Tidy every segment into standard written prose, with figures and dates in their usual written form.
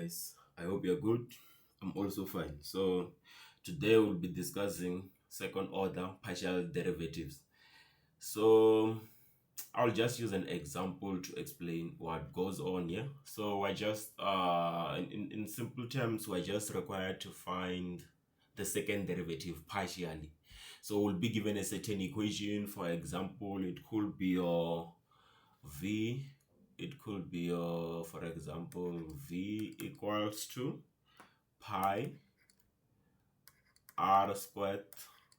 guys. I hope you're good. I'm also fine. So today we'll be discussing second order partial derivatives. So I'll just use an example to explain what goes on here. So we're just in simple terms, we're just required to find the second derivative partially. So we'll be given a certain equation. For example, it could be your v, it could be your, for example, v equals to pi r squared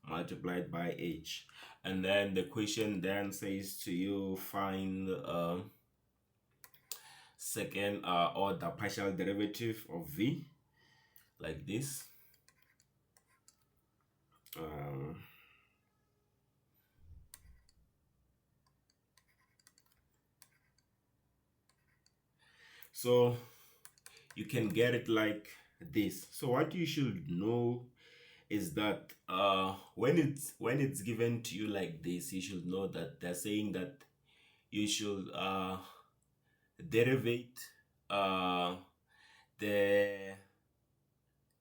multiplied by h, and then the question then says to you find second order partial derivative of v, like this. um, so you can get it like this. So what you should know is that when it's given to you like this, you should know that they're saying that you should derivate uh, the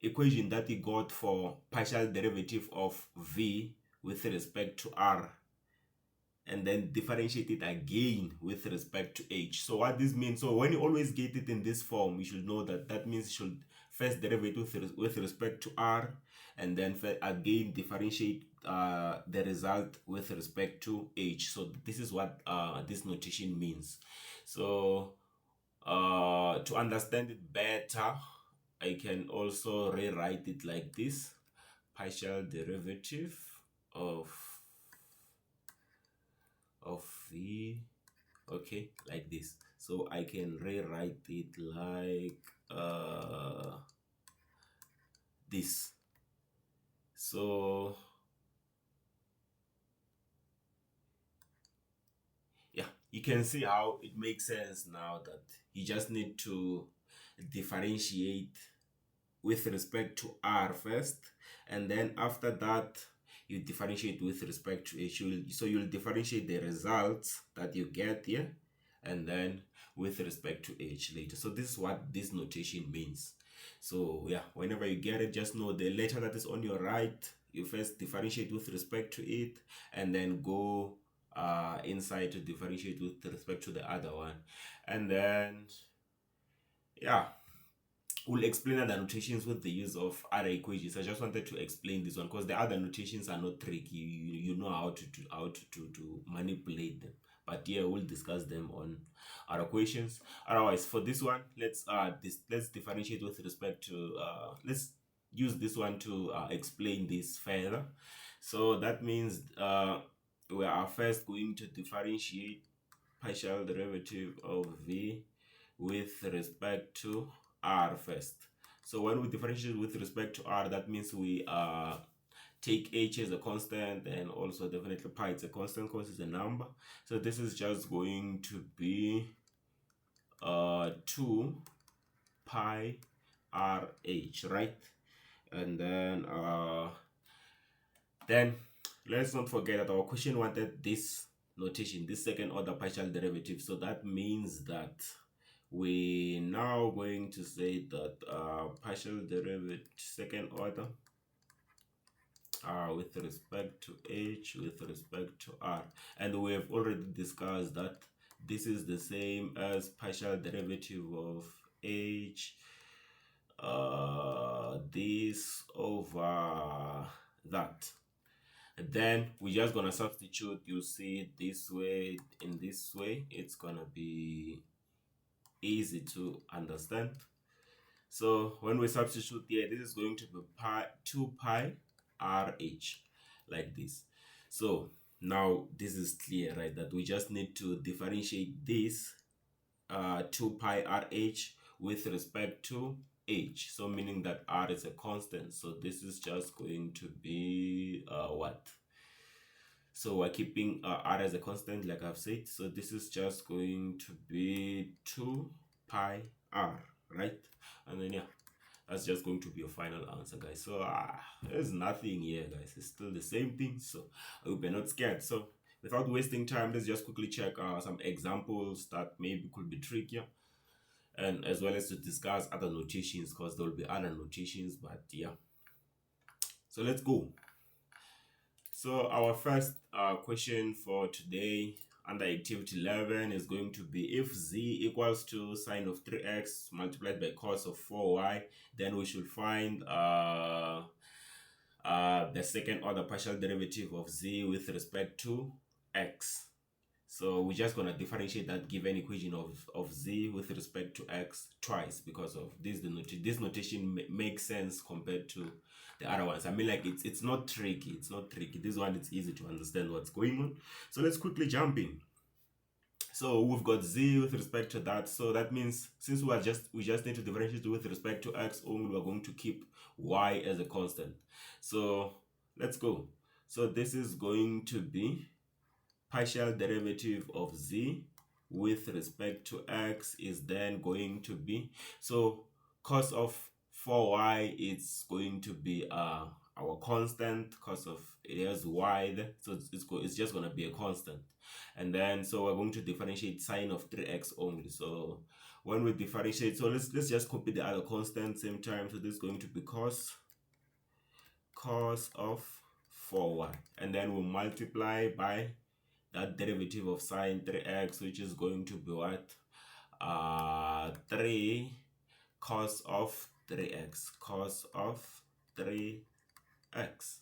equation that you got for partial derivative of v with respect to r, and then differentiate it again with respect to h. So what this means, so when you always get it in this form, you should know that that means you should first derivate with respect to r, and then again differentiate the result with respect to h. So this is what this notation means. So to understand it better, I can also rewrite it like this: partial derivative of v, okay, like this. So I can rewrite it like this. So yeah, you can see how it makes sense now, that you just need to differentiate with respect to r first, and then after that you differentiate with respect to h. So you'll differentiate the results that you get here, and then with respect to h later. So this is what this notation means. So yeah, whenever you get it, just know the letter that is on your right, you first differentiate with respect to it, and then go inside to differentiate with respect to the other one. And then yeah, we'll explain other notations with the use of other equations. I just wanted to explain this one because the other notations are not tricky. You know how to manipulate them. But yeah, we'll discuss them on our equations. Otherwise, for this one, let's differentiate with respect to let's use this one to explain this further. So that means we are first going to differentiate partial derivative of v with respect to r first. So when we differentiate with respect to r, that means we take h as a constant, and also definitely pi is a constant because it's a number. So this is just going to be 2 pi rh, right? And then let's not forget that our question wanted this notation, this second order partial derivative. So that means that we now going to say that partial derivative second order with respect to h with respect to r, and we have already discussed that this is the same as partial derivative of h this over that. And then we're just gonna substitute. You see it this way, in this way, it's gonna be easy to understand. So when we substitute here, this is going to be 2 pi rh, like this. So now this is clear, right? That we just need to differentiate this 2 pi rh with respect to h. So meaning that r is a constant. So this is just going to be what? So we're keeping r as a constant, like I've said. So this is just going to be 2 pi r, right? And then yeah, that's just going to be your final answer, guys. So there's nothing here, guys. It's still the same thing. So I hope you're not scared. So without wasting time, let's just quickly check some examples that maybe could be trickier. and as well as to discuss other notations, because there will be other notations, but yeah. So let's go. So our first question for today under activity 11 is going to be, if z equals to sine of 3x multiplied by cos of 4y, then we should find the second order partial derivative of z with respect to x. So we're just going to differentiate that given equation of z with respect to x twice, because of this. This notation makes sense compared to the other ones. I mean, like, it's not tricky. It's not tricky. This one, it's easy to understand what's going on. So let's quickly jump in. So we've got z with respect to that. So that means since we just need to differentiate with respect to x only, we're going to keep y as a constant. So let's go. So this is going to be partial derivative of z with respect to x is then going to be, so cos of 4y, it's going to be our constant, cos of it has y there, so it's just going to be a constant. And then so we're going to differentiate sine of 3x only. So when we differentiate, so let's just copy the other constant same time. So this is going to be cos of 4y, and then we'll multiply by that derivative of sine 3x, which is going to be what? 3 cos of 3x, cos of 3x.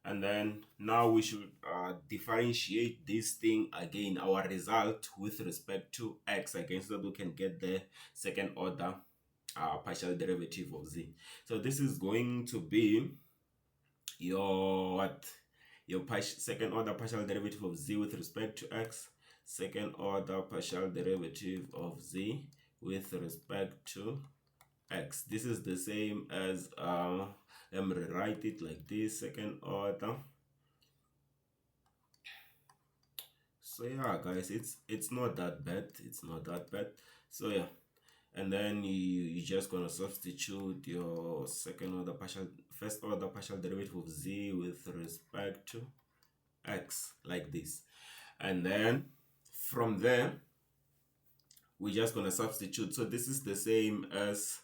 And then now we should differentiate this thing again, our result with respect to x again, so that we can get the second order partial derivative of z. So this is going to be your what? Your second order partial derivative of z with respect to x, second order partial derivative of z with respect to x. This is the same as let me rewrite it like this, second order. So yeah, guys, it's not that bad. It's not that bad. So yeah, and then you're just gonna substitute your first order partial derivative of z with respect to x like this, and then from there we're just gonna substitute. So this is the same as,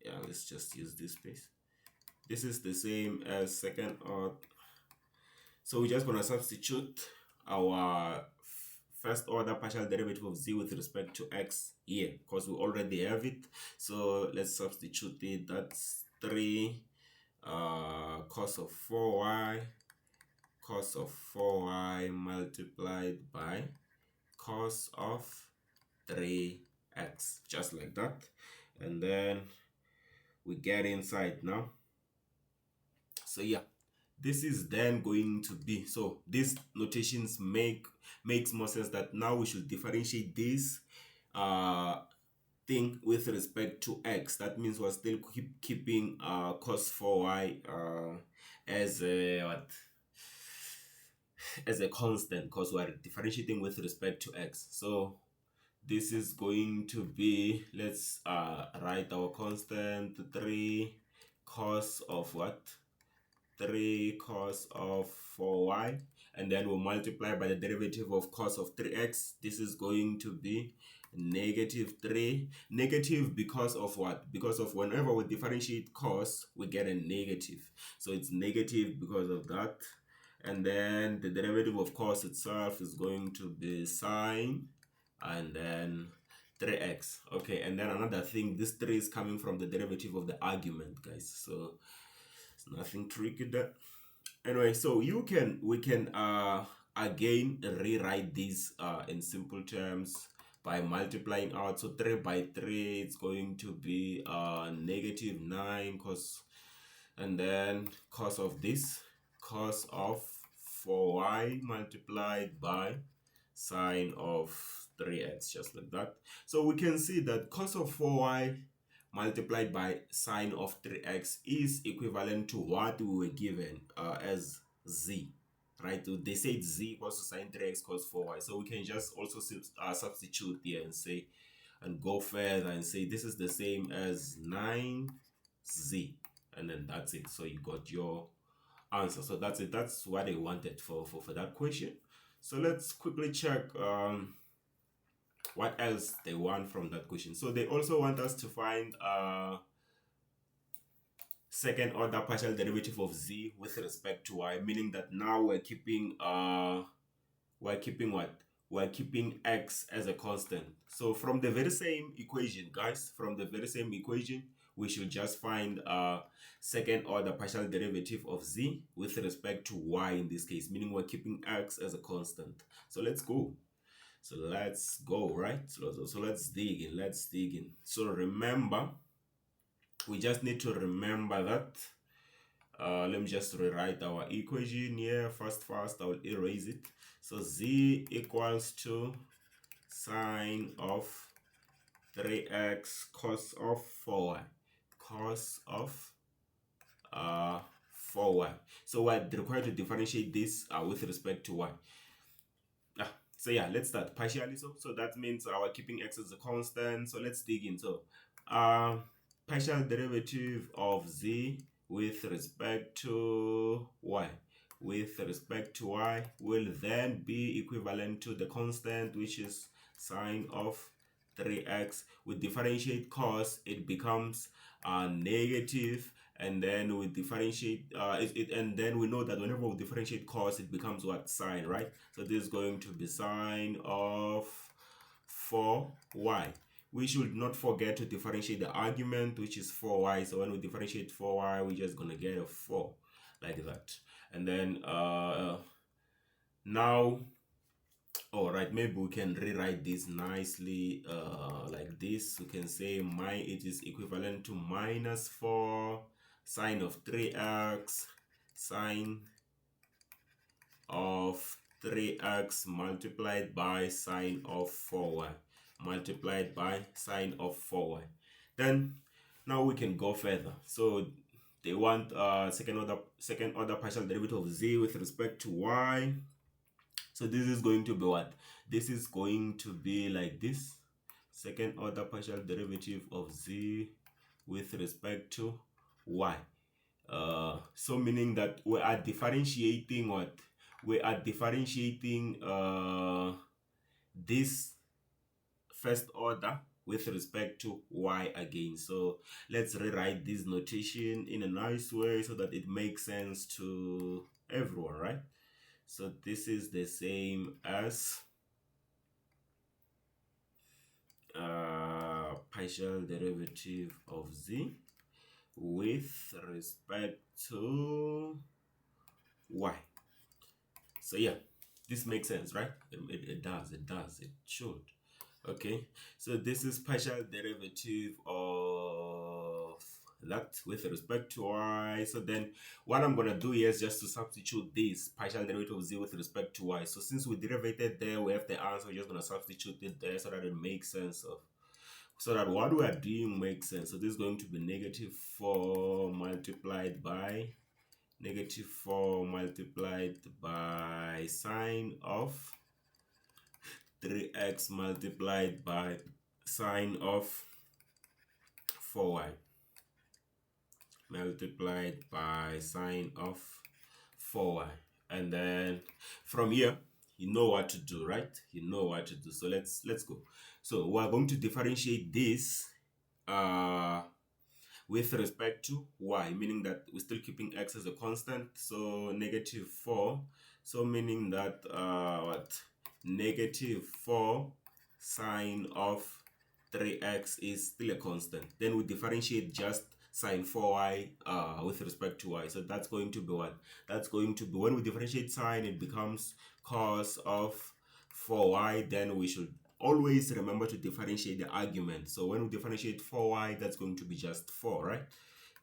yeah, let's just use this place. This is the same as second order. So we're just gonna substitute our first order partial derivative of z with respect to x here, because we already have it. So let's substitute it. That's 3 cos of 4y multiplied by cos of 3x, just like that. And then we get inside now. So yeah, this is then going to be, so these notations makes more sense, that now we should differentiate this thing with respect to x. That means we're still keeping cos 4y as a what? As a constant, because we're differentiating with respect to x. So this is going to be, let's write our constant, 3 cos of what? 3 cos of 4y, and then we'll multiply by the derivative of cos of 3x. This is going to be -3. Negative because of what? Because of whenever we differentiate cos, we get a negative. So it's negative because of that. And then the derivative of cos itself is going to be sine, and then 3x. Okay, and then another thing, this 3 is coming from the derivative of the argument, guys. So it's nothing tricky there. Anyway, so we can again rewrite this in simple terms by multiplying out. So 3 by 3, it's going to be -9 cos, and then cos of this, cos of 4y multiplied by sine of 3x, just like that. So we can see that cos of 4y multiplied by sine of 3x is equivalent to what we were given as z, right? They said z equals to sine 3x cos 4y. So we can just also substitute here and say, and go further and say this is the same as 9z, and then that's it. So you got your answer. So that's it. That's what I wanted for that question. So let's quickly check what else they want from that question. So they also want us to find second order partial derivative of z with respect to y, meaning that now we're keeping what? We're keeping x as a constant. So from the very same equation, guys, from the very same equation, we should just find second order partial derivative of z with respect to y in this case, meaning we're keeping x as a constant. So let's go. So let's go, right? So let's dig in. Let's dig in. So remember, we just need to remember that. Let me just rewrite our equation here. First, I'll erase it. So z equals to sine of 3x cos of 4y. Cos of 4y. So we're required to differentiate this with respect to y. So yeah, let's start partially. So that means we're keeping x as a constant. So let's dig in. So partial derivative of z with respect to y will then be equivalent to the constant, which is sine of 3x. We differentiate cos, it becomes negative, and then we differentiate and then we know that whenever we differentiate cos, it becomes what? Sine, right? So this is going to be sine of 4y. We should not forget to differentiate the argument, which is 4y. So when we differentiate 4y, we're just gonna get a 4 like that. And then now, all right, maybe we can rewrite this nicely like this. We can say it is equivalent to minus 4 sine of 3x sine of 3x multiplied by sine of 4y multiplied by sine of 4y. Then now we can go further. So they want second order partial derivative of z with respect to y. So this is going to be what? This is going to be like this. Second order partial derivative of z with respect to y. So meaning that we are differentiating what? We are differentiating this first order with respect to y again. So let's rewrite this notation in a nice way so that it makes sense to everyone, right? So this is the same as partial derivative of z with respect to y. So yeah, this makes sense, right? It does, it should. Okay, so this is partial derivative of that with respect to y. So then what I'm gonna do here is just to substitute this partial derivative of z with respect to y. So since we derivated there, we have the answer. We're just gonna substitute it there so that it makes sense of, so that what we are doing makes sense. So this is going to be negative 4 multiplied by sine of 3x multiplied by sine of 4y multiplied by sine of 4y. And then from here, you know what to do, right? You know what to do. So let's go. So we're going to differentiate this with respect to y, meaning that we're still keeping x as a constant. So negative 4. So meaning that what? Negative 4 sine of 3x is still a constant. Then we differentiate just sine 4y with respect to y. So that's going to be what? That's going to be, when we differentiate sine, it becomes cos of 4y. Then we should always remember to differentiate the argument. So when we differentiate 4y, that's going to be just 4, right?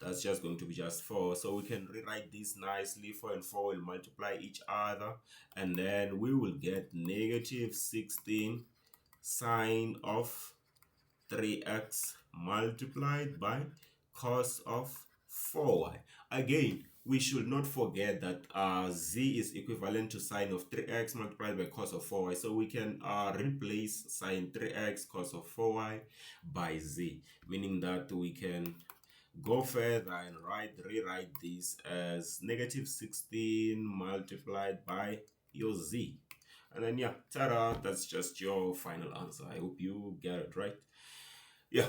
That's just going to be just 4. So we can rewrite this nicely. 4 and 4 will multiply each other, and then we will get negative 16 sine of 3x multiplied by cos of 4y. Again, we should not forget that z is equivalent to sine of 3x multiplied by cos of 4y. So we can replace sine 3x cos of 4y by z, meaning that we can go further and rewrite this as negative 16 multiplied by your z. And then yeah, ta-da, that's just your final answer. I hope you get it right. Yeah.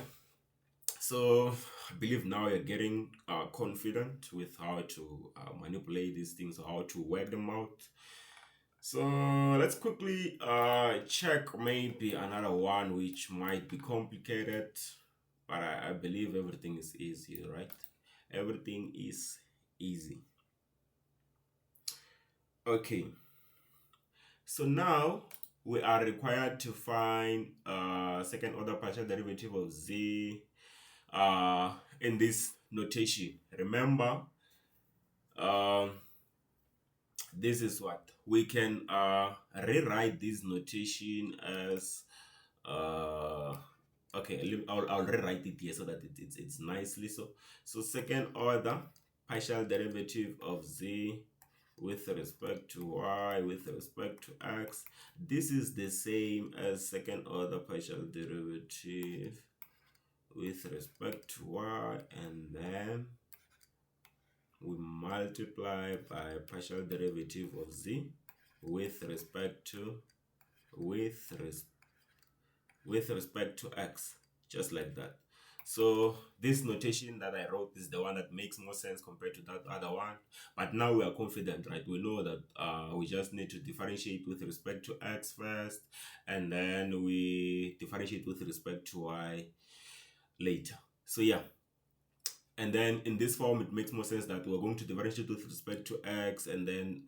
So I believe now you're getting confident with how to manipulate these things, how to work them out. So let's quickly check maybe another one which might be complicated, but I believe everything is easy, right? Everything is easy. Okay, so now we are required to find second order partial derivative of z in this notation. Remember, um, this is what we can rewrite this notation as okay, I'll rewrite it here so that it's nicely so second order partial derivative of z with respect to y with respect to x. This is the same as second order partial derivative with respect to y, and then we multiply by partial derivative of z with respect to with respect to x, just like that. So this notation that I wrote is the one that makes more sense compared to that other one. But now we are confident, right? We know that we just need to differentiate with respect to x first, and then we differentiate with respect to y later. So yeah, and then in this form it makes more sense that we're going to differentiate with respect to x, and then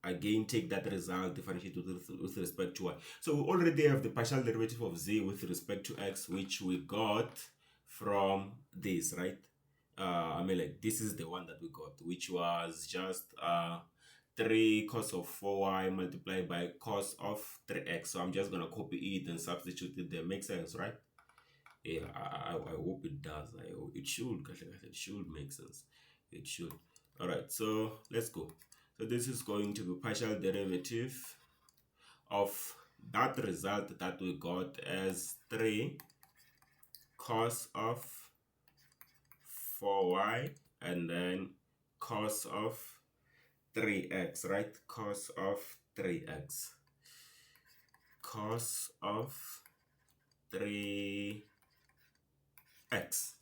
again take that result, differentiate with respect to y. So we already have the partial derivative of z with respect to x, which we got from this, right? I mean, like, this is the one that we got, which was just 3 cos of 4y multiplied by cos of 3x. So I'm just gonna copy it and substitute it there. Makes sense, right? Yeah, I hope it does. It should, it should make sense. It should. All right, so let's go. So this is going to be partial derivative of that result that we got as 3 cos of 4y and then cos of 3x, right? Cos of 3x. Cos of 3x,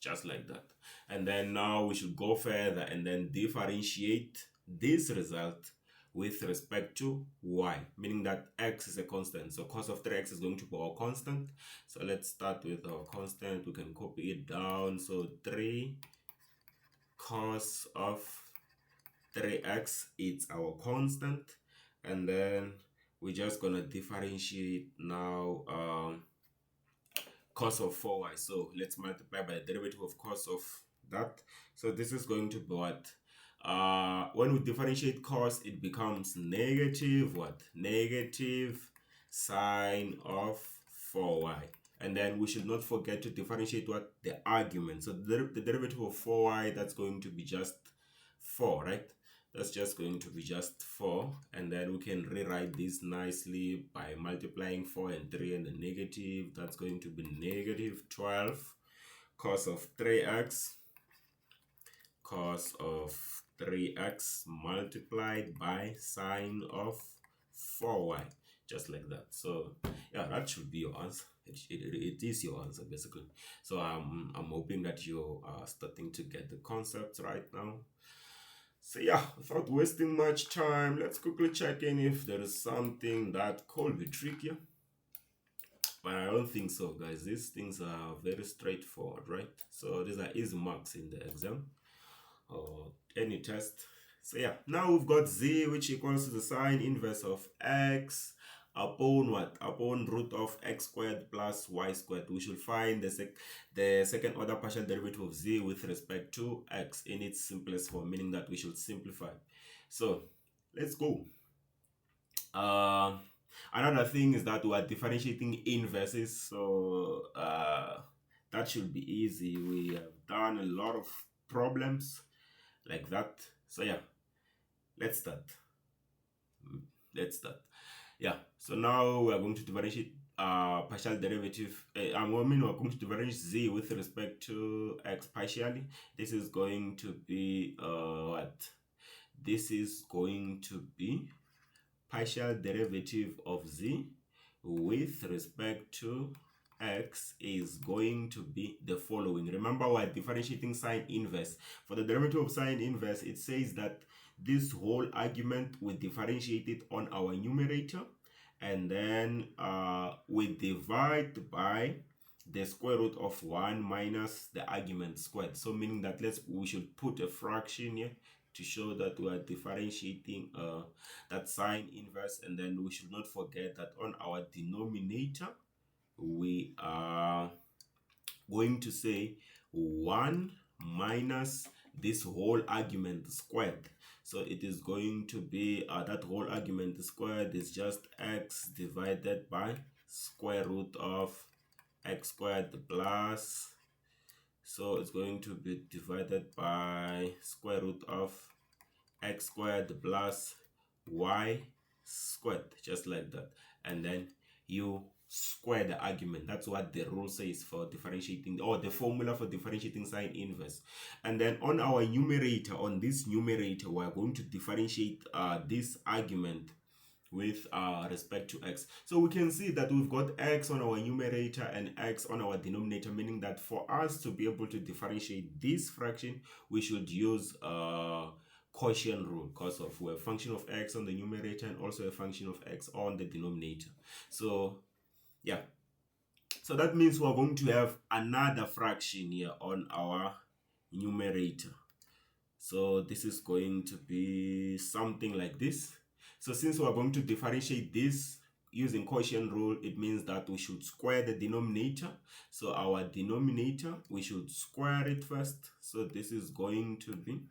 just like that. And then now we should go further and then differentiate this result with respect to y, meaning that x is a constant. So cos of 3x is going to be our constant. So let's start with our constant. We can copy it down. So 3 cos of 3x is our constant. And then we're just going to differentiate now cos of 4y. So let's multiply by the derivative of cos of that. So this is going to be what? When we differentiate cos, it becomes negative what? Negative sine of 4y. And then we should not forget to differentiate what? The argument. So the derivative of 4y, that's going to be just 4, right? That's just going to be just 4, and then we can rewrite this nicely by multiplying 4 and 3 and the negative. That's going to be negative 12 cos of 3x, cos of 3x multiplied by sine of 4y, just like that. So yeah, that should be your answer. It is your answer basically. So I'm hoping that you are starting to get the concepts right now. So yeah, without wasting much time, let's quickly check in if there is something that could be trickier. But I don't think so, guys. These things are very straightforward, right? So these are easy marks in the exam or any test. So yeah, now we've got z, which equals to the sine inverse of x upon what? Upon root of x squared plus y squared. We should find the second order partial derivative of z with respect to x in its simplest form, meaning that we should simplify. So let's go. Another thing is that we are differentiating inverses, so that should be easy. We have done a lot of problems like that. So yeah, let's start. Yeah, so now we are going to differentiate partial derivative. I mean, we're going to differentiate z with respect to x partially. This is going to be what? This is going to be partial derivative of z with respect to x is going to be the following. Remember, we're differentiating sine inverse. For the derivative of sine inverse, it says that this whole argument we differentiate it on our numerator, and then we divide by the square root of 1 minus the argument squared. So meaning that we should put a fraction here to show that we are differentiating that sine inverse, and then we should not forget that on our denominator we are going to say 1 minus this whole argument squared. So it is going to be that whole argument squared is just x divided by square root of x squared plus, so it's going to be divided by square root of x squared plus y squared, just like that, and then you square the argument. That's what the rule says for differentiating, or the formula for differentiating sine inverse. And then on our numerator, on this numerator, we're going to differentiate this argument with respect to x. So we can see that we've got x on our numerator and x on our denominator, meaning that for us to be able to differentiate this fraction, we should use quotient rule, because of we're a function of x on the numerator and also a function of x on the denominator. So yeah, so that means we're going to have another fraction here on our numerator. So this is going to be something like this. So since we're going to differentiate this using quotient rule, it means that we should square the denominator. So our denominator, we should square it first. So this is going to be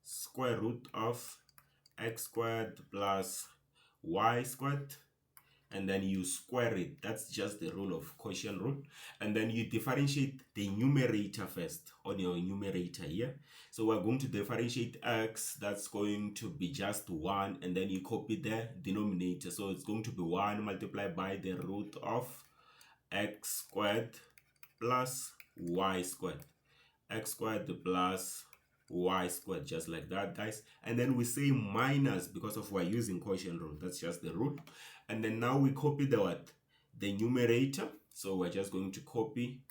square root of x squared plus y squared, and then you square it. That's just the rule of quotient rule. And then you differentiate the numerator first on your numerator here. So we're going to differentiate x, that's going to be just 1, and then you copy the denominator. So it's going to be 1 multiplied by the root of x squared plus y squared. X squared plus y squared, just like that, guys. And then we say minus because of we're using quotient rule. That's just the rule. And then now we copy the what? The numerator. So we're just going to copy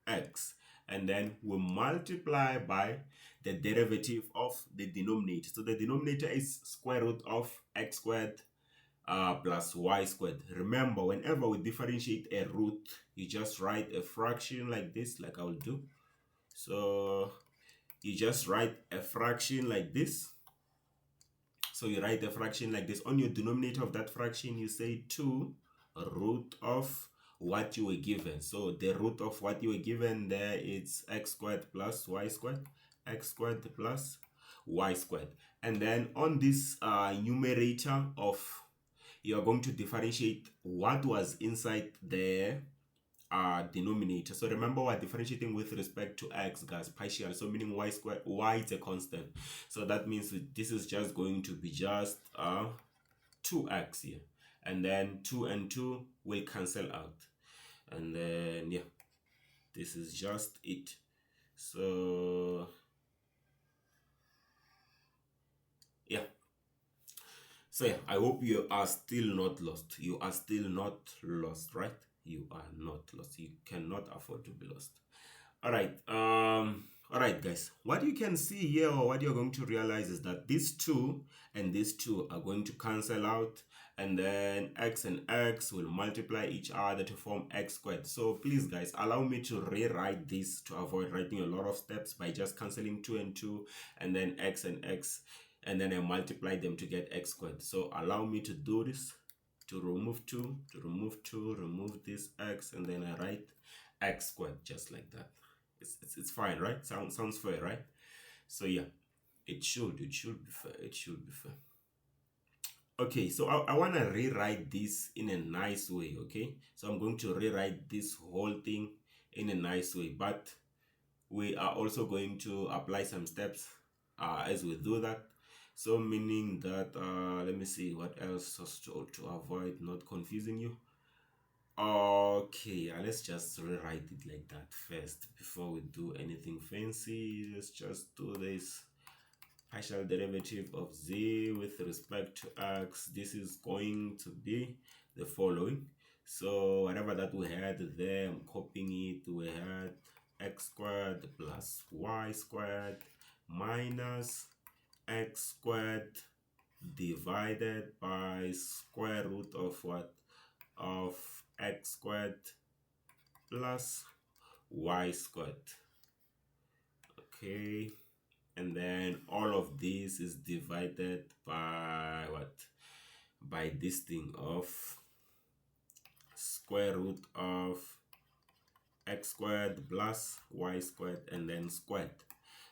x, and then we multiply by the derivative of the denominator. So the denominator is square root of x squared plus y squared. Remember, whenever we differentiate a root, you just write a fraction like this, like I will do. So you just write a fraction like this. So you write a fraction like this. On your denominator of that fraction, you say 2 root of what you were given. So the root of what you were given there is x squared plus y squared, x squared plus y squared. And then on this numerator of, you are going to differentiate what was inside the denominator. So remember, we're differentiating with respect to x, guys, partial. So meaning y squared, y is a constant. So that means this is just going to be just 2x here. And then 2 and 2 will cancel out. And then, yeah, this is just it. So, yeah. So, yeah, I hope you are still not lost. You are still not lost, right? You are not lost. You cannot afford to be lost. All right. All right, guys. What you can see here, or what you're going to realize, is that these 2 and these 2 are going to cancel out, and then x and x will multiply each other to form x squared. So please, guys, allow me to rewrite this to avoid writing a lot of steps by just canceling 2 and 2, and then x and x, and then I multiply them to get x squared. So allow me to do this, to remove 2, to remove 2, remove this x, and then I write x squared, just like that. It's fine, right? Sounds fair, right? So yeah, it should be fair. It should be fair. Okay, so I want to rewrite this in a nice way, okay? So I'm going to rewrite this whole thing in a nice way, but we are also going to apply some steps as we do that. So meaning that, let me see what else to avoid not confusing you. Okay, let's just rewrite it like that first before we do anything fancy. Let's just do this partial derivative of z with respect to x, this is going to be the following. So whatever that we had there, I'm copying it. We had x squared plus y squared minus x squared divided by square root of what? Of x squared plus y squared. Okay, and then all of this is divided by what? By this thing of square root of x squared plus y squared and then squared.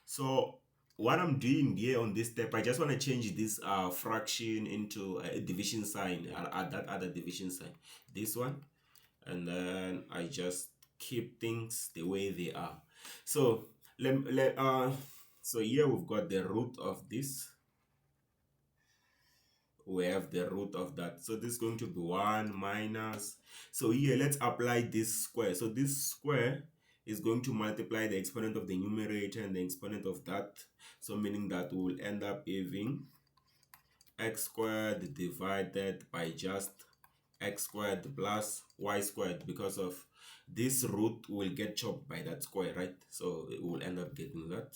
So what I'm doing here on this step, I just want to change this fraction into a division sign, add that other division sign, this one, and then I just keep things the way they are. So so here we've got the root of this. We have the root of that. So this is going to be 1 minus. So here, let's apply this square. So this square is going to multiply the exponent of the numerator and the exponent of that. So meaning that we will end up having x squared divided by just x squared plus y squared, because of this root will get chopped by that square, right? So it will end up getting that.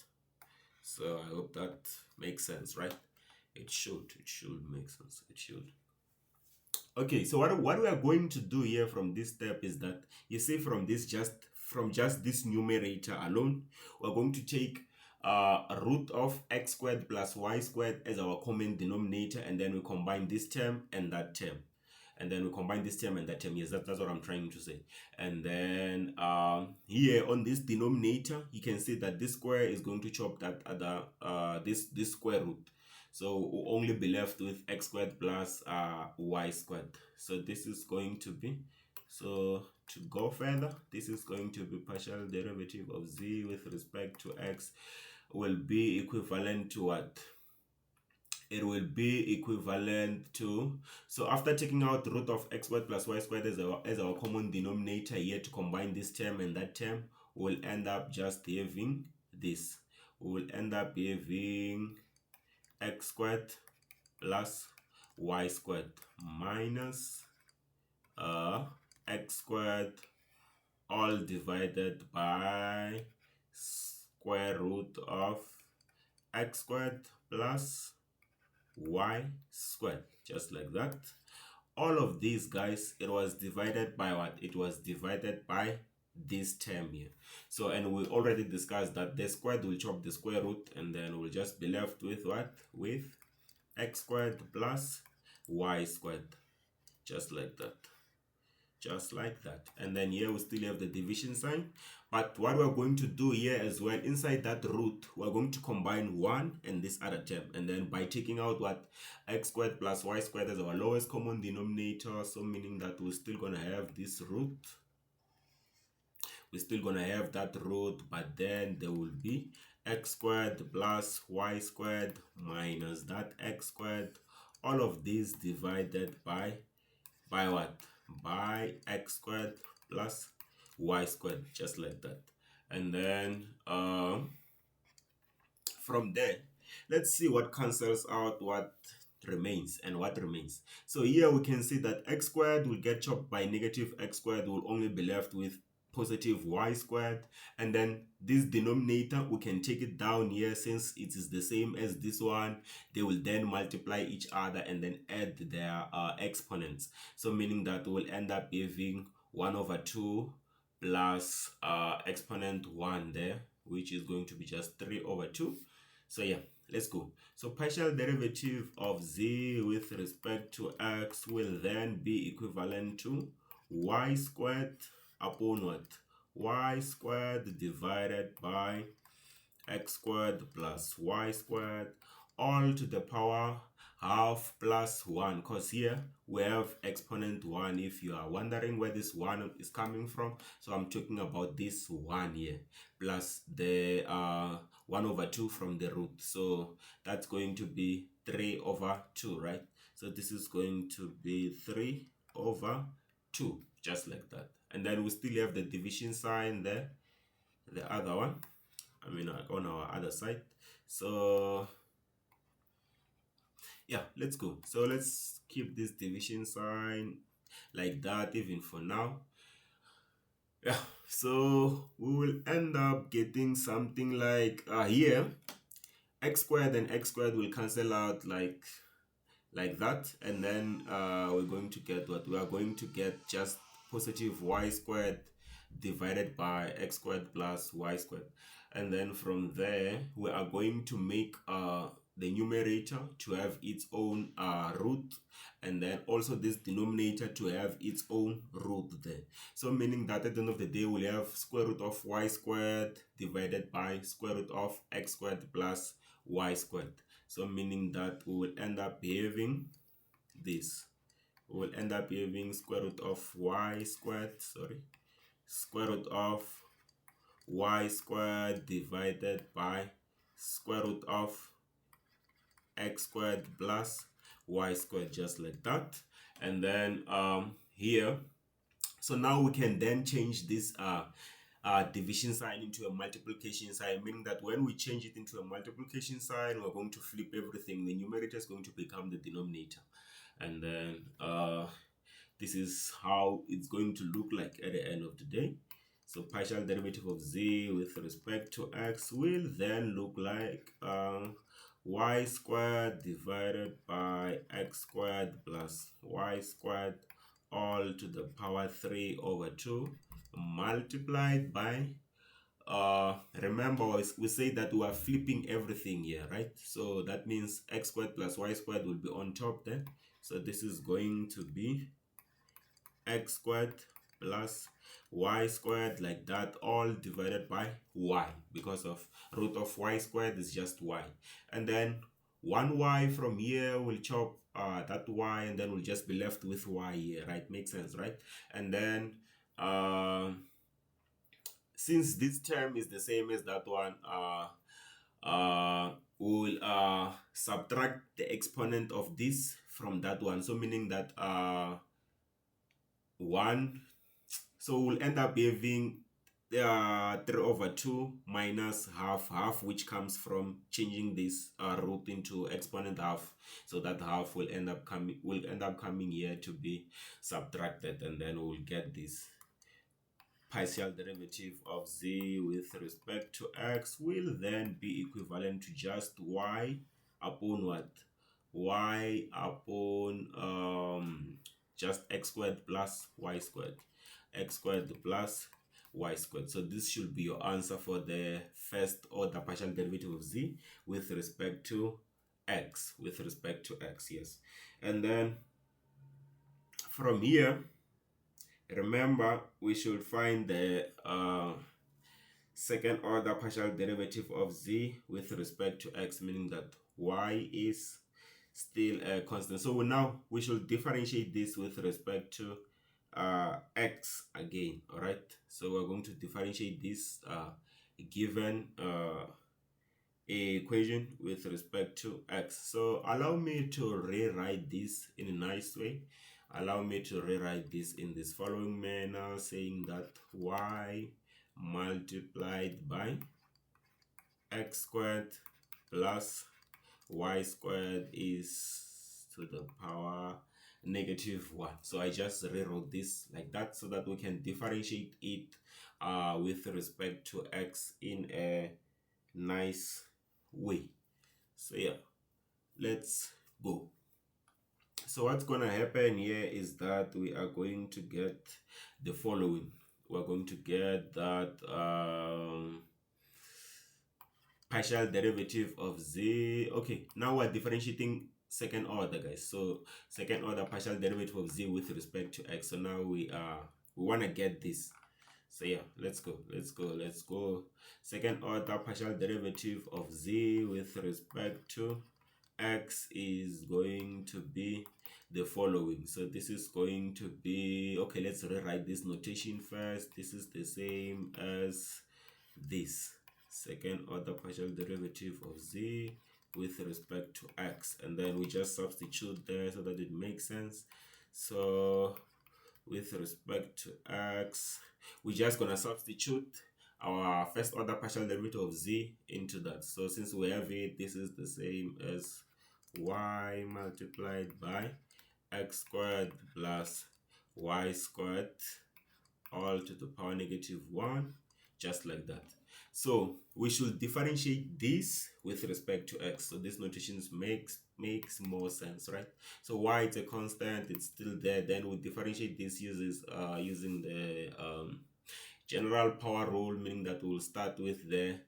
So I hope that makes sense, right? It should make sense. It should. Okay, so what we are going to do here from this step is that, you see, from just this numerator alone, we're going to take a root of x squared plus y squared as our common denominator, and then we combine this term and that term, and then we combine this term and that term. Yes, that's what I'm trying to say. And then here on this denominator, you can see that this square is going to chop that other this square root. So we'll only be left with x squared plus y squared. So this is going to be, so to go further, this is going to be partial derivative of z with respect to x will be equivalent to what? It will be equivalent to, so after taking out root of x squared plus y squared as our common denominator here to combine this term and that term, we'll end up just having this. We'll end up having x squared plus y squared minus x squared all divided by square root of x squared plus y squared, just like that. All of these, guys, it was divided by what? It was divided by this term here. So, and we already discussed that the squared will chop the square root, and then we'll just be left with what? With x squared plus y squared, just like that. Just like that. And then here we still have the division sign. But what we're going to do here as well, inside that root, we're going to combine 1 and this other term. And then by taking out what? X squared plus y squared as our lowest common denominator. So meaning that we're still going to have this root. We're still going to have that root, but then there will be x squared plus y squared minus that x squared. All of these divided by what? By x squared plus y squared, just like that. And then from there, let's see what cancels out what remains and what remains. So here we can see that x squared will get chopped by negative x squared. Will only be left with positive y squared, and then this denominator we can take it down here, since it is the same as this one. They will then multiply each other and then add their exponents, so meaning that we'll end up having 1 over 2 plus exponent 1 there, which is going to be just 3 over 2. So yeah, let's go. So partial derivative of z with respect to x will then be equivalent to y squared upon what? Y squared divided by x squared plus y squared, all to the power half plus 1, because here we have exponent 1, if you are wondering where this 1 is coming from. So I'm talking about this 1 here, plus the 1 over 2 from the root. So that's going to be 3 over 2, right? So this is going to be 3 over 2, just like that. And then we still have the division sign there, the other one, I mean on our other side. So Yeah, let's go. So let's keep this division sign like that even for now. Yeah, so we will end up getting something like here x squared and x squared will cancel out like that, and then we're going to get what we are going to get, just positive y squared divided by x squared plus y squared. And then from there we are going to make the numerator to have its own root, and then also this denominator to have its own root there. So meaning that at the end of the day we'll have square root of y squared divided by square root of x squared plus y squared. So meaning that we will end up having this. We will end up having square root of y squared, square root of y squared divided by square root of x squared plus y squared, just like that. And then here, so now we can then change this division sign into a multiplication sign, meaning that when we change it into a multiplication sign, we're going to flip everything. The numerator is going to become the denominator, and then this is how it's going to look like at the end of the day. So partial derivative of z with respect to x will then look like y squared divided by x squared plus y squared all to the power 3 over 2 multiplied by remember we say that we are flipping everything here, right? So that means x squared plus y squared will be on top then. So this is going to be x squared plus y squared, like that, all divided by y, because of root of y squared is just y. And then 1y from here will chop that y, and then we'll just be left with y here, right? Makes sense, right? And then since this term is the same as that one, we'll subtract the exponent of this from that one. So meaning that 1, so we'll end up having 3 over 2 minus half, which comes from changing this root into exponent half. So that half will end up coming here to be subtracted, and then we'll get this partial derivative of z with respect to x will then be equivalent to just y upon what? Y upon just x squared plus y squared, x squared plus y squared. So this should be your answer for the first order partial derivative of z with respect to x, yes. And then from here, remember, we should find the second order partial derivative of z with respect to x, meaning that y is still a constant. So we should differentiate this with respect to x again. All right, so we're going to differentiate this given equation with respect to x. So allow me to rewrite this in a nice way. Allow me to rewrite this in this following manner, saying that y multiplied by x squared plus y squared is to the power -1. So I just rewrote this like that so that we can differentiate it with respect to x in a nice way. So yeah, let's go. So what's going to happen here is that we are going to get the following. We're going to get that partial derivative of z. Okay, now we're differentiating second order, guys. So second order partial derivative of z with respect to x. So now we want to get this. So yeah, let's go. Second order partial derivative of z with respect to x is going to be the following. So this is going to be, okay, let's rewrite this notation first. This is the same as this second order partial derivative of z with respect to x, and then we just substitute there so that it makes sense. So with respect to x, we're just gonna substitute our first order partial derivative of z into that. So since we have it, this is the same as y multiplied by x squared plus y squared all to the power negative 1, just like that. So we should differentiate this with respect to x. So this notation makes more sense, right? So y it's a constant, it's still there. Then we differentiate this using the general power rule, meaning that we'll start with the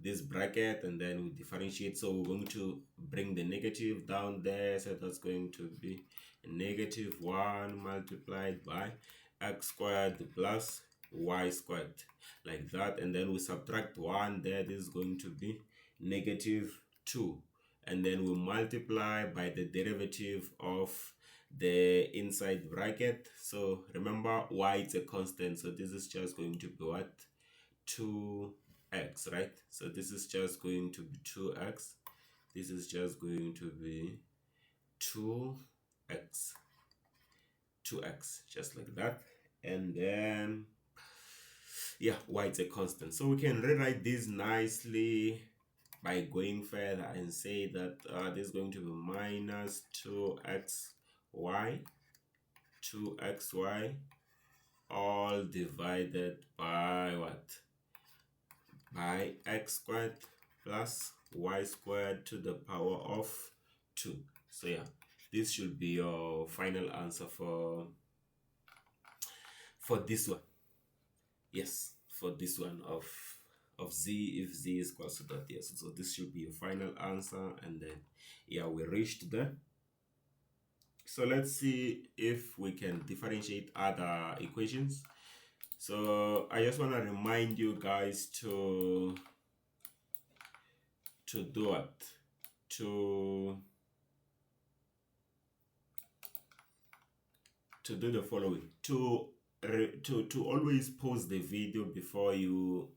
this bracket and then we differentiate. So we're going to bring the negative down there, so that's going to be negative 1 multiplied by x squared plus y squared, like that. And then we subtract 1 there, this is going to be negative 2, and then we multiply by the derivative of the inside bracket. So remember, y is a constant, so this is just going to be what, 2x, right? So this is just going to be 2x, this is just going to be 2x, just like that. And then yeah, y is a constant, so we can rewrite this nicely by going further and say that this is going to be minus 2xy all divided by what, by x squared plus y squared to the power of 2. So yeah, this should be your final answer for this one. Yes, for this one of z, if z is equal to that. Yes, so this should be your final answer. And then yeah, we reached there. So let's see if we can differentiate other equations. So I just want to remind you guys to do what, to do the following, to always pause the video before you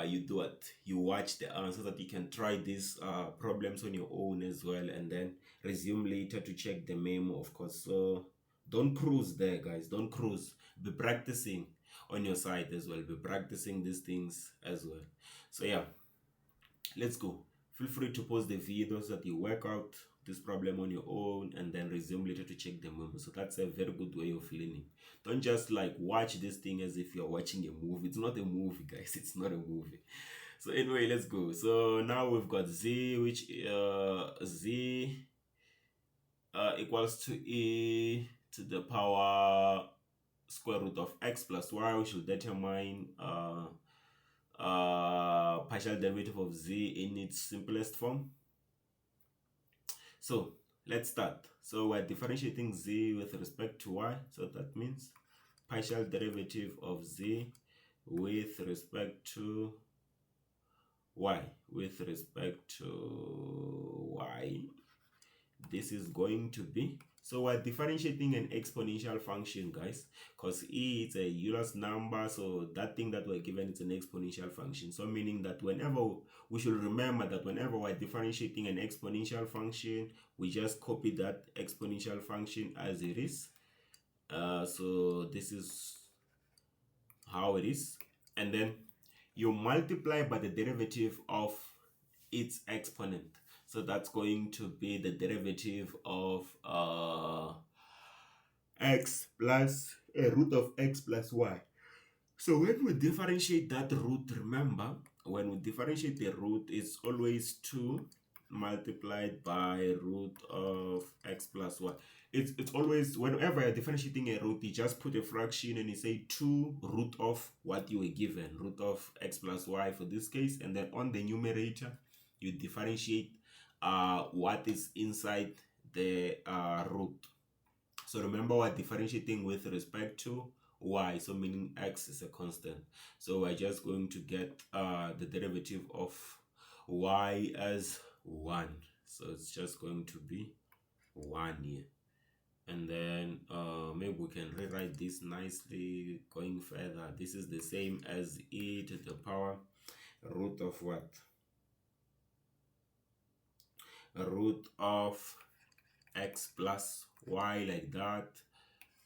you do it, you watch the answer, so that you can try these problems on your own as well, and then resume later to check the memo, of course. So don't cruise there, guys, don't cruise, be practicing on your side as well, be practicing these things as well. So yeah, let's go. Feel free to pause the video so that you work out this problem on your own and then resume later to check the memo. So that's a very good way of learning. Don't just like watch this thing as if you're watching a movie. It's not a movie, guys, it's not a movie. So anyway, let's go. So now we've got z, which z equals to e to the power square root of x plus y. We should determine partial derivative of z in its simplest form. So let's start. So we're differentiating z with respect to y, so that means partial derivative of z with respect to y, this is going to be, so we're differentiating an exponential function, guys, because e is a Euler's number, so that thing that we're given is an exponential function. So meaning that whenever, we should remember that whenever we're differentiating an exponential function, we just copy that exponential function as it is. So this is how it is, and then you multiply by the derivative of its exponent. So that's going to be the derivative of x plus a root of x plus y. So when we differentiate that root, remember, when we differentiate the root, it's always 2 multiplied by root of x plus y. It's always, whenever you're differentiating a root, you just put a fraction and you say 2 root of what you were given, root of x plus y for this case, and then on the numerator you differentiate what is inside the root. So remember, we're differentiating with respect to y, so meaning x is a constant. So we're just going to get the derivative of y as 1. So it's just going to be 1 here. And then maybe we can rewrite this nicely going further. This is the same as e to the power root of what? Root of x plus y, like that,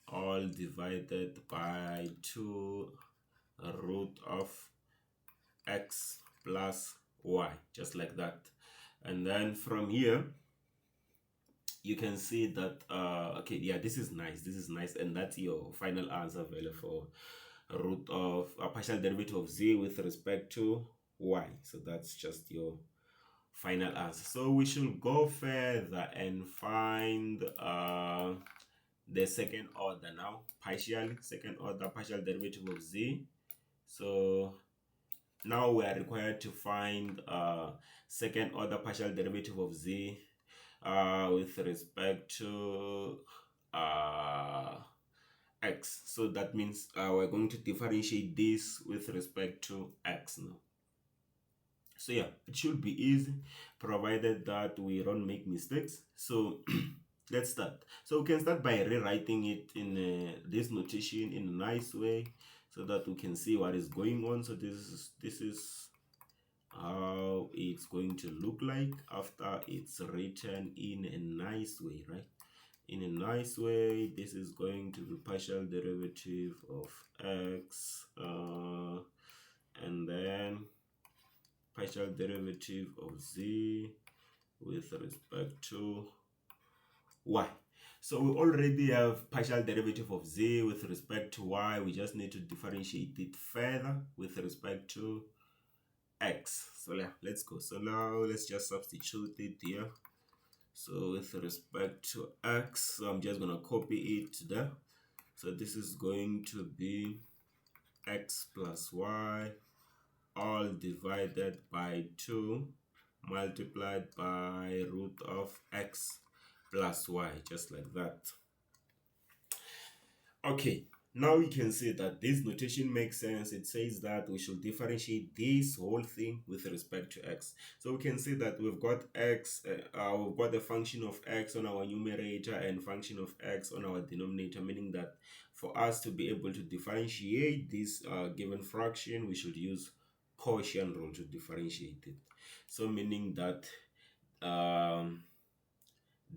all divided by 2 root of x plus y, just like that. And then from here you can see that okay, yeah, this is nice, and that's your final answer value for root of a partial derivative of z with respect to y. So that's just your final answer. So we should go further and find the second order now, second order partial derivative of z. So now we are required to find second order partial derivative of z with respect to x. So that means we're going to differentiate this with respect to x now. So yeah, it should be easy provided that we don't make mistakes. So let's start. So we can start by rewriting it in this notation in a nice way so that we can see what is going on. So this is how it's going to look like after it's written in a nice way, right? In a nice way, this is going to be partial derivative of x and then partial derivative of z with respect to y. So we already have partial derivative of z with respect to y. We just need to differentiate it further with respect to x. So yeah, let's go. So now let's just substitute it here. So with respect to x, so I'm just gonna copy it there. So this is going to be x plus y all divided by 2 multiplied by root of x plus y, just like that. Okay, now we can see that this notation makes sense. It says that we should differentiate this whole thing with respect to x. So we can see that we've got x, we've got the function of x on our numerator and function of x on our denominator, meaning that for us to be able to differentiate this given fraction, we should use quotient rule to differentiate it. So meaning that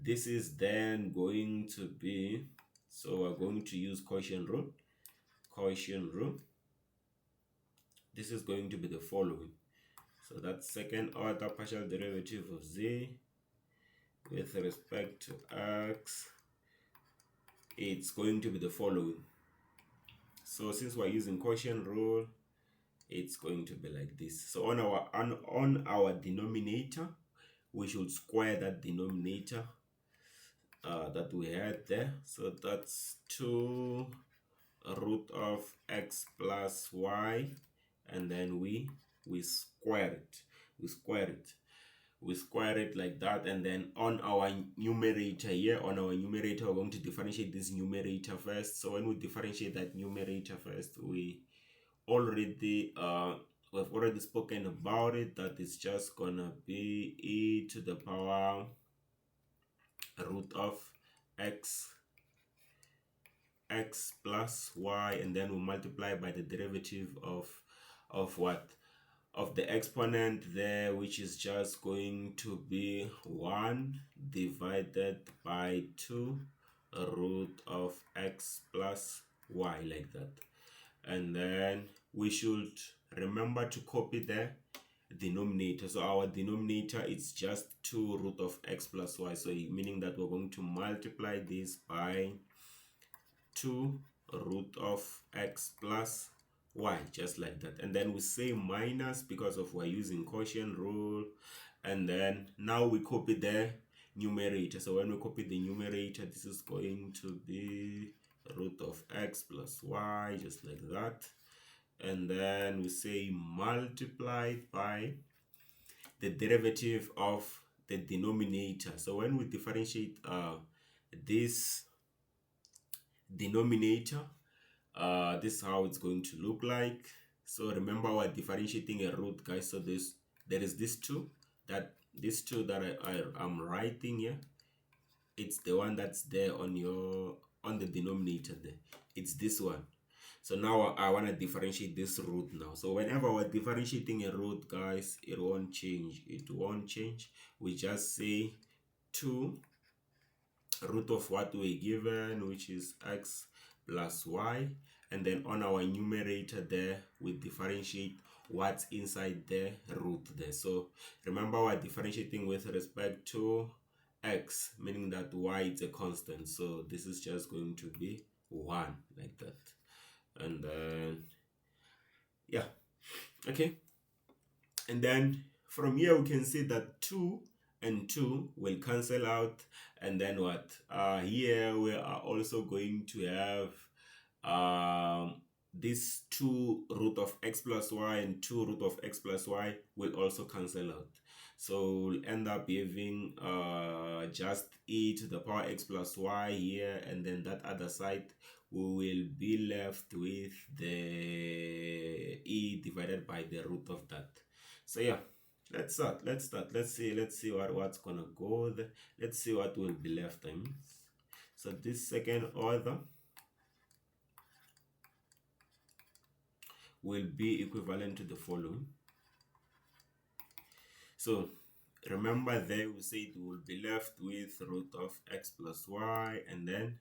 this is then going to be, so we're going to use quotient rule. This is going to be the following. So that's second order partial derivative of z with respect to x. It's going to be the following. So since we're using quotient rule, it's going to be like this. So on our denominator, we should square that denominator that we had there. So that's 2 root of x plus y, and then we square it like that. And then on our numerator here, we're going to differentiate this numerator first. So when we differentiate that numerator first, we've already spoken about it, that it's just gonna be e to the power root of x plus y, and then we multiply by the derivative of what, of the exponent there, which is just going to be 1 divided by 2 root of x plus y, like that. And then we should remember to copy the denominator. So our denominator is just 2 root of x plus y, so meaning that we're going to multiply this by 2 root of x plus y, just like that. And then we say minus because of we're using quotient rule. And then now we copy the numerator. So when we copy the numerator, this is going to be root of x plus y, just like that. And then we say multiplied by the derivative of the denominator. So when we differentiate this denominator, this is how it's going to look like. So remember, we're differentiating a root, guys. So there is this 2 that I'm writing here. It's the one that's there on the denominator there. It's this one. So now I want to differentiate this root now. So whenever we're differentiating a root, guys, it won't change. We just say 2 root of what we're given, which is x plus y, and then on our numerator there we differentiate what's inside the root there. So remember, we're differentiating with respect to x, meaning that y is a constant, so this is just going to be 1 like that. And then yeah, okay, and then from here we can see that 2 and 2 will cancel out, and then what, here we are also going to have this 2 root of x plus y and 2 root of x plus y will also cancel out. So we'll end up having just e to the power x plus y here, and then that other side we will be left with the e divided by the root of that. So yeah, let's start. Let's see what's gonna go there. Let's see what will be left. So this second order will be equivalent to the following. So remember, there we said we will be left with root of x plus y, and then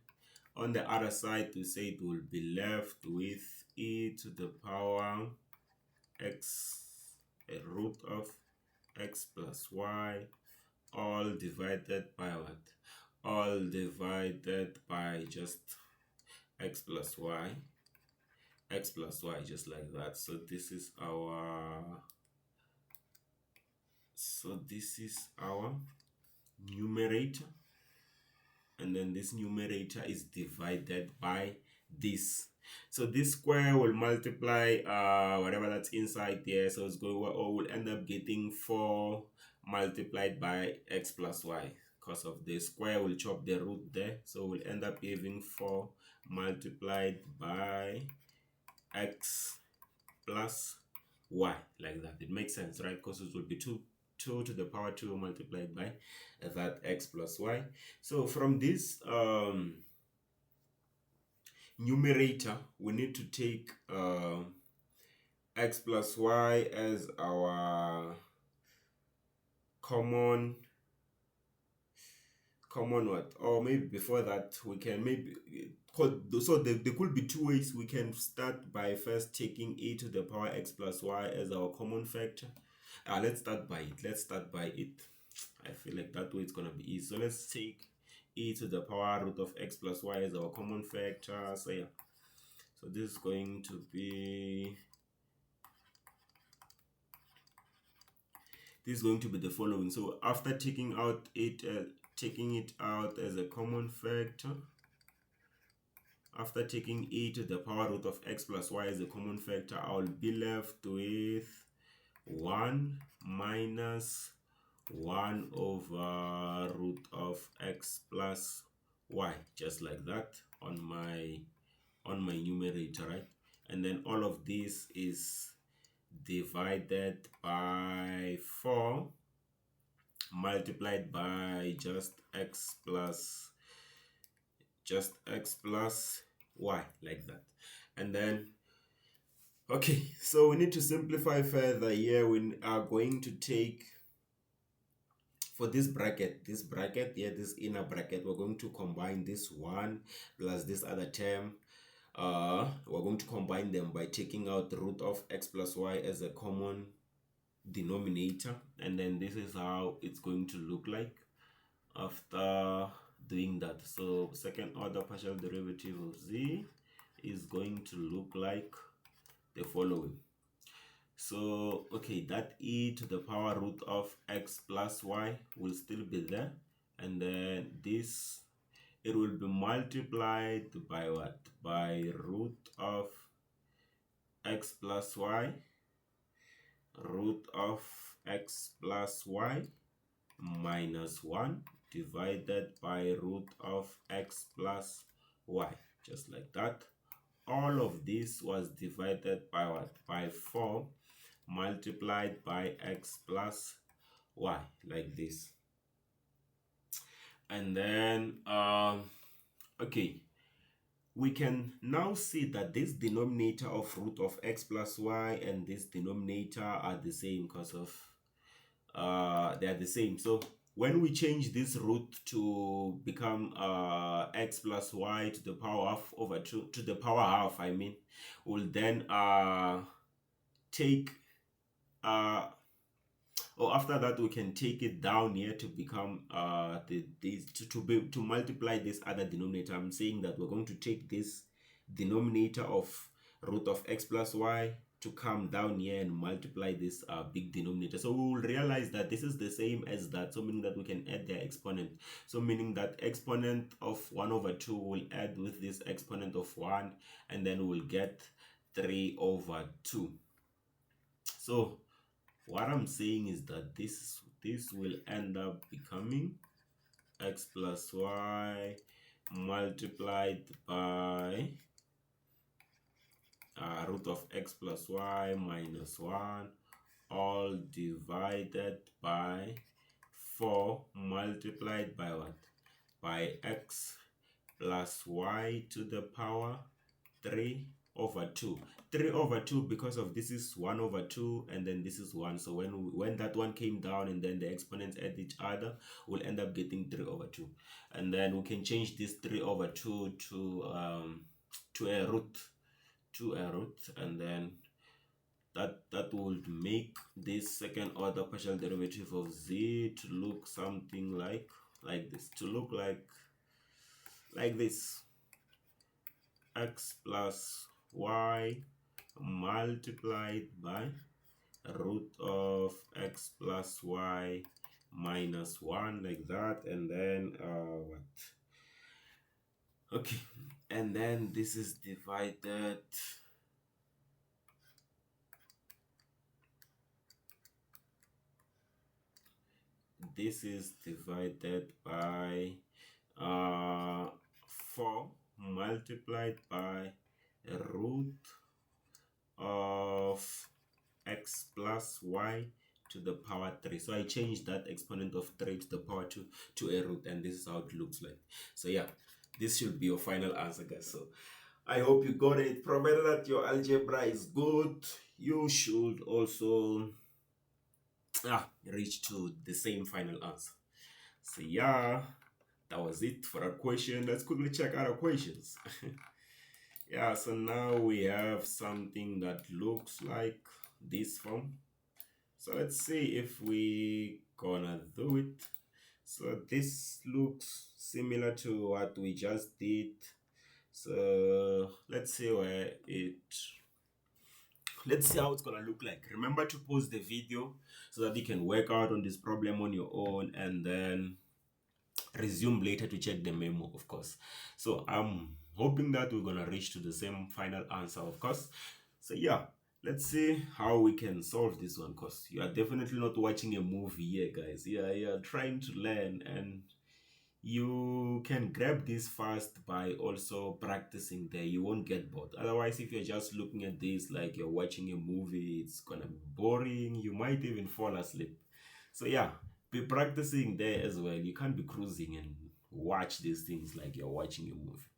on the other side we said we will be left with e to the power x, a root of x plus y, all divided by what? All divided by just x plus y, just like that. So this is our numerator, and then this numerator is divided by this. So this square will multiply whatever that's inside there, so it's going, or we'll end up getting 4 multiplied by x plus y, because of the square will chop the root there, so we'll end up having 4 multiplied by x plus y, like that. It makes sense, right? Because it will be 2 to the power 2 multiplied by that x plus y. So from this numerator, we need to take x plus y as our common what, or maybe before that we can maybe so there could be 2 ways. We can start by first taking e to the power x plus y as our common factor. Let's start by it. I feel like that way it's gonna be easy. So let's take e to the power root of x plus y as our common factor. So yeah, so this is going to be the following. So after taking it out as a common factor, after taking e to the power root of x plus y as a common factor, I'll be left with 1 minus 1 over root of x plus y, just like that on my numerator, right? And then all of this is divided by 4 multiplied by just x plus y, like that. And then okay, so we need to simplify further here. We are going to take, for this bracket here, this inner bracket, we're going to combine this 1 plus this other term. We're going to combine them by taking out the root of x plus y as a common denominator, and then this is how it's going to look like after doing that. So second order partial derivative of z is going to look like the following. So okay, that e to the power root of x plus y will still be there, and then this, it will be multiplied by what? By root of x plus y, root of x plus y minus 1 divided by root of x plus y, just like that. All of this was divided by what? By 4 multiplied by x plus y, like this. And then okay, we can now see that this denominator of root of x plus y and this denominator are the same, because of they are the same. So when we change this root to become x plus y to the power half over 2 to the power half, I mean, we'll then take or after that we can take it down here to become to multiply this other denominator. I'm saying that we're going to take this denominator of root of x plus y to come down here and multiply this big denominator. So we will realize that this is the same as that, so meaning that we can add their exponent. So meaning that exponent of 1 over 2 will add with this exponent of 1, and then we'll get 3 over 2. So what I'm saying is that this will end up becoming x plus y multiplied by root of x plus y minus 1 all divided by 4 multiplied by what? By x plus y to the power 3 over 2. 3 over 2 because of this is 1 over 2 and then this is 1. So when that one came down and then the exponents add each other, we'll end up getting 3 over 2. And then we can change this 3 over 2 to a root. And then that would make this second order partial derivative of z to look something like this, to look like this: x plus y multiplied by root of x plus y minus 1, like that. And then what? Okay, and then this is divided by 4 multiplied by root of x plus y to the power 3. So I changed that exponent of 3 to the power 2 to a root, and this is how it looks like. So yeah, this should be your final answer, guys. So I hope you got it. Provided that your algebra is good, you should also reach to the same final answer. So yeah, that was it for our question. Let's quickly check our questions. Yeah, so now we have something that looks like this form. So let's see if we gonna do it. So this looks similar to what we just did. So let's see let's see how it's gonna look like. Remember to pause the video so that you can work out on this problem on your own and then resume later to check the memo, of course. So I'm hoping that we're gonna reach to the same final answer, of course. So yeah, let's see how we can solve this one, because you are definitely not watching a movie here, guys. Yeah, you're trying to learn, and you can grab this fast by also practicing there. You won't get bored. Otherwise, if you're just looking at this like you're watching a movie, it's gonna be boring. You might even fall asleep. So yeah, be practicing there as well. You can't be cruising and watch these things like you're watching a movie.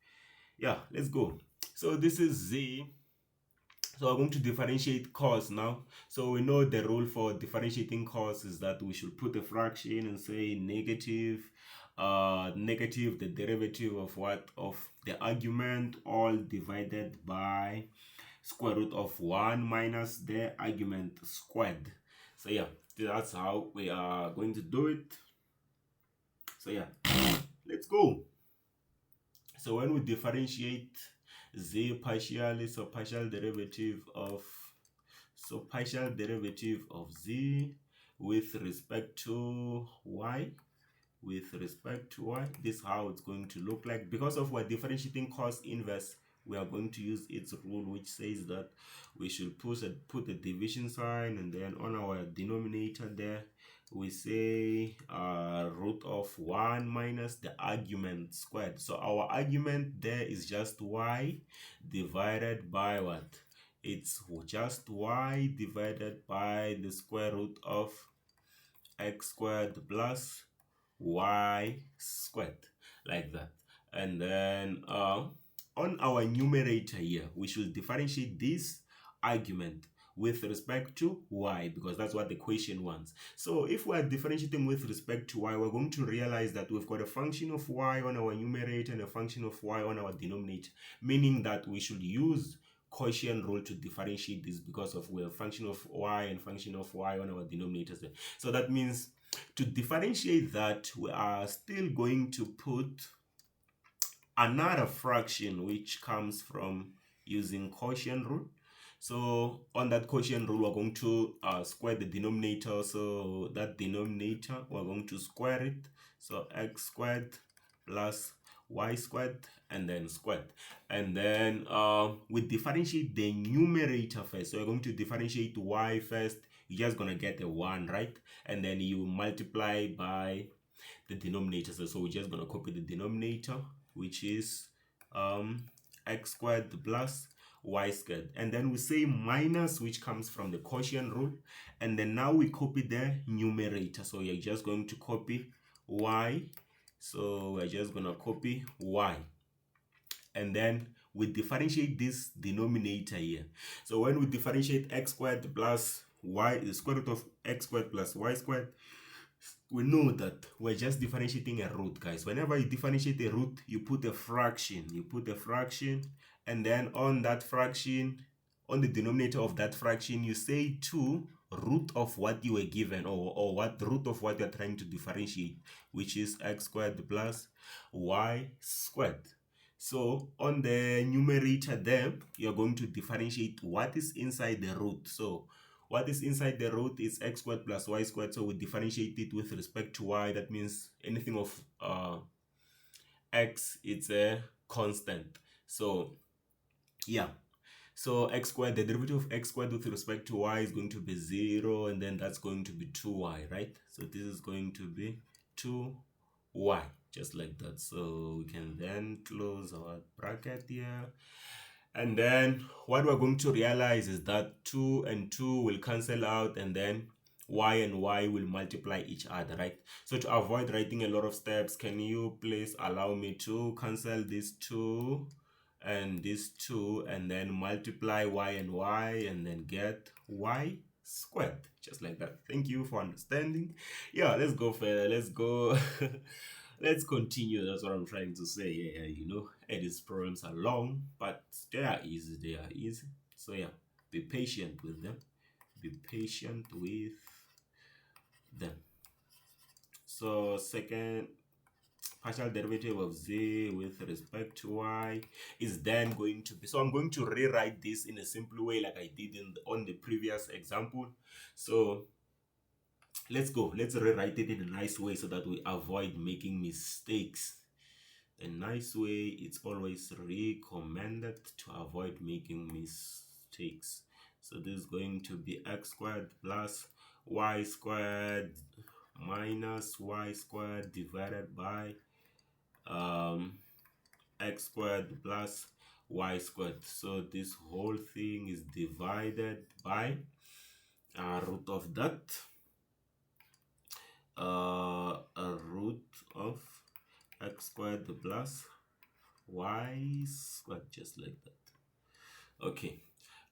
Yeah, let's go. So this is z. So I'm going to differentiate cos now. So we know the rule for differentiating cos is that we should put a fraction and say negative the derivative of what? Of the argument, all divided by square root of 1 minus the argument squared. So yeah, that's how we are going to do it. So yeah, let's go. So when we differentiate z partially, so partial derivative of z with respect to y, this is how it's going to look like. Because of we're differentiating cos inverse, we are going to use its rule, which says that we should put a division sign, and then on our denominator there we say root of 1 minus the argument squared. So our argument there is just y divided by what? It's just y divided by the square root of x squared plus y squared, like that. And then on our numerator here, we should differentiate this argument with respect to y, because that's what the question wants. So if we're differentiating with respect to y, we're going to realize that we've got a function of y on our numerator and a function of y on our denominator, meaning that we should use quotient rule to differentiate this, because of we have function of y and function of y on our denominators there. So that means to differentiate that, we are still going to put another fraction which comes from using quotient rule. So on that quotient rule, we're going to square the denominator. So that denominator, we're going to square it. So x squared plus y squared and then squared. And then we differentiate the numerator first. So we're going to differentiate y first. You're just going to get a 1, right? And then you multiply by the denominator. So we're just going to copy the denominator, which is x squared plus y squared, and then we say minus, which comes from the quotient rule, and then now we copy the numerator. So you're just going to copy y, so we're just going to copy y, and then we differentiate this denominator here. So when we differentiate x squared plus y, the square root of x squared plus y squared, we know that we're just differentiating a root, guys. Whenever you differentiate a root, you put a fraction. And then on that fraction, on the denominator of that fraction, you say 2 root of what you were given, or what root of what you're trying to differentiate, which is x squared plus y squared. So on the numerator there, you're going to differentiate what is inside the root. So what is inside the root is x squared plus y squared. So we differentiate it with respect to y. That means anything of x, it's a constant. So yeah, so x squared, the derivative of x squared with respect to y is going to be 0, and then that's going to be 2y, right? So this is going to be 2y, just like that. So we can then close our bracket here. And then what we're going to realize is that 2 and 2 will cancel out, and then y and y will multiply each other, right? So to avoid writing a lot of steps, can you please allow me to cancel these 2 and these 2, and then multiply y and y, and then get y squared, just like that. Thank you for understanding. Yeah, let's go further. Let's go. Let's continue. That's what I'm trying to say. Yeah, you know, and these problems are long, but they are easy. They are easy. So yeah, be patient with them. Be patient with them. So second partial derivative of z with respect to y is then going to be, so I'm going to rewrite this in a simple way like I did on the previous example. So let's go. Let's rewrite it in a nice way so that we avoid making mistakes. A nice way, it's always recommended to avoid making mistakes. So this is going to be x squared plus y squared minus y squared divided by x squared plus y squared. So this whole thing is divided by root of that, a root of x squared plus y squared, just like that. Okay,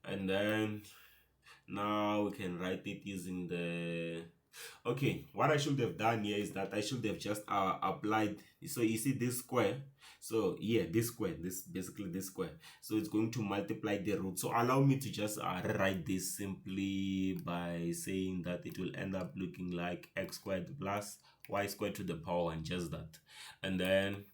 and then now we can write it using the, okay, what I should have done here is that I should have just applied, so you see this square, so yeah, this square, this basically this square, so it's going to multiply the root. So allow me to just rewrite this simply by saying that it will end up looking like x squared plus y squared to the power 1, just that. And then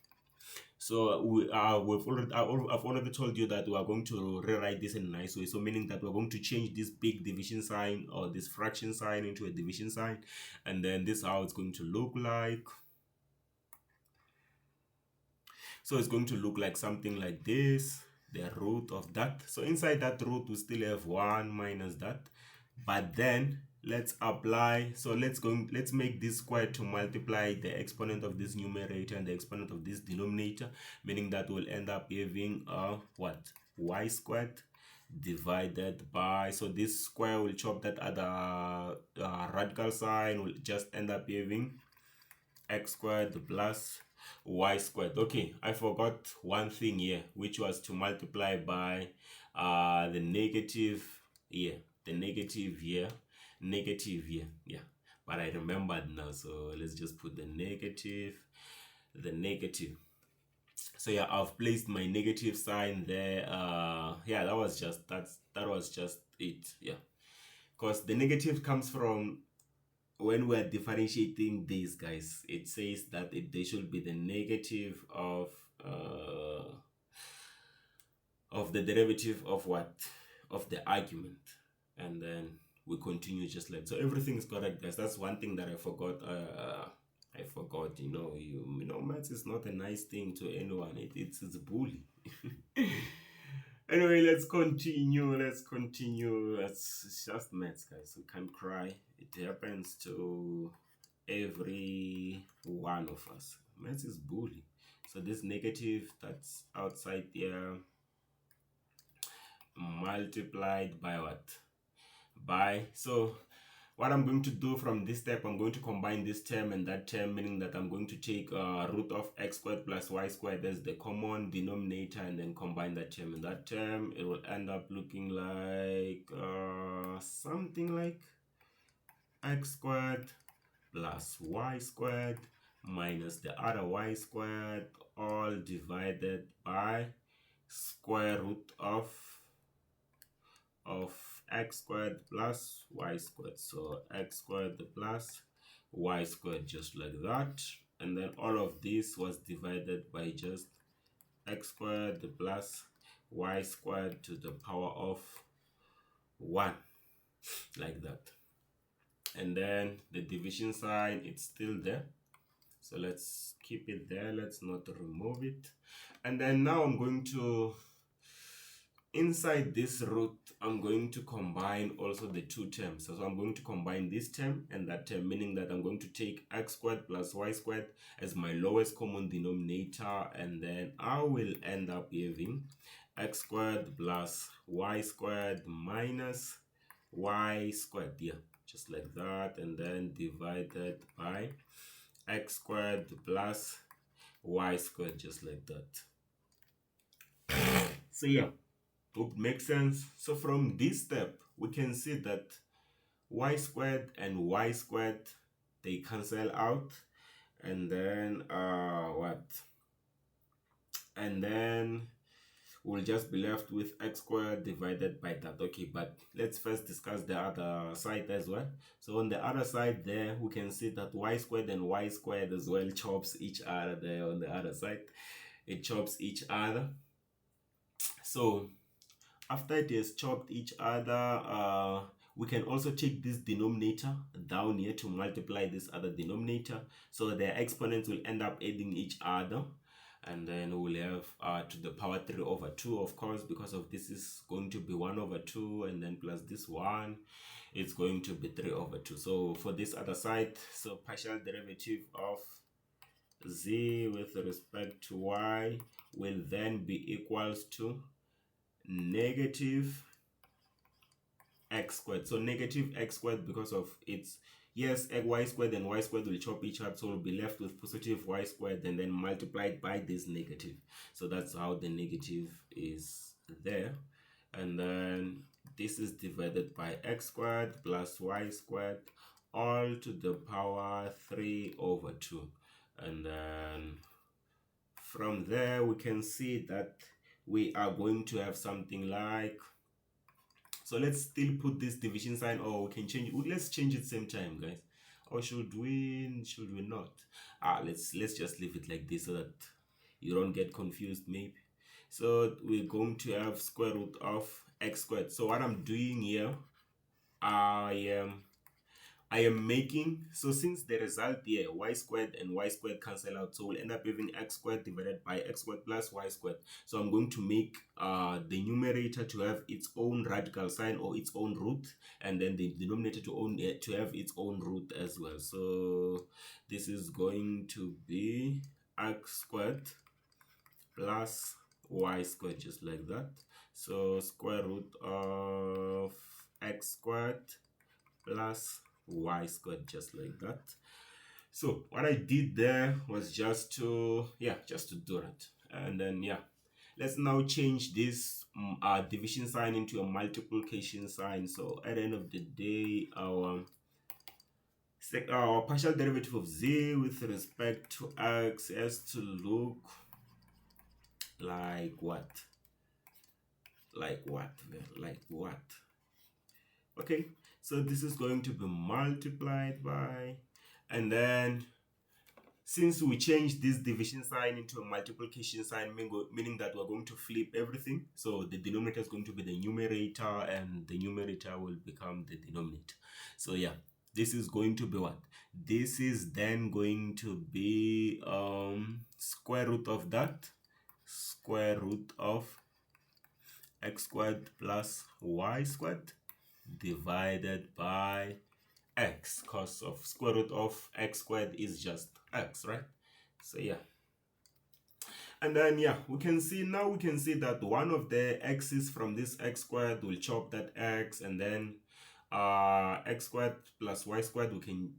so I've already told you that we are going to rewrite this in a nice way. So meaning that we're going to change this big division sign or this fraction sign into a division sign, and then this is how it's going to look like. So it's going to look like something like this, the root of that. So inside that root we still have 1 minus that, but then let's apply, so let's make this square to multiply the exponent of this numerator and the exponent of this denominator, meaning that we'll end up having what, y squared divided by, so this square will chop that other radical sign, will just end up having x squared plus y squared. Okay, I forgot one thing here, which was to multiply by the negative here. the negative here, negative here. Yeah, but I remembered now, so let's just put the negative. So yeah, I've placed my negative sign there. Yeah, that was just it. Yeah, because the negative comes from when we're differentiating these guys. It says that they should be the negative of the derivative of what, of the argument, and then we continue just like so. Everything is correct, guys. That's one thing that I forgot. I forgot, you know, maths is not a nice thing to anyone. It's a bully. Anyway, let's continue. It's just maths, guys. We can't cry. It happens to every one of us. Maths is bully. So this negative that's outside there multiplied by what? By, so what I'm going to do from this step, I'm going to combine this term and that term, meaning that I'm going to take root of x squared plus y squared as the common denominator and then combine that term and that term. It will end up looking like something like x squared plus y squared minus the other y squared, all divided by square root of x squared plus y squared. So x squared plus y squared, just like that. And then all of this was divided by just x squared plus y squared to the power of 1, like that. And then the division sign, it's still there, so let's keep it there. Let's not remove it. And then now I'm going to, inside this root, I'm going to combine also the two terms. So I'm going to combine this term and that term, meaning that I'm going to take x squared plus y squared as my lowest common denominator, and then I will end up having x squared plus y squared minus y squared, yeah, just like that, and then divided by x squared plus y squared, just like that. So yeah, hope makes sense. So from this step, we can see that y squared and y squared, they cancel out, and then what? And then we'll just be left with x squared divided by that. Okay, but let's first discuss the other side as well. So on the other side there, we can see that y squared and y squared as well chops each other there on the other side. It chops each other. So after it has chopped each other, we can also take this denominator down here to multiply this other denominator. So their exponents will end up adding each other. And then we'll have to the power 3 over 2, of course, because of this is going to be 1 over 2, and then plus this 1, it's going to be 3 over 2. So for this other side, so partial derivative of z with respect to y will then be equals to negative x squared. So negative x squared, because of its, yes, y squared and y squared will chop each other, so we'll be left with positive y squared and then multiplied by this negative. So that's how the negative is there. And then this is divided by x squared plus y squared, all to the power 3 over 2. And then from there we can see that we are going to have something like, so let's still put this division sign, or we can change it. Let's change it same time, guys. Or should we not? Let's just leave it like this so that you don't get confused maybe. So we're going to have square root of x squared. So what I'm doing here, I am making, so since the result here, y squared and y squared cancel out, so we'll end up having x squared divided by x squared plus y squared. So I'm going to make the numerator to have its own radical sign or its own root, and then the denominator to have its own root as well. So this is going to be x squared plus y squared, just like that. So square root of x squared plus y squared, just like that. So what I did there was just to do that. And then let's now change this division sign into a multiplication sign. So at the end of the day, our partial derivative of z with respect to x has to look like what? Like what? Like what? Okay, so this is going to be multiplied by, and then since we changed this division sign into a multiplication sign, meaning that we're going to flip everything. So the denominator is going to be the numerator and the numerator will become the denominator. So yeah, this is going to be what? This is then going to be square root of that, square root of x squared plus y squared divided by x, because of square root of x squared is just x, right? So yeah, and then yeah, we can see that one of the x's from this x squared will chop that x, and then x squared plus y squared, we can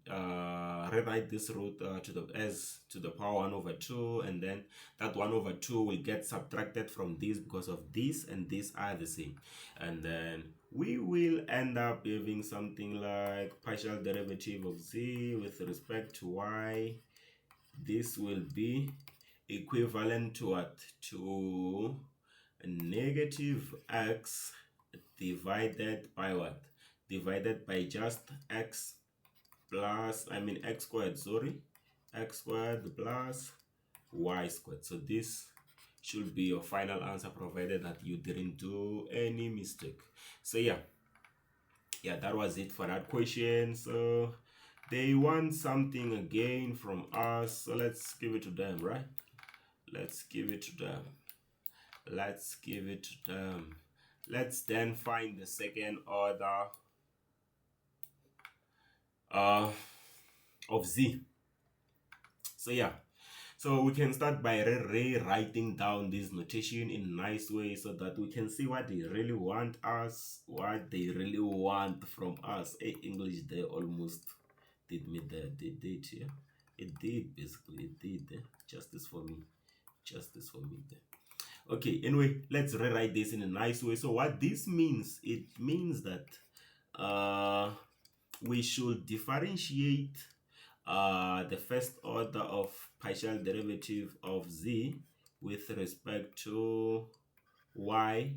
rewrite this root to the as to the power 1 over 2, and then that 1 over 2 will get subtracted from this because of this and this are the same, and then we will end up having something like partial derivative of z with respect to y. This will be equivalent to what? To negative x divided by what? Divided by just x plus, x squared, sorry, x squared plus y squared. So this should be your final answer, provided that you didn't do any mistake. So yeah, that was it for that question. So they want something again from us, so let's give it to them, right? Let's give it to them. Let's give it to them. Let's then find the second order of z. So yeah, so we can start by rewriting down this notation in a nice way so that we can see what they really want from us. Hey, English, they almost did me there. They did, yeah. It did, basically. It did. Justice for me. Justice for me there. Okay, anyway, let's rewrite this in a nice way. So what this means, it means that we should differentiate the first order of partial derivative of z with respect to y.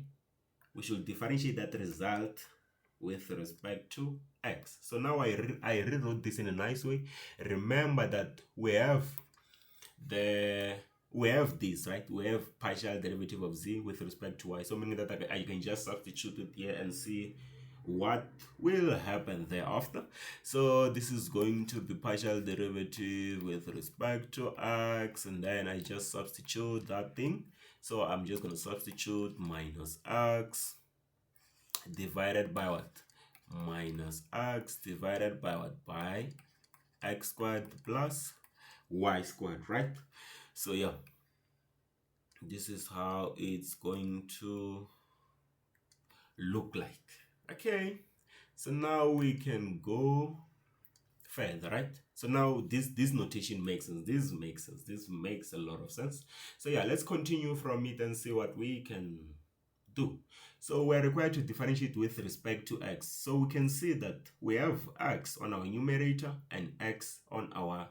We should differentiate that result with respect to x. So now I rewrote this in a nice way. Remember that we have this, right? We have partial derivative of z with respect to y. So meaning that I can just substitute it here and see what will happen thereafter. So this is going to be partial derivative with respect to x, and then I just substitute that thing. So I'm just going to substitute minus x divided by what? Minus x divided by what? By x squared plus y squared, right? So yeah, this is how it's going to look like. Okay, so now we can go further, right? So now this notation makes sense. This makes sense. This makes a lot of sense. So yeah, let's continue from it and see what we can do. So we're required to differentiate with respect to x. So we can see that we have x on our numerator and x on our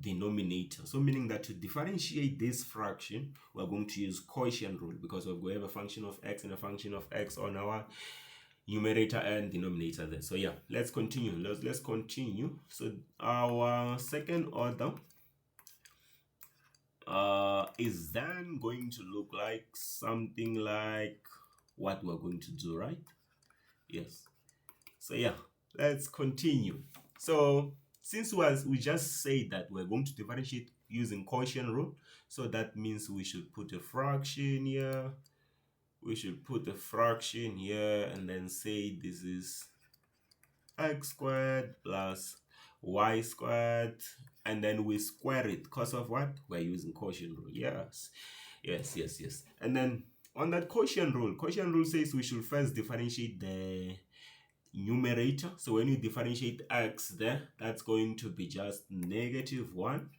denominator. So meaning that to differentiate this fraction, we're going to use quotient rule, because we have a function of x and a function of x on our numerator and denominator there. So yeah, let's continue. Let's continue. So our second order is then going to look like something like what we're going to do, right? Yes. So yeah, let's continue. So since we just say that we're going to differentiate using quotient rule, so that means we should put a fraction here. We should put a fraction here and then say this is x squared plus y squared, and then we square it because of what? We're using quotient rule. Yes. And then on that quotient rule says we should first differentiate the numerator. So when you differentiate x there, that's going to be just -1,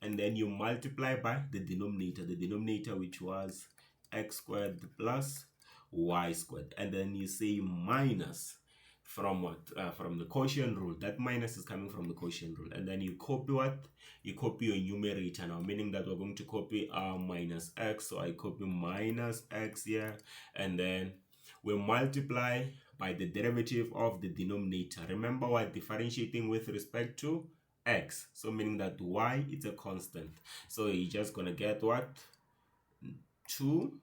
and then you multiply by the denominator which was x squared plus y squared, and then you say minus from what? From the quotient rule. That minus is coming from the quotient rule, and then you copy what? You copy your numerator now, meaning that we're going to copy minus x. So I copy minus x here, and then we multiply by the derivative of the denominator. Remember, we're differentiating with respect to x, so meaning that y is a constant. So you're just gonna get what? 2x,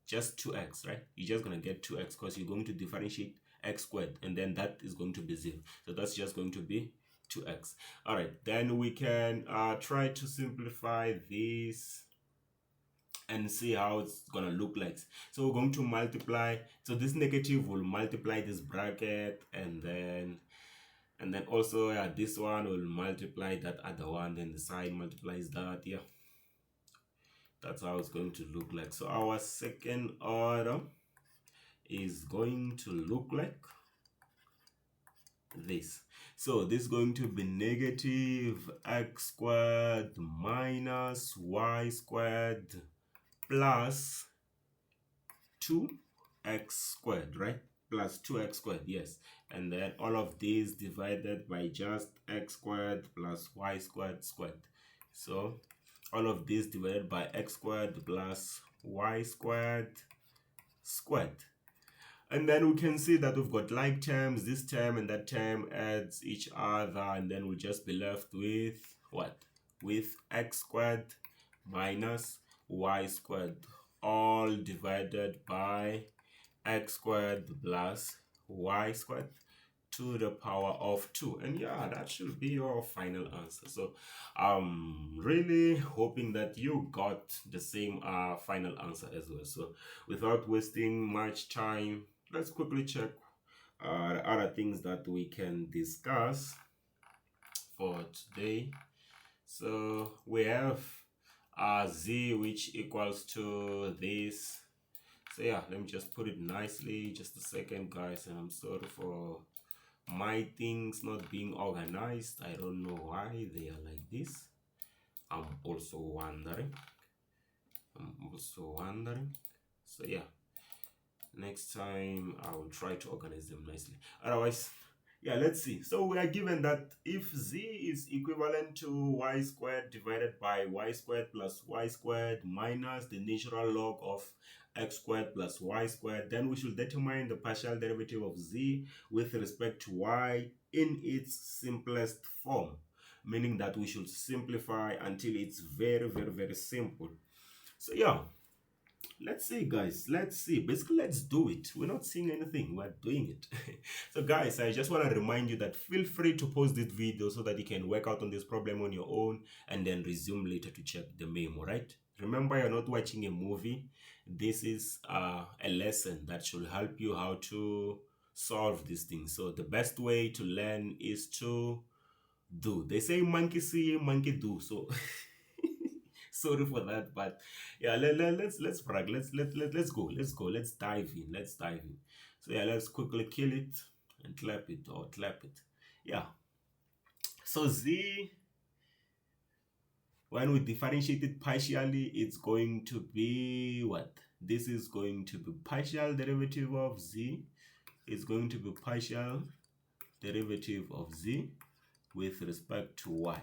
just 2x, right? You're just gonna get 2x because you're going to differentiate x squared, and then that is going to be 0. So that's just going to be 2x. All right, then we can try to simplify this and see how it's gonna look like. So we're going to multiply. So this negative will multiply this bracket, and then also this one will multiply that other one, then the side multiplies that. Yeah, that's how it's going to look like. So our second order is going to look like this. So this is going to be negative x squared minus y squared plus 2x squared, right? Plus 2x squared, yes. And then all of these divided by just x squared plus y squared squared. So all of this divided by x squared plus y squared squared. And then we can see that we've got like terms. This term and that term adds each other, and then we'll just be left with what? With x squared minus y squared, all divided by x squared plus y squared to the power of 2. And yeah, that should be your final answer. So I'm really hoping that you got the same final answer as well. So without wasting much time, let's quickly check other things that we can discuss for today. So we have z, which equals to this. So yeah, let me just put it nicely. Just a second, guys, and I'm sorry for my things not being organized. I don't know why they are like this. I'm also wondering. So yeah, next time I will try to organize them nicely. Otherwise, yeah, let's see. So we are given that if z is equivalent to y squared divided by y squared plus y squared minus the natural log of x squared plus y squared, then we should determine the partial derivative of z with respect to y in its simplest form, meaning that we should simplify until it's very, very, very simple. So yeah, let's see, guys. Let's see. Basically, let's do it. We're not seeing anything. We're doing it. So guys, I just want to remind you that feel free to pause this video so that you can work out on this problem on your own and then resume later to check the memo, right? Remember, you're not watching a movie. This is a lesson that should help you how to solve these things. So the best way to learn is to do. They say monkey see, monkey do. So sorry for that, but yeah, let's brag. Let's go. Let's dive in. So yeah, let's quickly kill it and clap it. Yeah. So z, when we differentiate it partially, it's going to be what? This is going to be partial derivative of z. It's going to be partial derivative of z with respect to y.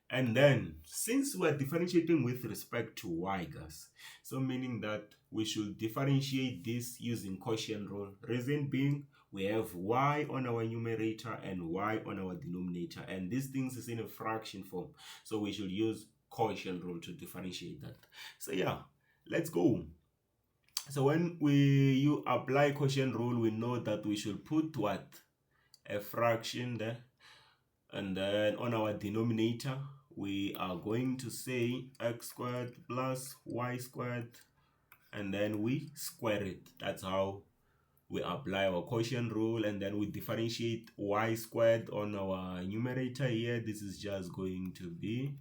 And then, since we're differentiating with respect to y, guys, so meaning that we should differentiate this using quotient rule. Reason being, we have y on our numerator and y on our denominator, and these things is in a fraction form. So we should use quotient rule to differentiate that. So yeah, let's go. So when you apply quotient rule, we know that we should put what? A fraction there. And then on our denominator, we are going to say x squared plus y squared, and then we square it. That's how we apply our quotient rule, and then we differentiate y squared on our numerator here. This is just going to be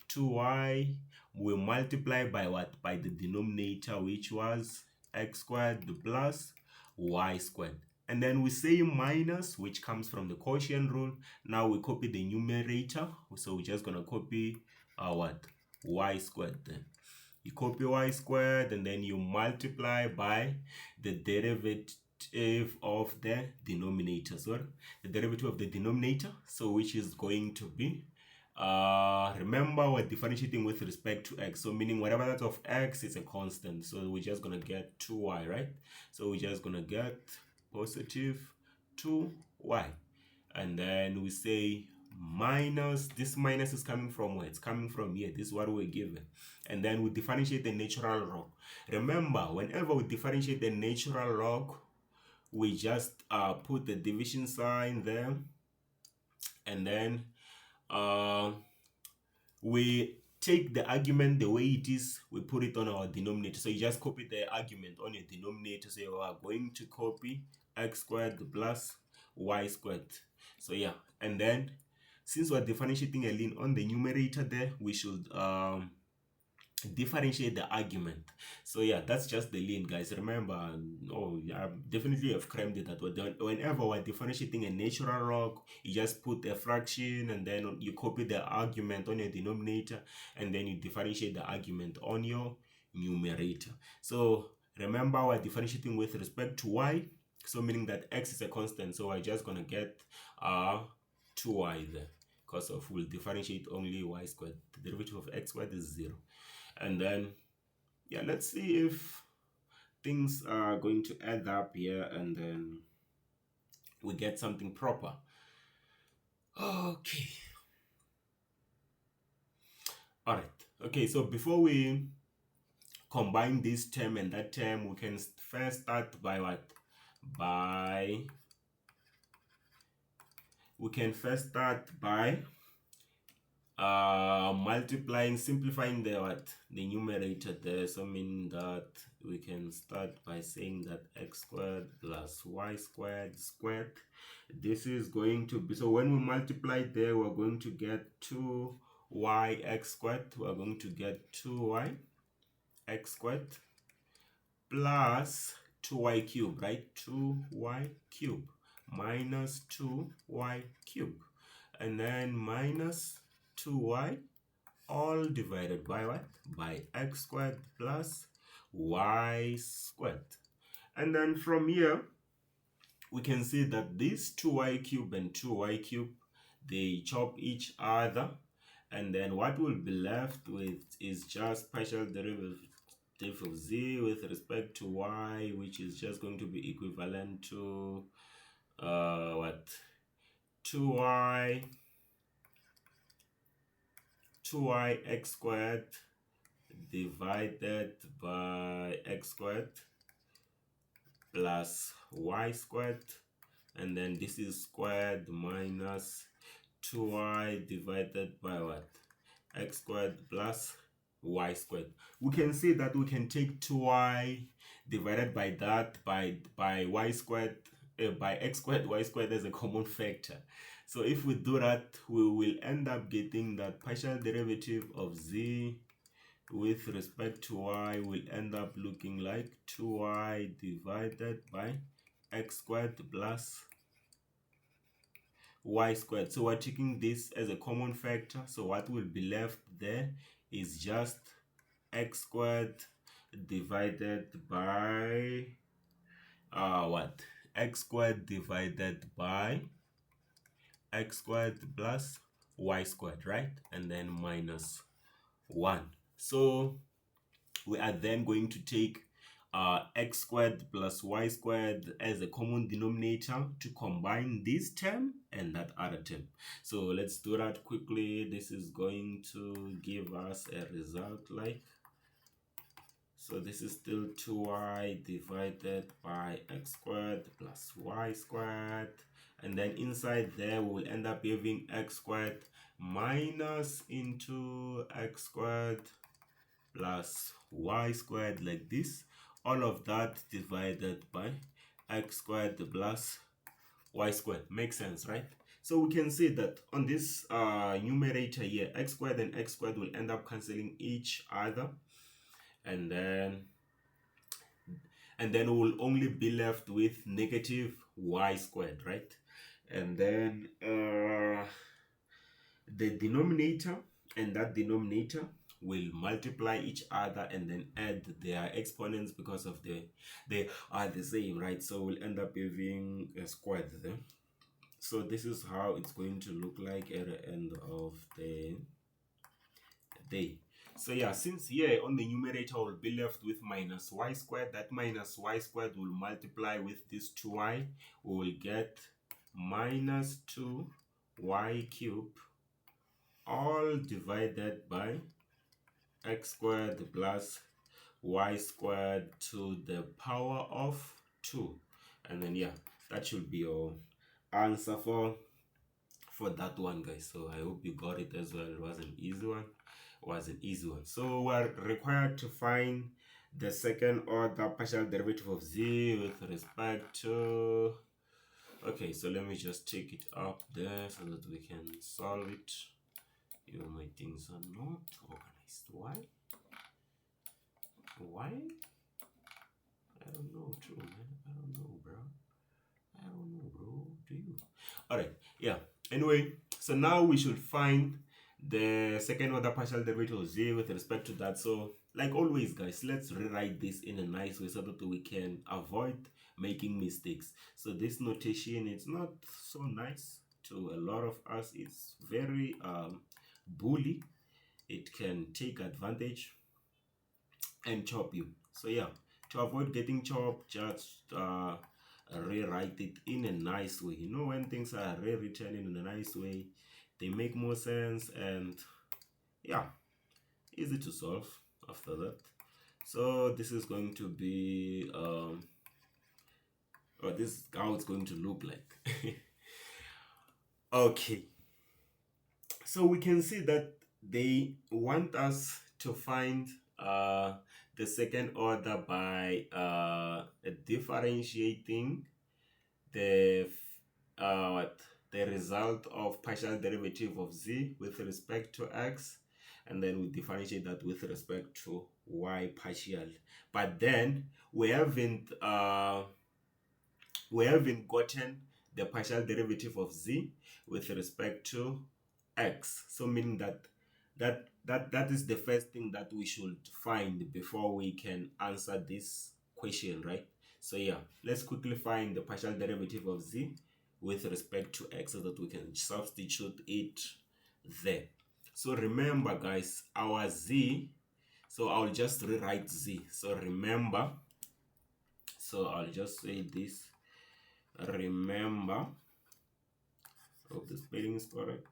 2y. We multiply by what? By the denominator, which was x squared plus y squared. And then we say minus, which comes from the quotient rule. Now we copy the numerator. So we're just going to copy what? Y squared then. You copy y squared and then you multiply by the derivative of the denominator. Sorry, the derivative of the denominator. So which is going to be, remember we're differentiating with respect to x. So meaning whatever that's of x is a constant. So we're just going to get 2y, right? So we're just going to get positive 2y. And then we say minus, this minus is coming from where? It's coming from here. This is what we're given. And then we differentiate the natural log. Remember, whenever we differentiate the natural log, we just put the division sign there. And then we take the argument the way it is, we put it on our denominator. So you just copy the argument on your denominator. So you are going to copy x squared plus y squared. So yeah, and then since we're differentiating a ln on the numerator there, we should differentiate the argument. So yeah, that's just the ln, guys. Remember, oh yeah, definitely have crammed it that whenever we're differentiating a natural log, you just put a fraction and then you copy the argument on your denominator and then you differentiate the argument on your numerator. So remember, we're differentiating with respect to y, so meaning that x is a constant, so we're just gonna get 2y there, because of we'll differentiate only y squared. The derivative of x squared is 0. And then yeah, let's see if things are going to add up here and then we get something proper. Okay, all right. Okay, so before we combine this term and that term, we can first start by what? We can first start by multiplying, simplifying the numerator there. So meaning that we can start by saying that x squared plus y squared squared, this is going to be, so when we multiply there, we're going to get 2y x squared. We're going to get 2y x squared plus 2y cube, right? 2y cube minus 2y cube, and then minus 2y all divided by what? By x squared plus y squared. And then from here, we can see that this 2y cube and 2y cube, they chop each other. And then what we'll be left with is just partial derivative of z with respect to y, which is just going to be equivalent to what? 2y x squared divided by x squared plus y squared, and then this is squared minus 2y divided by what? X squared plus y squared. We can see that we can take 2y divided by that by y squared by x squared y squared as a common factor. So if we do that, we will end up getting that partial derivative of z with respect to y will end up looking like 2y divided by x squared plus y squared. So we're taking this as a common factor, so what will be left there is just x squared divided by what? X squared divided by x squared plus y squared, right? And then minus 1. So we are then going to take x squared plus y squared as a common denominator to combine this term and that other term. So let's do that quickly. This is going to give us a result like, so this is still 2y divided by x squared plus y squared, and then inside there we'll end up having x squared minus into x squared plus y squared like this, all of that divided by x squared plus y squared. Makes sense, right? So we can see that on this numerator here, x squared and x squared will end up cancelling each other, and then we'll only be left with negative y squared, right? And then the denominator and that denominator will multiply each other and then add their exponents because of they are the same, right? So we'll end up having a squared there. So this is how it's going to look like at the end of the day. So yeah, since here on the numerator will be left with minus y squared, that minus y squared will multiply with this 2y. We will get minus 2y cubed all divided by x squared plus y squared to the power of 2. And then yeah, that should be your answer for that one, guys. So I hope you got it as well. It was an easy one. So we're required to find the second order partial derivative of z with respect to, okay, so let me just take it up there so that we can solve it. Even my things are not organized. Why? I don't know, true, man. I don't know, bro. Do you? Alright, yeah. Anyway, so now we should find the second order partial derivative of z with respect to that. So like always, guys, let's rewrite this in a nice way so that we can avoid making mistakes. So this notation is not so nice to a lot of us. It's very bully. It can take advantage and chop you. So yeah, to avoid getting chopped, just rewrite it in a nice way. You know, when things are rewritten in a nice way, they make more sense, and yeah, easy to solve after that. So this is going to be this is how it's going to look like. Okay, so we can see that they want us to find the second order by differentiating the the result of partial derivative of z with respect to x, and then we differentiate that with respect to y partial. But then we haven't gotten the partial derivative of z with respect to x. So meaning that is the first thing that we should find before we can answer this question, right? So yeah, let's quickly find the partial derivative of z with respect to x so that we can substitute it there. So remember, guys, our z, so I'll just rewrite z. So remember, so I'll just say this, remember, hope the spelling is correct.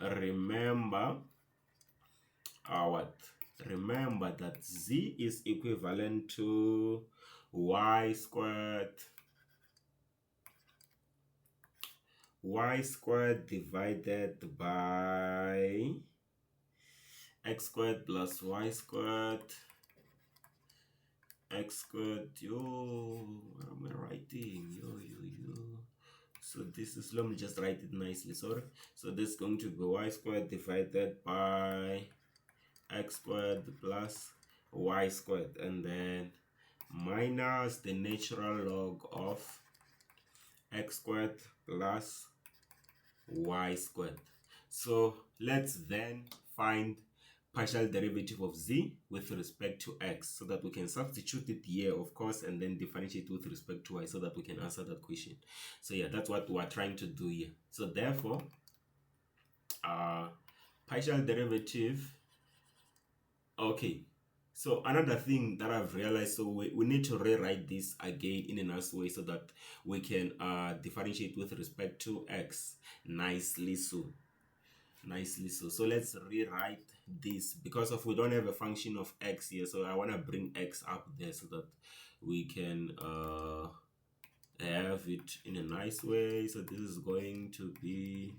Remember remember that z is equivalent to y squared divided by x squared plus y squared x squared. What am I writing? So this is, let me just write it nicely, sorry. So this is going to be y squared divided by x squared plus y squared, and then minus the natural log of x squared plus y squared. So let's then find partial derivative of z with respect to x so that we can substitute it here, of course, and then differentiate with respect to y so that we can answer that question. So yeah, that's what we're trying to do here. So therefore, partial derivative, okay, so another thing that I've realized, so we need to rewrite this again in a nice way so that we can differentiate with respect to x nicely. So let's rewrite this, because of we don't have a function of x here, so I want to bring x up there so that we can have it in a nice way. So this is going to be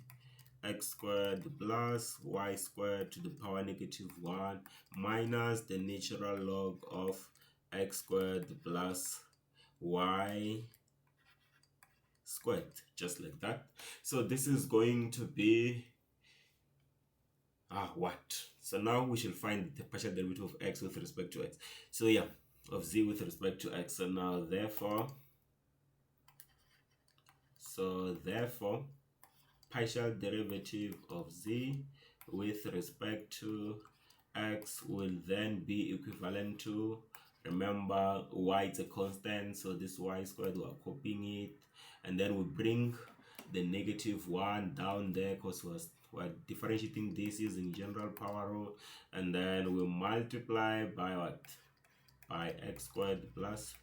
x squared plus y squared to the power -1 minus the natural log of x squared plus y squared, just like that. So this is going to be what? So now we should find the partial derivative of x with respect to x. So yeah, of z with respect to x. So now therefore partial derivative of z with respect to x will then be equivalent to, remember y is a constant, so this y squared, we're copying it, and then we bring the negative 1 down there because we're differentiating this using general power rule, and then we multiply by what? By x squared plus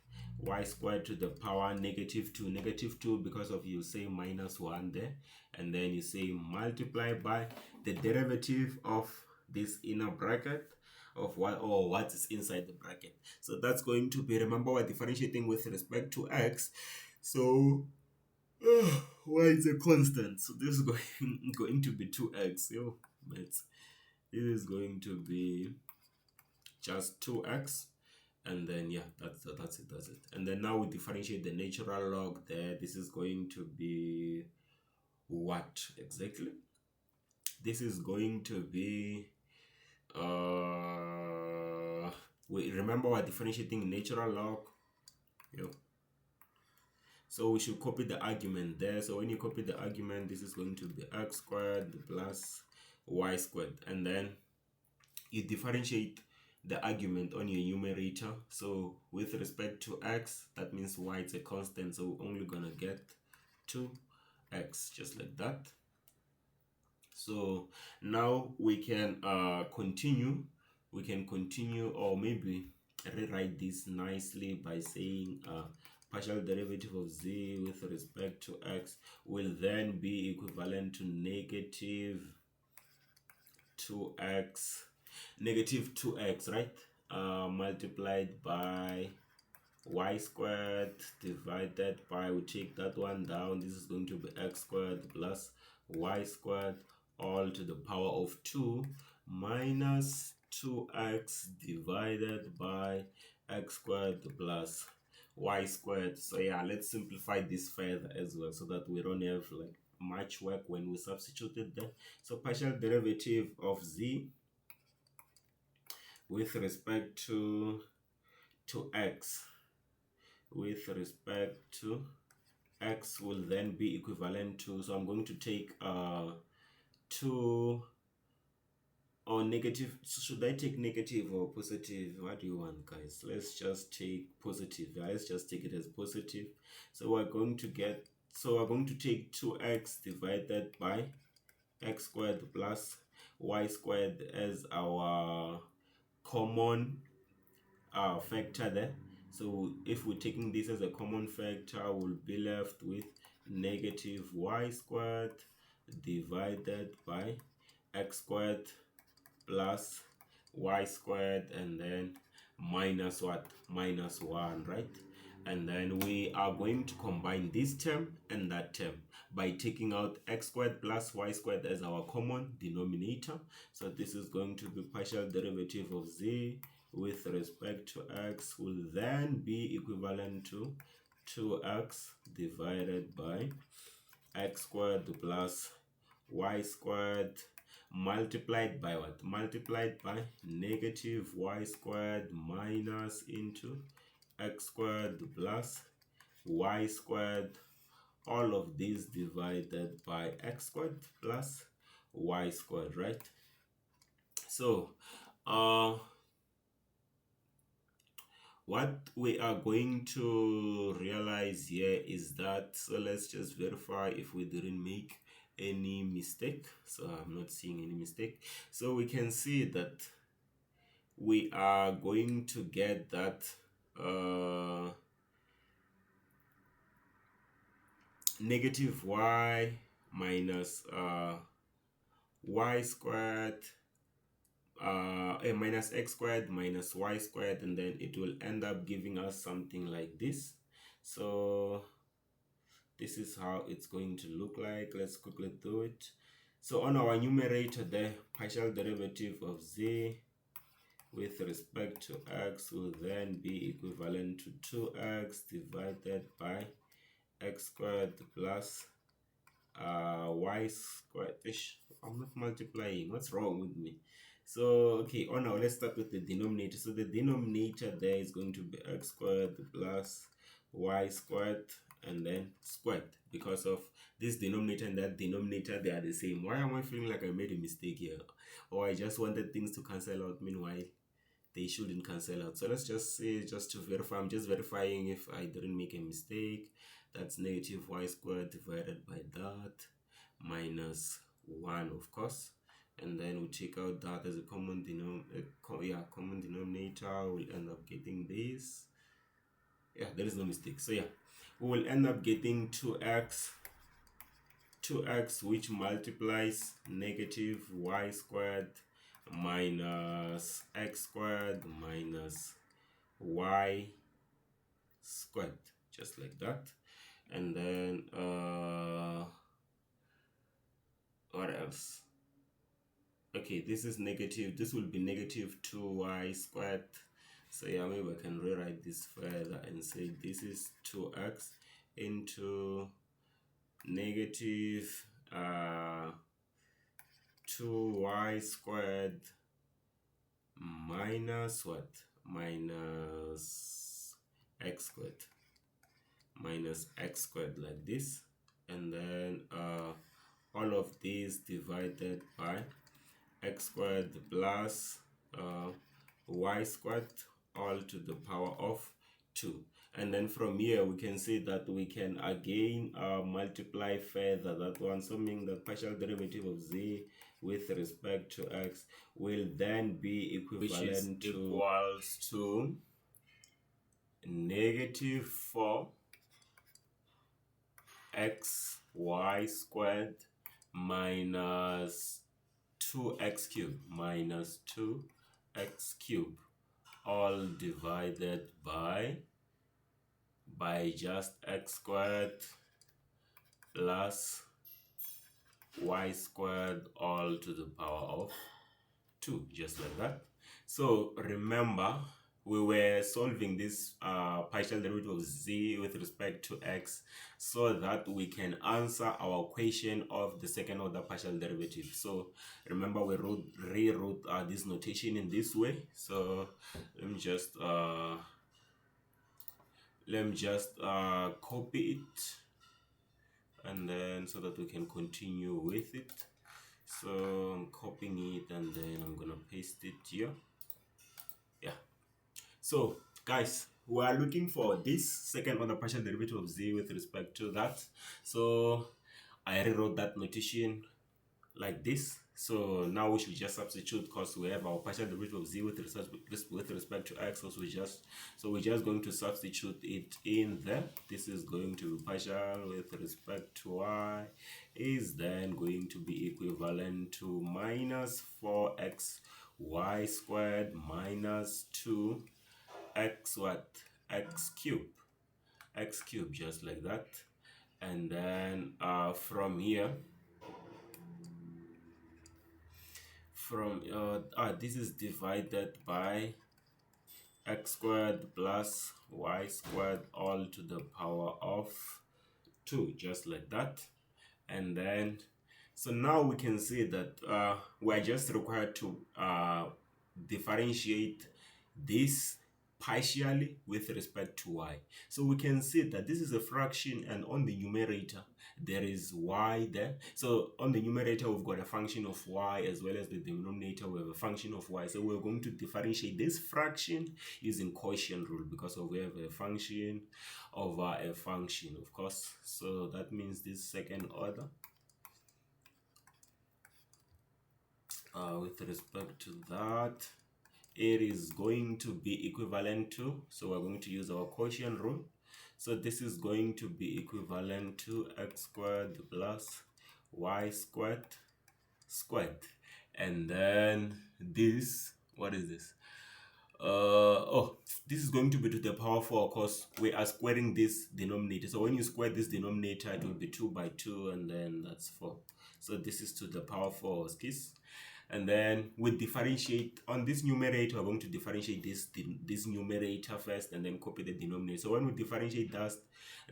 y squared to the power negative 2. Negative 2 because of, you say minus 1 there, and then you say multiply by the derivative of this inner bracket of what, or what is inside the bracket. So that's going to be, remember we're differentiating with respect to x, so y is a constant, so this is going to be 2x. Yo, mates, this is going to be just 2x, and then yeah, that's it. And then now we differentiate the natural log there. This is going to be what exactly? This is going to be we remember we're differentiating natural log. Yeah. So we should copy the argument there. So when you copy the argument, this is going to be x squared plus y squared, and then you differentiate the argument on your numerator. So with respect to x, that means y is a constant, so we're only gonna get 2x, just like that. So now we can continue. We can continue, or maybe rewrite this nicely by saying partial derivative of z with respect to x will then be equivalent to negative 2x, right? Multiplied by y squared divided by, we take that one down, this is going to be x squared plus y squared all to the power of 2 minus 2x divided by x squared plus y squared. So yeah, let's simplify this further as well so that we don't have like much work when we substitute it there. So partial derivative of z with respect to x with respect to x will then be equivalent to, so I'm going to take 2 or negative. So should I take negative or positive? What do you want, guys? Let's just take positive. Let's just take it as positive. So we're going to get, so we're going to take 2x divided by x squared plus y squared as our common factor there. So if we're taking this as a common factor, we'll be left with negative y squared divided by x squared plus y squared, and then minus what? Minus 1, right? And then we are going to combine this term and that term by taking out x squared plus y squared as our common denominator. So this is going to be partial derivative of z with respect to x will then be equivalent to 2x divided by x squared plus y squared multiplied by what? Multiplied by negative y squared minus into x squared plus y squared, all of these divided by x squared plus y squared, right? So what we are going to realize here is that, so let's just verify if we didn't make any mistake. So I'm not seeing any mistake. So we can see that we are going to get that negative y minus y squared minus x squared minus y squared, and then it will end up giving us something like this. So this is how it's going to look like. Let's quickly do it. So on our numerator, the partial derivative of z with respect to x will then be equivalent to 2x divided by x squared plus y squared. I'm not multiplying. What's wrong with me? So okay, oh now let's start with the denominator. So the denominator there is going to be x squared plus y squared, and then squared. Because of this denominator and that denominator, they are the same. Why am I feeling like I made a mistake here? Or I just wanted things to cancel out, meanwhile they shouldn't cancel out. So let's just say, just to verify, I'm just verifying if I didn't make a mistake. That's negative y squared divided by that minus 1, of course. And then we take out that as a common denominator. We'll end up getting this. Yeah, there is no mistake. So yeah, we will end up getting 2x, which multiplies negative y squared minus x squared minus y squared, just like that. And then what else? Okay, this is negative, this will be negative 2y squared. So yeah, maybe I can rewrite this further and say this is 2x into negative 2y squared minus what? Minus x squared. Minus x squared, like this. And then all of these divided by x squared plus y squared, all to the power of 2. And then from here we can see that we can again multiply further that one, so meaning that partial derivative of z with respect to x will then be equivalent to equals to negative 4 xy squared minus 2x cubed minus 2x cubed, all divided by just x squared plus y squared, all to the power of 2, just like that. So remember, we were solving this partial derivative of z with respect to x so that we can answer our equation of the second order partial derivative. So remember, we rewrote this notation in this way. So let me just copy it, and then so that we can continue with it. So I'm copying it and then I'm gonna paste it here. Yeah. So guys, we are looking for this second order partial derivative of z with respect to that. So I rewrote that notation like this. So now we should just substitute, because we have our partial derivative of z with respect to x. So we're just going to substitute it in there. This is going to be partial with respect to y is then going to be equivalent to minus 4x y squared minus 2x what? X cubed, just like that. And then from here, this is divided by x squared plus y squared, all to the power of 2, just like that. And then so now we can see that we're just required to differentiate this partially with respect to y. So we can see that this is a fraction, and on the numerator there is y there. So on the numerator we've got a function of y, as well as the denominator we have a function of y. So we're going to differentiate this fraction using quotient rule, because we have a function over a function, of course. So that means this second order with respect to that, it is going to be equivalent to, so we're going to use our quotient rule. So this is going to be equivalent to x squared plus y squared, and then this, what is this? This is going to be to the power 4, because we are squaring this denominator. So when you square this denominator, it will be 2 by 2, and then that's 4. So this is to the power 4 skis. And then we differentiate on this numerator. We're going to differentiate this numerator first, and then copy the denominator. So when we differentiate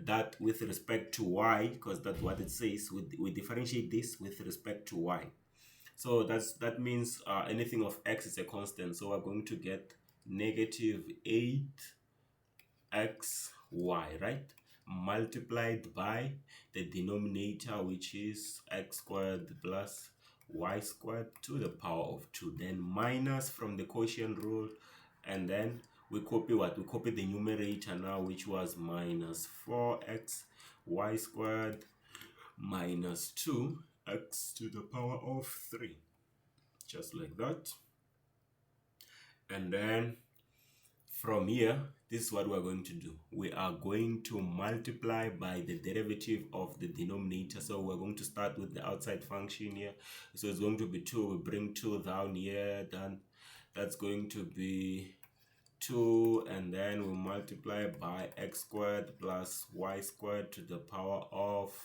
that with respect to y, because that's what it says, we differentiate this with respect to y. So that means anything of x is a constant. So we're going to get negative 8x y, right? Multiplied by the denominator, which is x squared plus y squared to the power of 2. Then minus from the quotient rule, and then we copy what? We copy the numerator now, which was minus 4x y squared minus 2x to the power of 3. Just like that. And then from here, this is what we're going to do. We are going to multiply by the derivative of the denominator. So we're going to start with the outside function here. So it's going to be 2. We bring 2 down here. Then that's going to be 2. And then we multiply by x squared plus y squared to the power of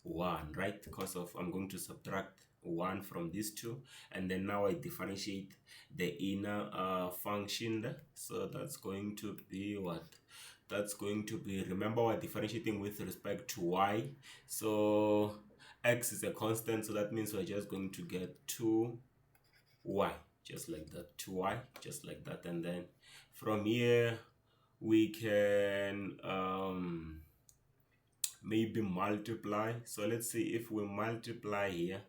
1, right? Because of I'm going to subtract 1 from these two, and then now I differentiate the inner function there. So that's going to be what? That's going to be, remember we're differentiating with respect to y, so x is a constant, so that means we're just going to get 2y, just like that, 2y, just like that. And then from here we can maybe multiply. So let's see, if we multiply here,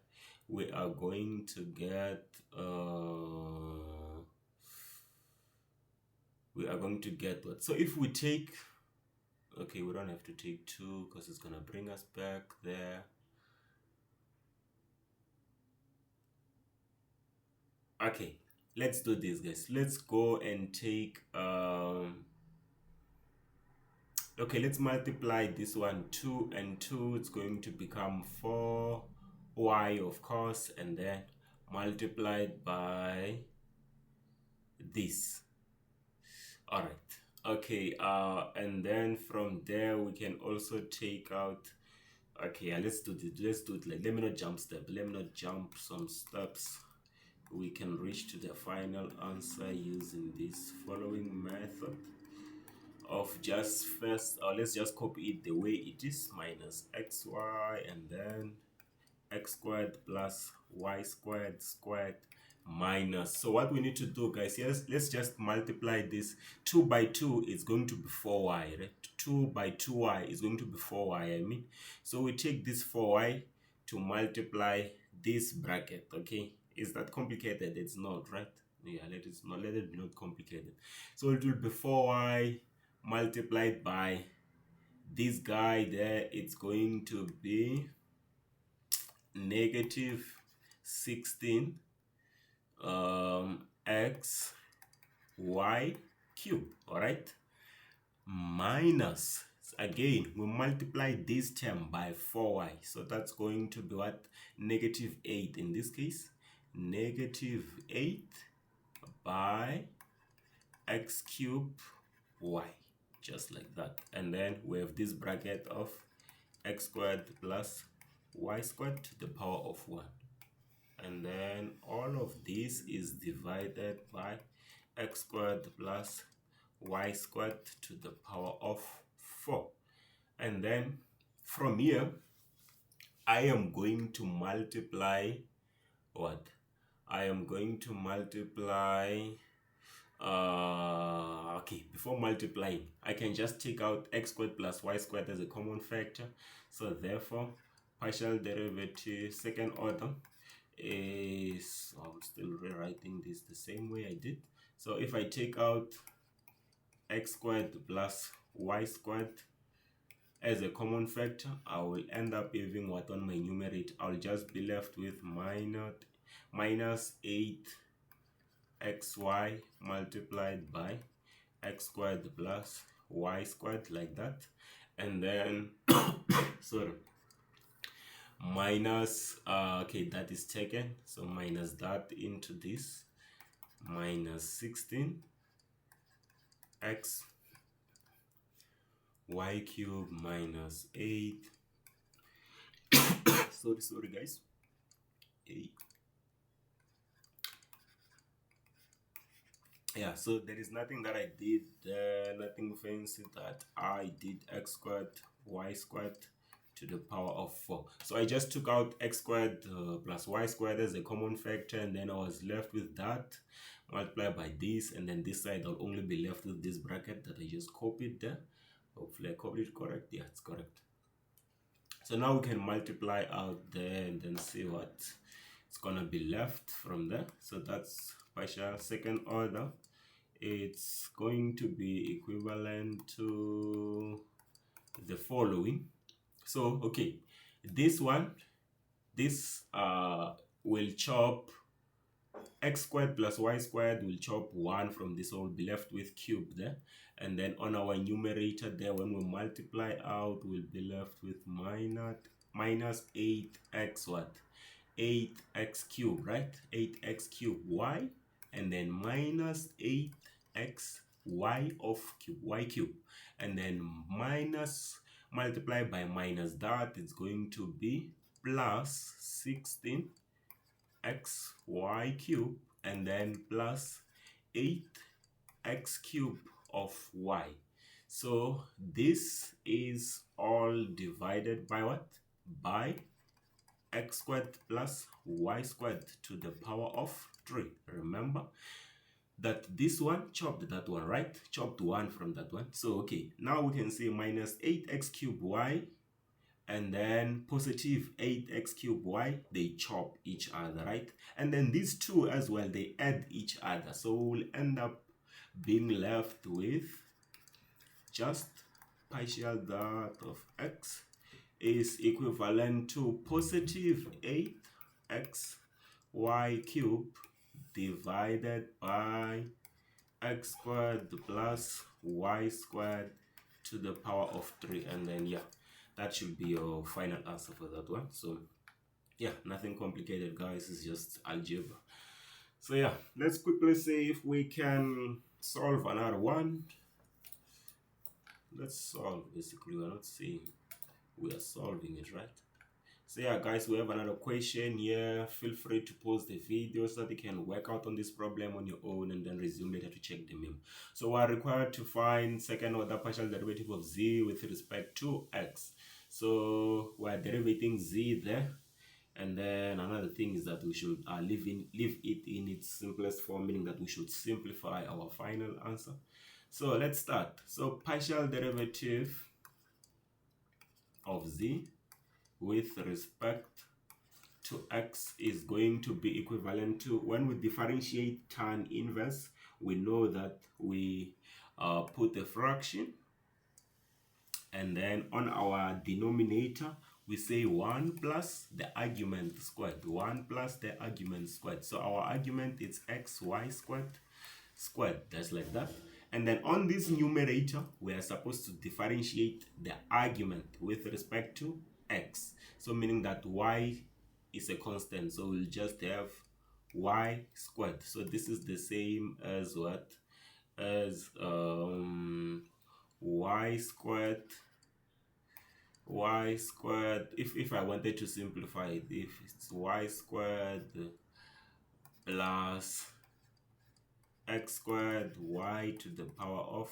we are going to get what? So if we take, okay, we don't have to take 2 because it's gonna bring us back there. Okay, let's do this, guys. Let's go and take okay, let's multiply this one, 2 and 2, it's going to become 4y, of course, and then multiplied by this. All right, okay, and then from there we can also take out, okay, yeah, let's do it like, let me not jump some steps. We can reach to the final answer using this following method of just first, or let's just copy it the way it is, minus xy and then x squared plus y squared minus. So what we need to do, guys, yes, let's just multiply this. 2 by 2 is going to be 4y, right? 2 by 2y is going to be 4y, I mean. So we take this 4y to multiply this bracket, okay? Is that complicated? It's not, right? Yeah, let it be not complicated. So it will be 4y multiplied by this guy there. It's going to be negative 16 x y cube, all right, minus, again we multiply this term by 4y, so that's going to be what? Negative 8 in this case, negative 8 by x cube y, just like that. And then we have this bracket of x squared plus y squared to the power of 1, and then all of this is divided by x squared plus y squared to the power of 4. And then from here I am going to multiply what? I am going to multiply okay, before multiplying I can just take out x squared plus y squared as a common factor. So therefore partial derivative second order is, I'm still rewriting this the same way I did. So if I take out x squared plus y squared as a common factor, I will end up having what on my numerator? I'll just be left with minus 8xy multiplied by x squared plus y squared, like that. And then sorry, minus okay, that is taken, so minus that into this, minus 16 x y cube minus 8 sorry guys, 8. Yeah, so there is nothing that I did nothing fancy, that I did x squared y squared to the power of 4. So I just took out x squared plus y squared as a common factor, and then I was left with that multiplied by this, and then this side I'll only be left with this bracket that I just copied there, Hopefully I copied it correct. Yeah, it's correct. So now we can multiply out there and then see what it's gonna be left from there. So that's partial second order. It's going to be equivalent to the following. So okay, this one, this will chop x squared plus y squared, will chop 1 from this, so we'll be left with cube there. And then on our numerator there, when we multiply out, we'll be left with minus 8x what? 8x cube, right? 8x cube y, and then minus 8x y of cube, y cube, and then minus, multiply by minus that, it's going to be plus 16 xy cube, and then plus 8x cube of y. So this is all divided by what? By x squared plus y squared to the power of 3. Remember that this one chopped that one, right? Chopped 1 from that one. So okay, now we can say minus 8x cube y and then positive 8x cube y, they chop each other, right? And then these two as well, they add each other. So we'll end up being left with just partial that of x is equivalent to positive 8x y cube divided by x squared plus y squared to the power of 3. And then yeah, that should be your final answer for that one. So yeah, nothing complicated, guys. It's just algebra. So yeah, let's quickly see if we can solve another one. Let's solve. Basically, we're not saying we are solving it, right? So yeah, guys, we have another question here. Feel free to pause the video so that you can work out on this problem on your own and then resume later to check the meme. So we are required to find second order partial derivative of z with respect to x. So we are derivating z there, and then another thing is that we should leave it in its simplest form, meaning that we should simplify our final answer. So let's start. So partial derivative of z with respect to x is going to be equivalent to, when we differentiate tan inverse, we know that we put a fraction, and then on our denominator we say 1 plus the argument squared, 1 plus the argument squared. So our argument is xy squared, just like that. And then on this numerator we are supposed to differentiate the argument with respect to x, so meaning that y is a constant, so we'll just have y squared. So this is the same as what? As y squared, if I wanted to simplify it, if it's y squared plus x squared y to the power of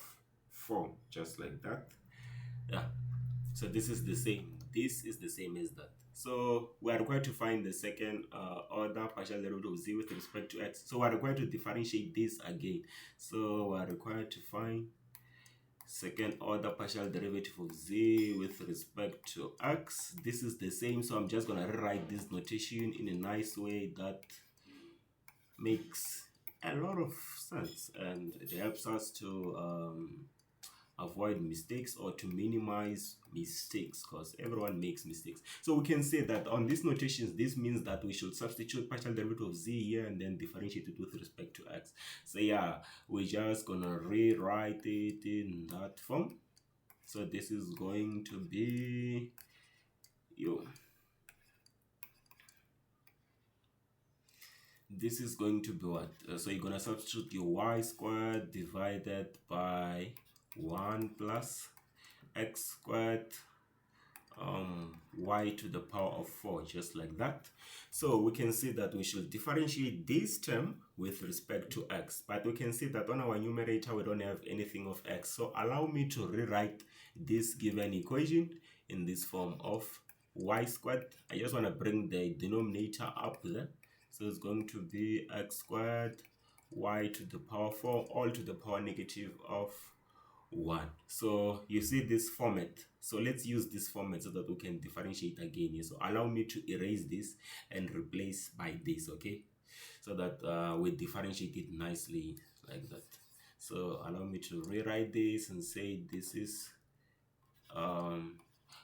4, just like that. Yeah, so this is the same as that. So we are required to find the second order partial derivative of z with respect to x. So we are required to differentiate this again. So we are required to find second order partial derivative of z with respect to x. This is the same, so I'm just gonna rewrite this notation in a nice way that makes a lot of sense, and it helps us to avoid mistakes or to minimize mistakes, because everyone makes mistakes. So we can say that on these notations, this means that we should substitute partial derivative of z here and then differentiate it with respect to x. So yeah, we're just gonna rewrite it in that form. So this is going to be this is going to be what? So you're gonna substitute your y squared divided by 1 plus x squared y to the power of 4, just like that. So we can see that we should differentiate this term with respect to x, but we can see that on our numerator we don't have anything of x. So allow me to rewrite this given equation in this form of y squared. I just want to bring the denominator up there. So it's going to be x squared y to the power 4 all to the power negative of 1. So you see this format. So let's use this format so that we can differentiate again here. So allow me to erase this and replace by this, okay? So that we differentiate it nicely like that. So allow me to rewrite this and say this is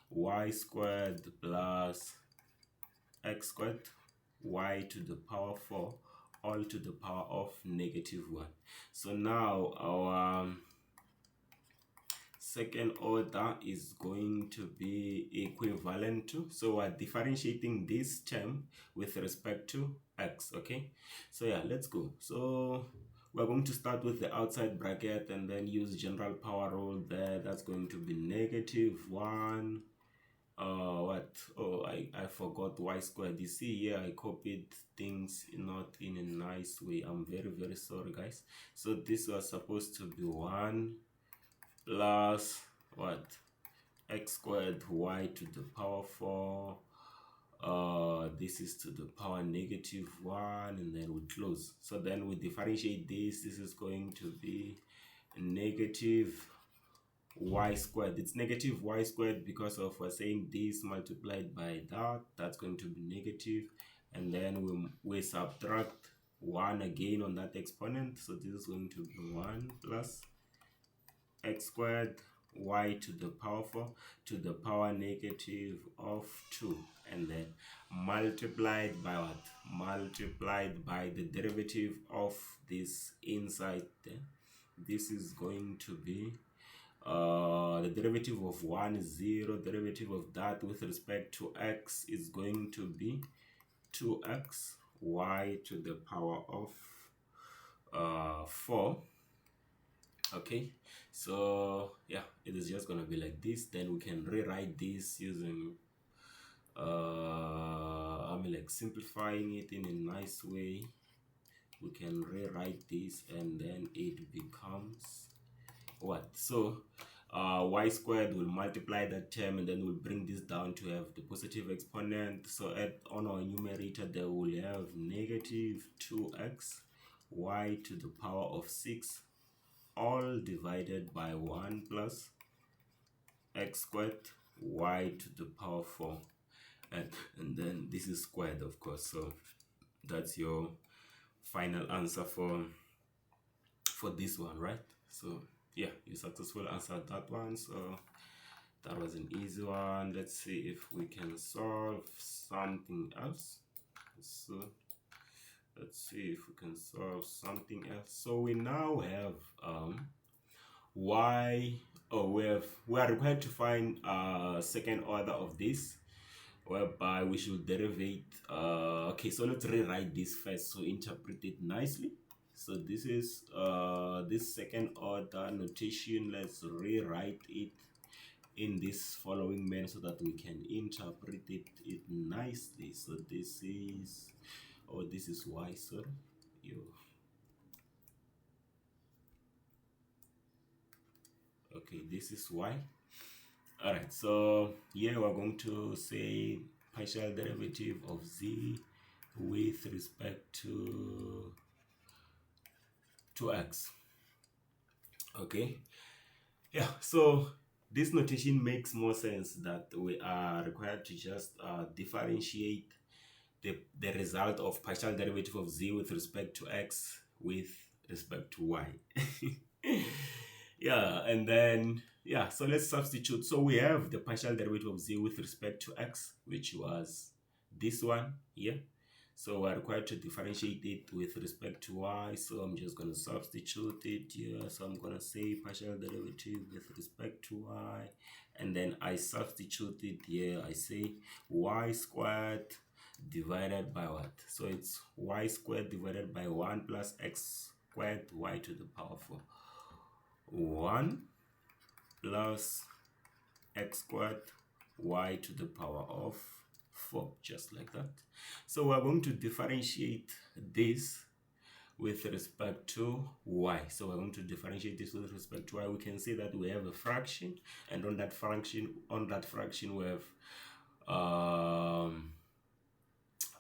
y squared plus x squared y to the power 4 all to the power of -1. So now our second order is going to be equivalent to, so we're differentiating this term with respect to x, okay? So yeah, let's go. So we're going to start with the outside bracket and then use general power rule there. That's going to be -1 what, oh, I forgot y squared. You see here I copied things not in a nice way. I'm very sorry, guys. So this was supposed to be 1 plus what, x squared y to the power 4. This is to the power -1, and then we close. So then we differentiate this. This is going to be negative y squared. It's negative y squared because of we're saying this multiplied by that. That's going to be negative, and then we subtract 1 again on that exponent. So this is going to be 1 plus x squared y to the power 4 to the power -2, and then multiplied by what? Multiplied by the derivative of this inside there. This is going to be the derivative of 1 is 0. Derivative of that with respect to x is going to be 2x y to the power of 4. Okay, so yeah, it is just gonna be like this. Then we can rewrite this using I'm like simplifying it in a nice way. We can rewrite this and then it becomes what? So y squared will multiply that term, and then we'll bring this down to have the positive exponent. So on our numerator there will have -2x y to the power of 6 all divided by 1 plus x squared y to the power 4, and then this is squared, of course. So that's your final answer for this one, right? So yeah, you successfully answered that one. So that was an easy one. Let's see if we can solve something else. So let's see if we can solve something else. So we now have we are required to find second order of this, whereby we should derivate okay, so let's rewrite this first so interpret it nicely. So this is this second order notation. Let's rewrite it in this following manner so that we can interpret it nicely. So this is, oh, this is y, sorry, okay, this is y. All right, so here we're going to say partial derivative of z with respect to x. Okay, yeah, so this notation makes more sense that we are required to just differentiate the result of partial derivative of z with respect to x with respect to y. Yeah, and then yeah, so let's substitute. So we have the partial derivative of z with respect to x, which was this one here. So we're required to differentiate it with respect to y. So I'm just going to substitute it here. So I'm going to say partial derivative with respect to y, and then I substitute it here. I say y squared divided by what? So it's y squared divided by 1 plus x squared y to the power 4. 1 plus x squared y to the power of 4, just like that. So we're going to differentiate this with respect to y. So we're going to differentiate this with respect to y. We can say that we have a fraction, and on that fraction we have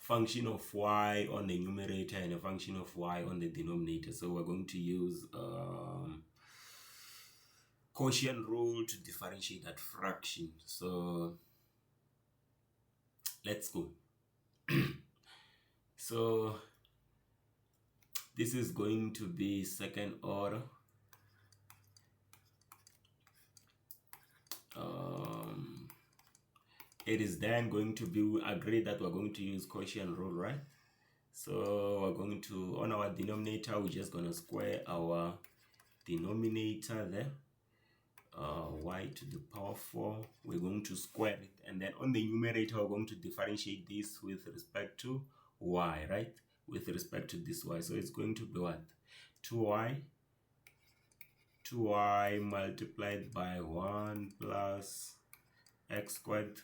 function of y on the numerator and a function of y on the denominator. So we're going to use quotient rule to differentiate that fraction. So let's go. So this is going to be second order. It is then going to be, we agree that we're going to use quotient rule, right? So we're going to, on our denominator, we're just going to square our denominator there. Y to the power 4, we're going to square it, and then on the numerator we're going to differentiate this with respect to y, right? With respect to this y, so it's going to be what? 2y multiplied by 1 plus x squared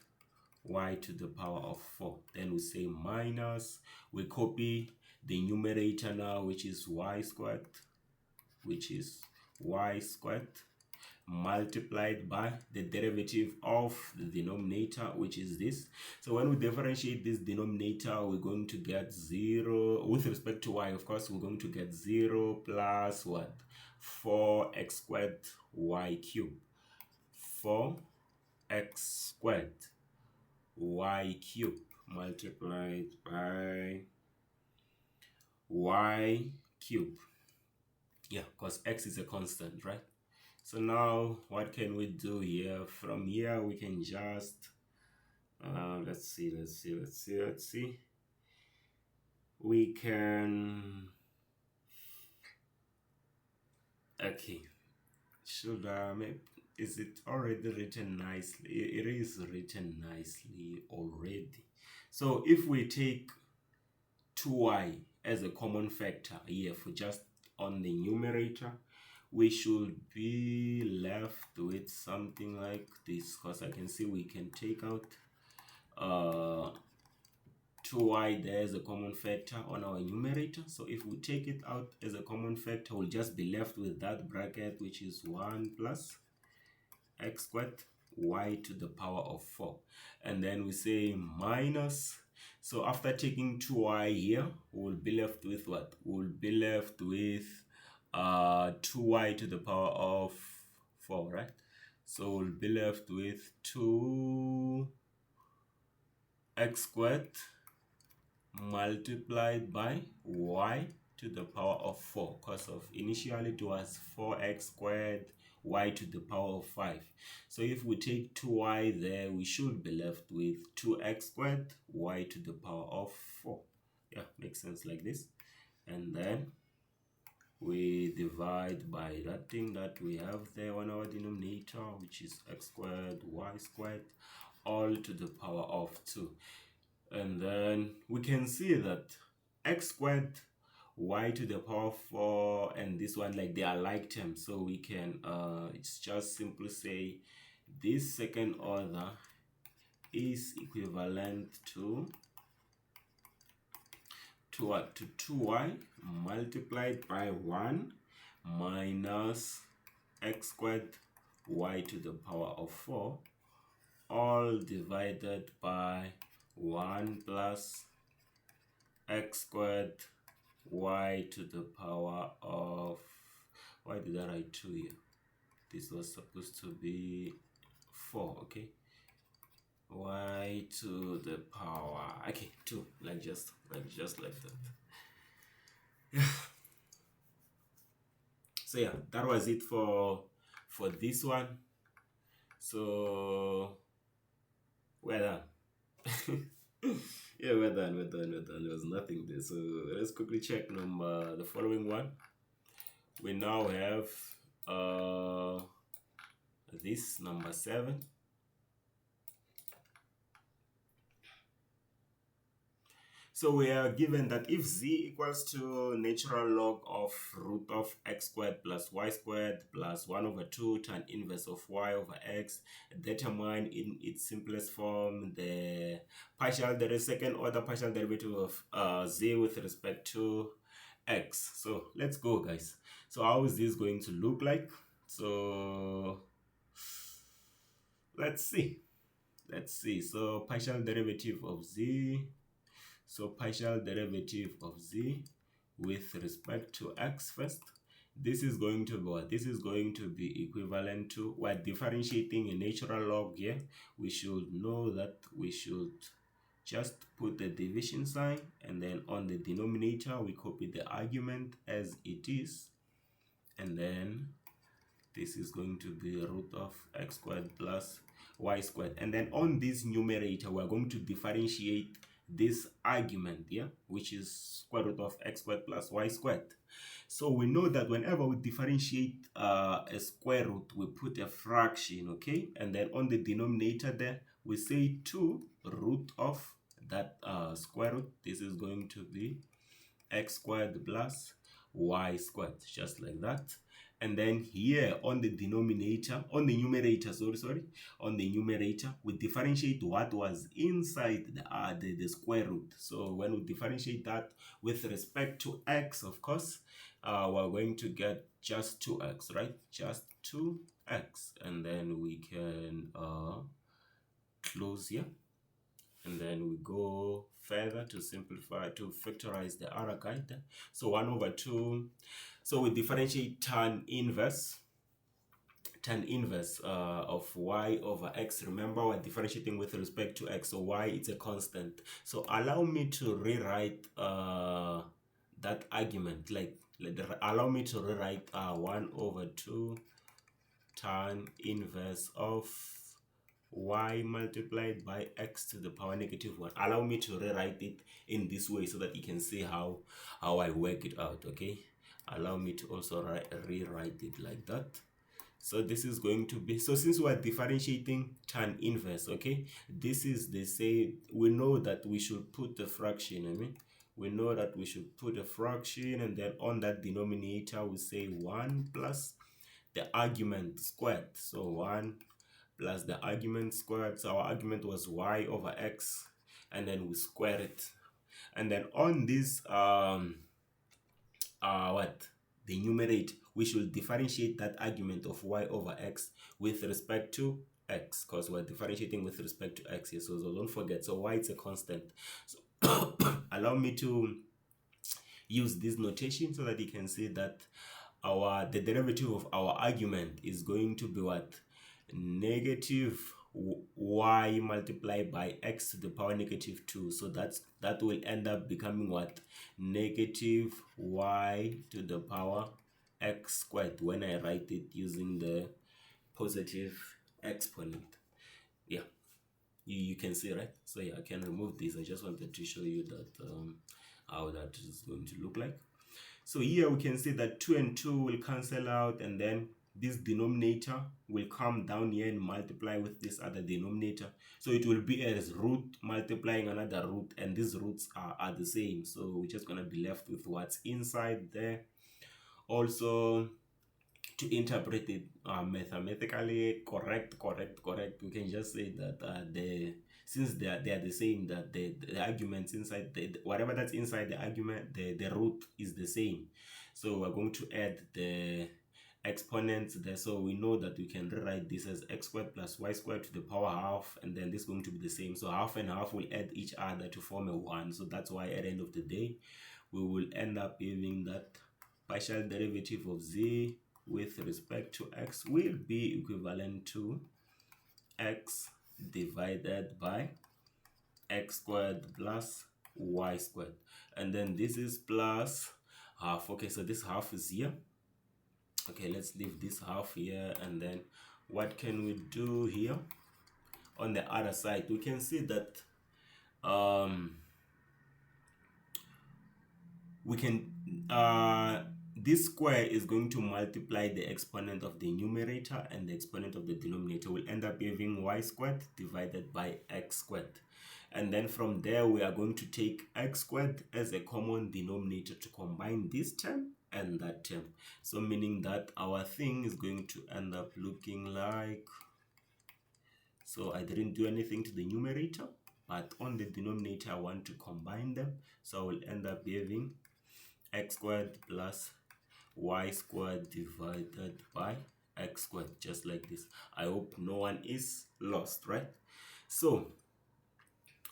y to the power of 4. Then we say minus, we copy the numerator now, which is y squared, multiplied by the derivative of the denominator, which is this. So when we differentiate this denominator, we're going to get 0 with respect to y. Of course, we're going to get 0 plus what? 4x squared y cubed. 4x squared y cubed multiplied by y cubed. Yeah, because x is a constant, right? So now what can we do here? From here we can just let's see, we can, okay, should maybe, is it already written nicely? It is written nicely already. So if we take 2y as a common factor here for just on the numerator, we should be left with something like this, because I can see we can take out 2y there as a common factor on our numerator. So if we take it out as a common factor, we'll just be left with that bracket, which is 1 plus x squared y to the power of 4. And then we say minus, so after taking 2y here, we'll be left with what? We'll be left with 2y to the power of 4, right? So we'll be left with 2x squared multiplied by y to the power of 4, because of initially it was 4x squared y to the power of 5. So if we take 2y there, we should be left with 2x squared y to the power of 4. Yeah, makes sense like this. And then we divide by that thing that we have there on our denominator, which is x squared y squared all to the power of 2. And then we can see that x squared y to the power of 4 and this one, like, they are like terms, so we can it's just simply say this second order is equivalent to what? To 2y multiplied by 1 minus x squared y to the power of 4 all divided by 1 plus x squared y to the power of, why did I write 2 here? This was supposed to be 4, okay? Y to the power, okay, 2, like just like that. Yeah. So yeah, that was it for this one. So we're done. Yeah, we're done. There was nothing there. So let's quickly check the following one. We now have this number 7. So we are given that if z equals to natural log of root of x squared plus y squared plus 1 over 2 tan inverse of y over x, determine in its simplest form the second order partial derivative of z with respect to x. So let's go, guys. So how is this going to look like? So let's see. So partial derivative of z. So partial derivative of z with respect to x first. this is going to be what? This is going to be equivalent to, we're differentiating a natural log here. We should know that we should just put the division sign, and then on the denominator we copy the argument as it is, and then this is going to be root of x squared plus y squared, and then on this numerator we're going to differentiate this argument here, which is square root of x squared plus y squared. So we know that whenever we differentiate a square root, we put a fraction, okay? And then on the denominator there, we say 2 root of that square root. This is going to be x squared plus y squared, just like that. And then here on the denominator, on the numerator, on the numerator, we differentiate what was inside the square root. So when we differentiate that with respect to x, of course, we're going to get just 2x, right? Just 2x. And then we can close here. And then we go further to simplify, to factorize the other kind. So 1 over 2. So we differentiate tan inverse of y over x. Remember, we're differentiating with respect to x, so y it's a constant. So allow me to rewrite that argument, allow me to rewrite 1 over 2 tan inverse of y multiplied by x to the power negative 1. Allow me to rewrite it in this way so that you can see how I work it out, okay? Allow me to also rewrite it like that. So this is going to be, so since we're differentiating tan inverse, okay, this is the same. We know that we should put a fraction, we know that we should put a fraction, and then on that denominator we say 1 plus the argument squared. So 1 plus the argument squared. So our argument was y over x, and then we square it. And then on this the numerator, we should differentiate that argument of y over x with respect to x, because we're differentiating with respect to x here. So don't forget, so y is a constant. So allow me to use this notation so that you can see that the derivative of our argument is going to be what? Negative y multiplied by x to the power negative 2. So that will end up becoming what? Negative y to the power x squared when I write it using the positive exponent. Yeah, you can see, right? So yeah, I can remove this. I just wanted to show you that how that is going to look like. So here we can see that 2 and 2 will cancel out, and then this denominator will come down here and multiply with this other denominator. So it will be as root multiplying another root, and these roots are the same. So we're just going to be left with what's inside there. Also, to interpret it mathematically correct, we can just say that since they are the same, that the arguments inside whatever that's inside the argument, the root is the same. So we're going to add the exponents there, so we know that we can rewrite this as x squared plus y squared to the power half, and then this is going to be the same. So half and half will add each other to form a 1. So that's why at the end of the day we will end up having that partial derivative of z with respect to x will be equivalent to x divided by x squared plus y squared, and then this is plus half. Okay, so this half is here. Okay, let's leave this half here, and then what can we do here on the other side? We can see that we can this square is going to multiply the exponent of the numerator, and the exponent of the denominator will end up having y squared divided by x squared. And then from there we are going to take x squared as a common denominator to combine this term and that term. So meaning that our thing is going to end up looking like, so I didn't do anything to the numerator, but on the denominator I want to combine them. So I will end up having x squared plus y squared divided by x squared, just like this. I hope no one is lost, right? So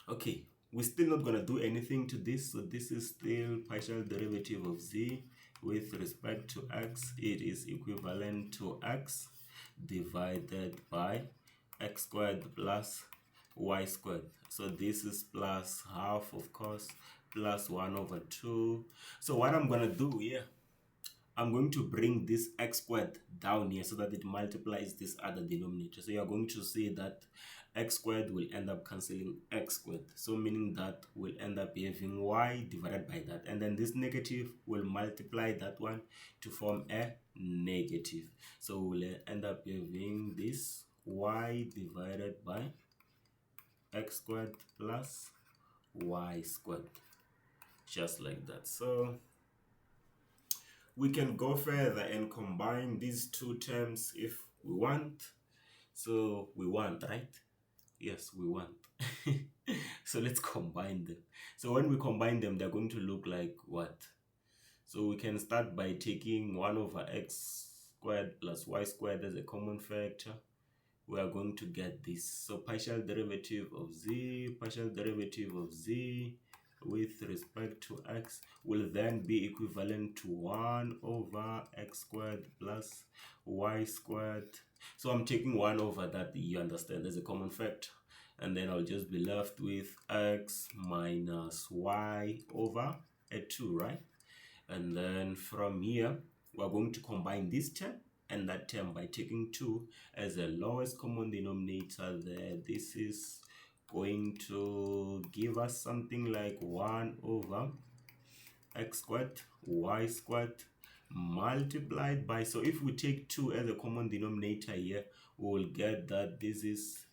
okay, we're still not going to do anything to this. So this is still partial derivative of z with respect to x, it is equivalent to x divided by x squared plus y squared. So this is plus half, of course, plus 1 over 2. So what I'm going to do here, I'm going to bring this x squared down here so that it multiplies this other denominator. So you're going to see that x squared will end up cancelling x squared. So meaning that we'll end up having y divided by that. And then this negative will multiply that one to form a negative. So we'll end up having this y divided by x squared plus y squared. Just like that. So we can go further and combine these two terms if we want. So we want, right? Yes, we want. So let's combine them. So when we combine them, they're going to look like what? So we can start by taking 1 over x squared plus y squared as a common factor. We are going to get this. So partial derivative of z with respect to x will then be equivalent to 1 over x squared plus y squared. So I'm taking 1 over that, you understand, as a common factor. And then I'll just be left with x minus y over a 2, right? And then from here, we're going to combine this term and that term by taking 2 as the lowest common denominator there. This is going to give us something like 1 over x squared y squared multiplied by, so if we take 2 as a common denominator here, we will get that this is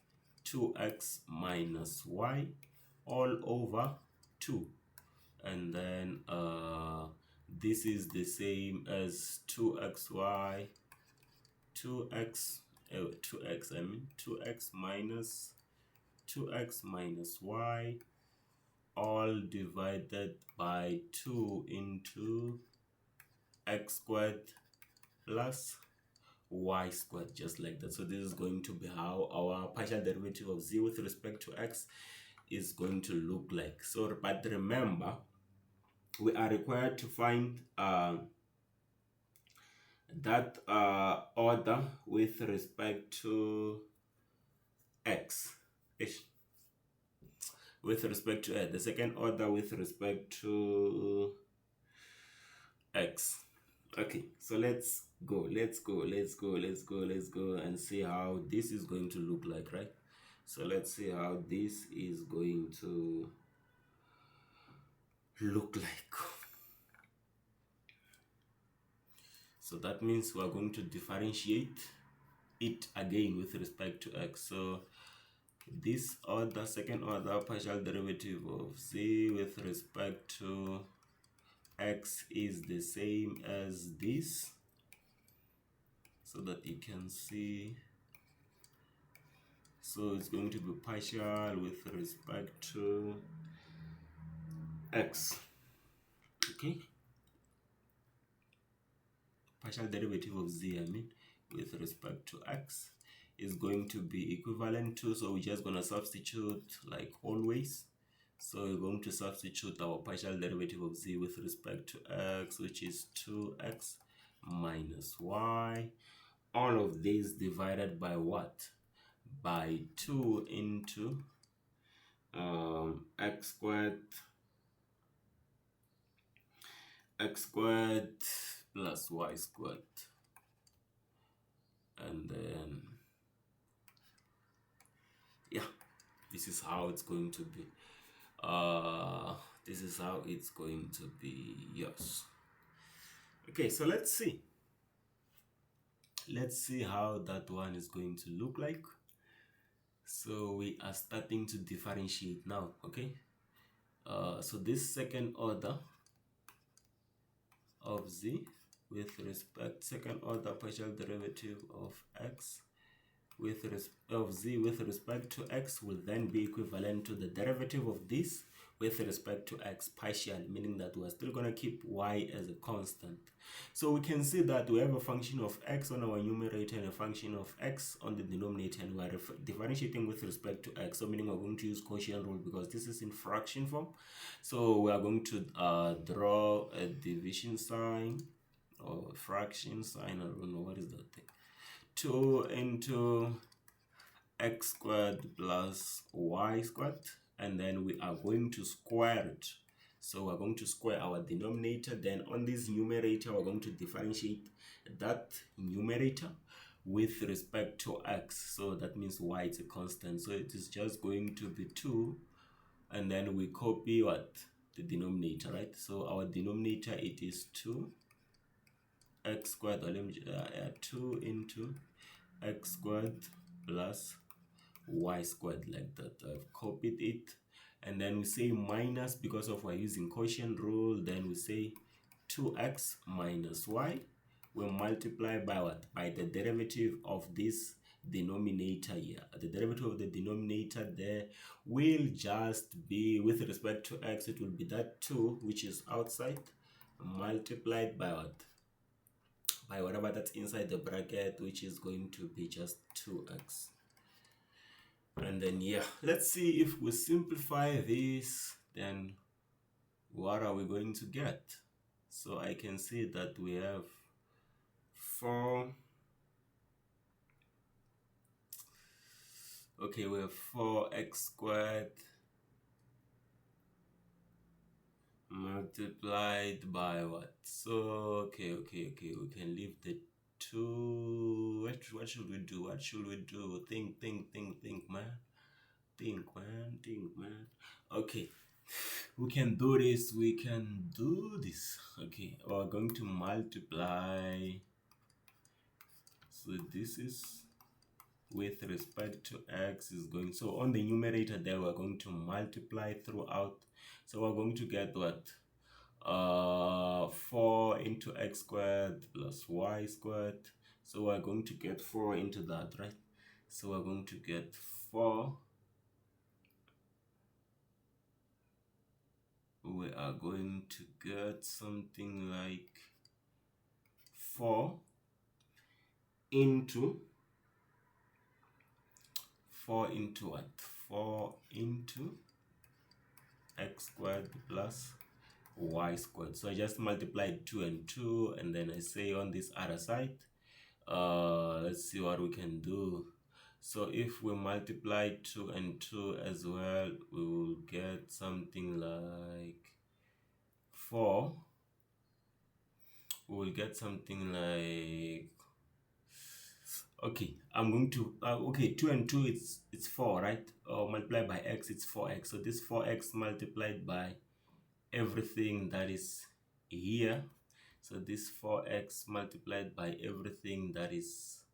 2x minus y all over 2. And then this is the same as 2x minus y all divided by 2 into x squared plus y squared, just like that. So this is going to be how our partial derivative of z with respect to x is going to look like. So, but remember, we are required to find that order with respect to x. With respect to the second order with respect to x. Okay, so let's go and see how this is going to look like, right? So let's see how this is going to look like. So that means we're going to differentiate it again with respect to x. So this order, second order partial derivative of z with respect to x is the same as this, so that you can see. So it's going to be partial with respect to x. Okay, partial derivative of z, I mean, with respect to x is going to be equivalent to, so we're just going to substitute like always. So we're going to substitute our partial derivative of z with respect to x, which is 2x minus y. All of this divided by what? By 2 into x squared plus y squared. And then, yeah, this is how it's going to be. This is how it's going to be. Yes. Okay, so let's see how that one is going to look like. So we are starting to differentiate now. Okay, so this second order of z with respect, second order partial derivative of x of z with respect to x will then be equivalent to the derivative of this with respect to x partially, meaning that we're still going to keep y as a constant. So we can see that we have a function of x on our numerator and a function of x on the denominator, and we're differentiating with respect to x, so meaning we're going to use quotient rule because this is in fraction form. So we are going to draw a division sign or fraction sign, I don't know what is that thing, 2 into x squared plus y squared, and then we are going to square it. So we're going to square our denominator, then on this numerator we're going to differentiate that numerator with respect to x, so that means y is a constant, so it is just going to be 2, and then we copy what, the denominator, right? So our denominator, it is 2 x squared, or let me 2 into x squared plus y squared, like that. I've copied it, and then we say minus, because of we're using quotient rule, then we say 2x minus y will multiply by what? By the derivative of this denominator here. The derivative of the denominator there will just be, with respect to x, it will be that 2 which is outside multiplied by what? By whatever that's inside the bracket, which is going to be just 2x. And then yeah, let's see if we simplify this, then what are we going to get? So I can see that we have 4, okay, we have 4x squared multiplied by what? So okay, we can leave the 2. What should we do? Think, man. Think, man. Okay, we can do this. Okay, we're going to multiply. So this is with respect to x is going, so on the numerator there we're going to multiply throughout. So we're going to get what? 4 into x squared plus y squared. So we're going to get 4 into that, right? So we're going to get 4. We are going to get something like 4 into what? 4 into x squared plus y squared. So I just multiplied 2 and 2, and then I say on this other side, let's see what we can do. So if we multiply 2 and 2 as well, we will get something like 4. We will get something like, okay, I'm going to okay, 2 and 2, it's 4, right? Or multiplied by x, it's 4x. So this 4x multiplied by everything that is here. So this 4x multiplied by everything that is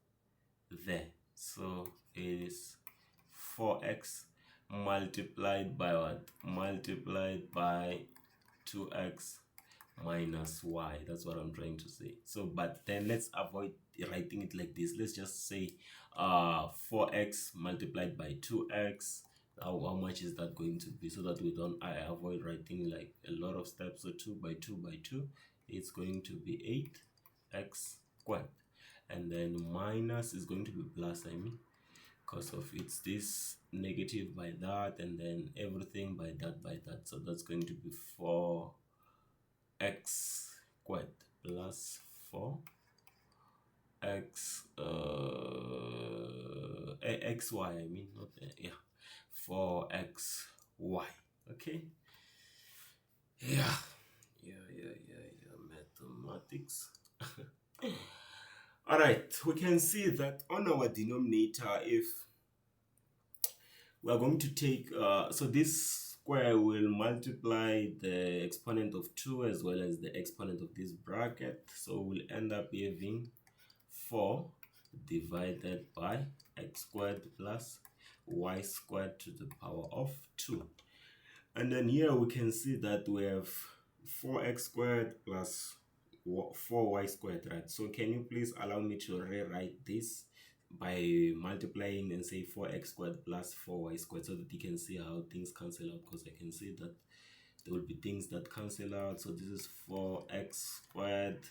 there. So it is 4x multiplied by what? Multiplied by 2x minus y. That's what I'm trying to say. So but then let's avoid writing it like this. Let's just say 4x multiplied by 2x. How much is that going to be, so that we don't avoid writing like a lot of steps. So 2 by 2 by 2, it's going to be 8x squared, and then minus is going to be plus, I mean, because of it's this negative by that, and then everything by that. So that's going to be 4x squared plus 4x xy, I mean, not yeah, 4xy. Okay, yeah, mathematics. All right, we can see that on our denominator, if we are going to take so this square will multiply the exponent of 2 as well as the exponent of this bracket, so we'll end up having 4 divided by x squared plus y squared to the power of 2. And then here we can see that we have 4x squared plus 4y squared, right? So can you please allow me to rewrite this by multiplying and say 4x squared plus 4y squared, so that you can see how things cancel out, because I can see that there will be things that cancel out. So this is 4x squared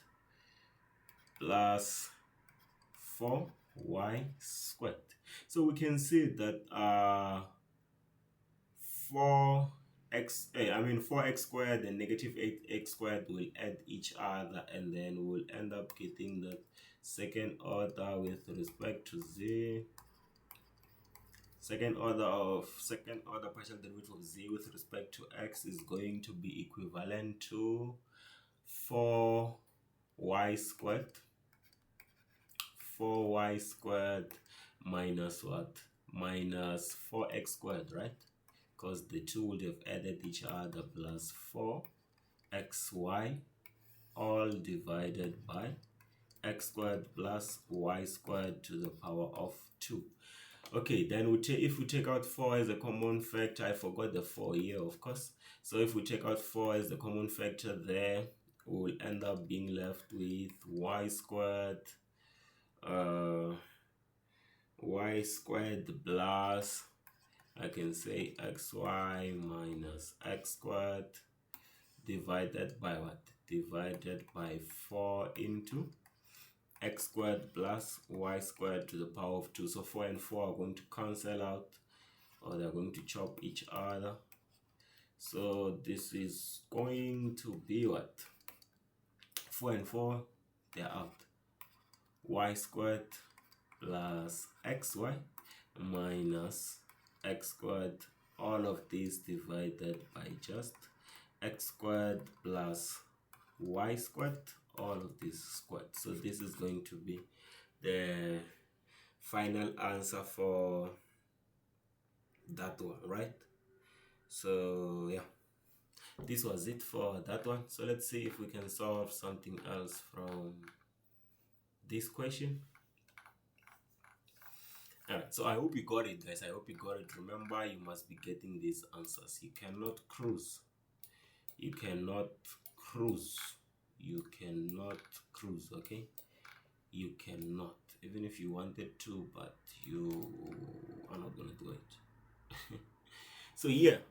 plus 4y squared. So we can see that 4x squared and negative 8x squared will add each other, and then we'll end up getting the second order with respect to z. Second order partial derivative of z with respect to x is going to be equivalent to 4y squared. 4y squared minus what? Minus 4x squared, right? Because the two would have added each other, plus 4xy all divided by x squared plus y squared to the power of 2. Okay, then if we take out 4 as a common factor, I forgot the 4 here, of course. So if we take out 4 as the common factor there, we'll end up being left with y squared plus, I can say xy minus x squared divided by what? Divided by 4 into x squared plus y squared to the power of 2. So 4 and 4 are going to cancel out, or they're going to chop each other. So this is going to be what? 4 and 4, they're out. Y squared plus xy minus x squared, all of these divided by just x squared plus y squared, all of this squared. So this is going to be the final answer for that one, right? So yeah, this was it for that one. So let's see if we can solve something else from this question. Alright, so I hope you got it, guys. I hope you got it. Remember, you must be getting these answers. You cannot cruise. You cannot cruise. You cannot cruise, okay? You cannot. Even if you wanted to, but you are not gonna do it. So yeah,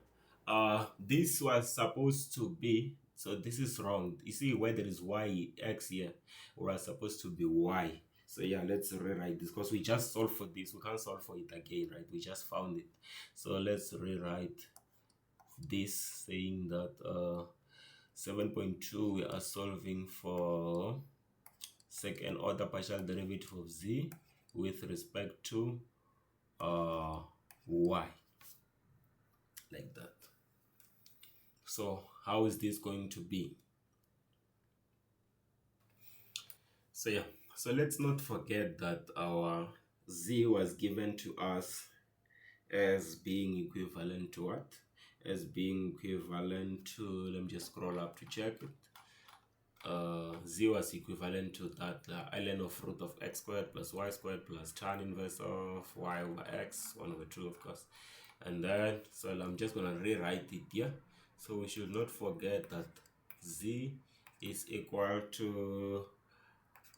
this was supposed to be, so this is wrong. You see where there is y, x here, we're supposed to be y. So yeah, let's rewrite this, because we just solved for this. We can't solve for it again, right? We just found it. So let's rewrite this, saying that 7.2, we are solving for second order partial derivative of z with respect to y, like that. So how is this going to be? So yeah, so let's not forget that our z was given to us as being equivalent to what? As being equivalent to, let me just scroll up to check it. Z was equivalent to that ln of root of x squared plus y squared plus tan inverse of y over x, 1 over 2, of course. And then, so I'm just going to rewrite it here. So we should not forget that z is equal to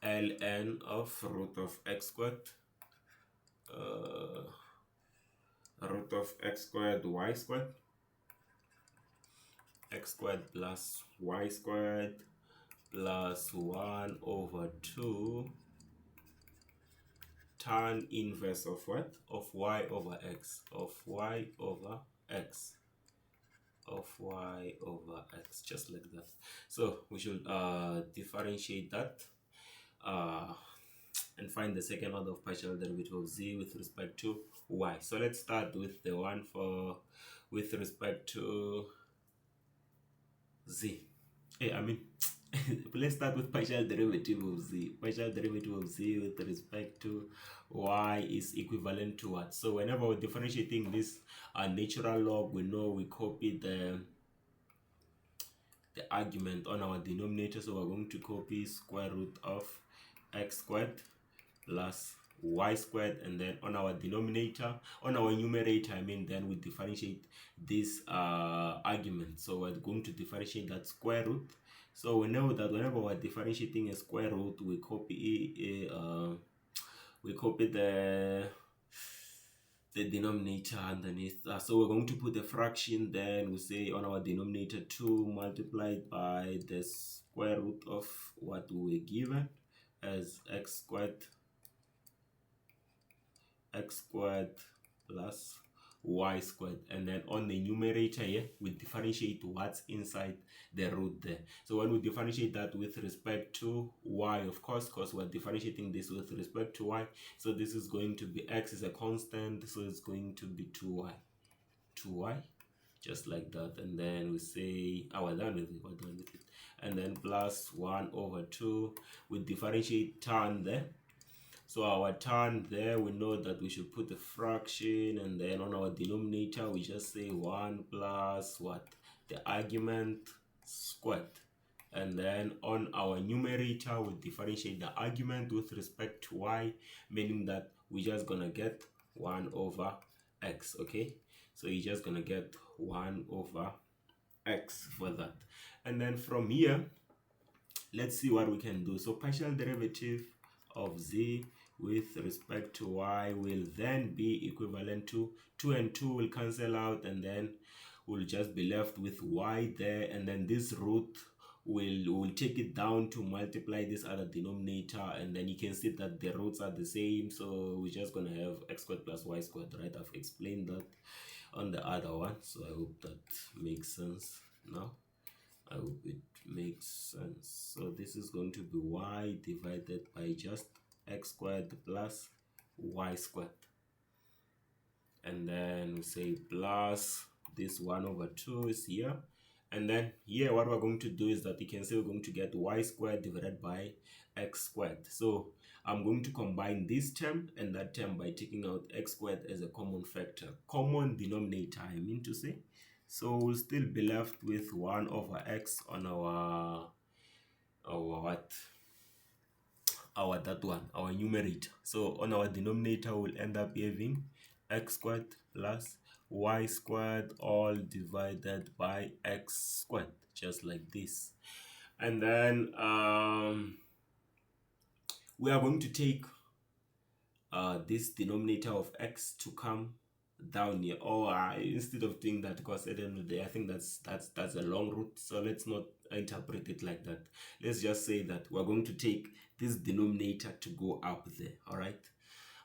ln of root of x squared, root of x squared y squared, x squared plus y squared plus 1 over 2 tan inverse of what? Of y over x, of y over x, of y over x, just like that. So we should differentiate that and find the second order of partial derivative of z with respect to y. So let's start with the one for with respect to z. Hey, let's start with partial derivative of z. Partial derivative of z with respect to y is equivalent to what? So whenever we're differentiating this natural log, we know we copy the argument on our denominator. So we're going to copy square root of x squared plus y squared, and then on our denominator, on our numerator, then we differentiate this argument. So we're going to differentiate that square root. So we know that whenever we're differentiating a square root, we copy we copy the denominator underneath. So we're going to put a fraction, then we say on our denominator 2 multiplied by the square root of what we were given as x squared plus y squared, and then on the numerator here we differentiate what's inside the root there. So when we differentiate that with respect to y, of course, because we're differentiating this with respect to y, so this is going to be x is a constant, so it's going to be 2y, just like that. And then we say, oh, we're done with it, and then plus 1 over 2. We differentiate tan there. So our tan there, we know that we should put a fraction, and then on our denominator we just say 1 plus what? The argument squared. And then on our numerator we differentiate the argument with respect to y, meaning that we're just gonna get 1 over x, okay? So you're just gonna get 1 over x for that. And then from here, let's see what we can do. So partial derivative of z with respect to y will then be equivalent to 2 and 2 will cancel out, and then we'll just be left with y there, and then this root will take it down to multiply this other denominator, and then you can see that the roots are the same, so we're just gonna have x squared plus y squared, right? I've explained that on the other one, so I hope that makes sense now. I hope it makes sense. So this is going to be y divided by just x squared plus y squared, and then we say plus this 1 over 2 is here, and then here what we're going to do is that you can say we're going to get y squared divided by x squared. So I'm going to combine this term and that term by taking out x squared as a common factor, common denominator I mean to say. So we'll still be left with 1 over x on our numerator. So on our denominator we'll end up having x squared plus y squared all divided by x squared, just like this. And then we are going to take this denominator of x to come down here, or instead of doing that, because at the end of the day I think that's a long route, so let's not interpret it like that. Let's just say that we're going to take this denominator to go up there. All right,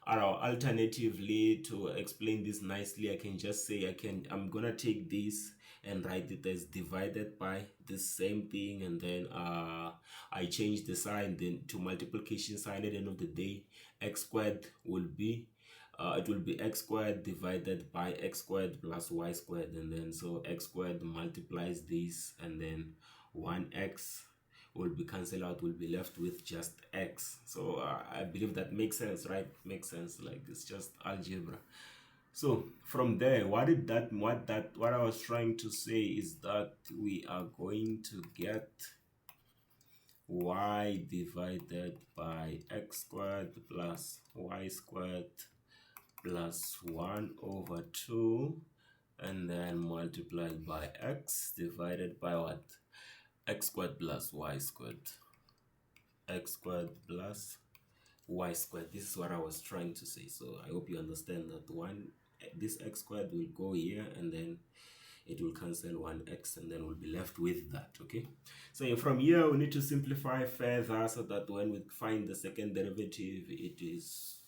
or alternatively, to explain this nicely, I can just say I'm gonna take this and write it as divided by the same thing, and then I change the sign then to multiplication sign. At the end of the day, x squared will be it will be x squared divided by x squared plus y squared, and then so x squared multiplies this, and then 1x will be cancelled out, will be left with just x. So I believe that makes sense, right? Makes sense, like it's just algebra. So from there, what I was trying to say is that we are going to get y divided by x squared plus y squared plus 1 over 2, and then multiplied by x divided by what? X squared plus y squared. X squared plus y squared. This is what I was trying to say. So I hope you understand that this x squared will go here, and then it will cancel 1x, and then we'll be left with that. Okay, so from here we need to simplify further so that when we find the second derivative it is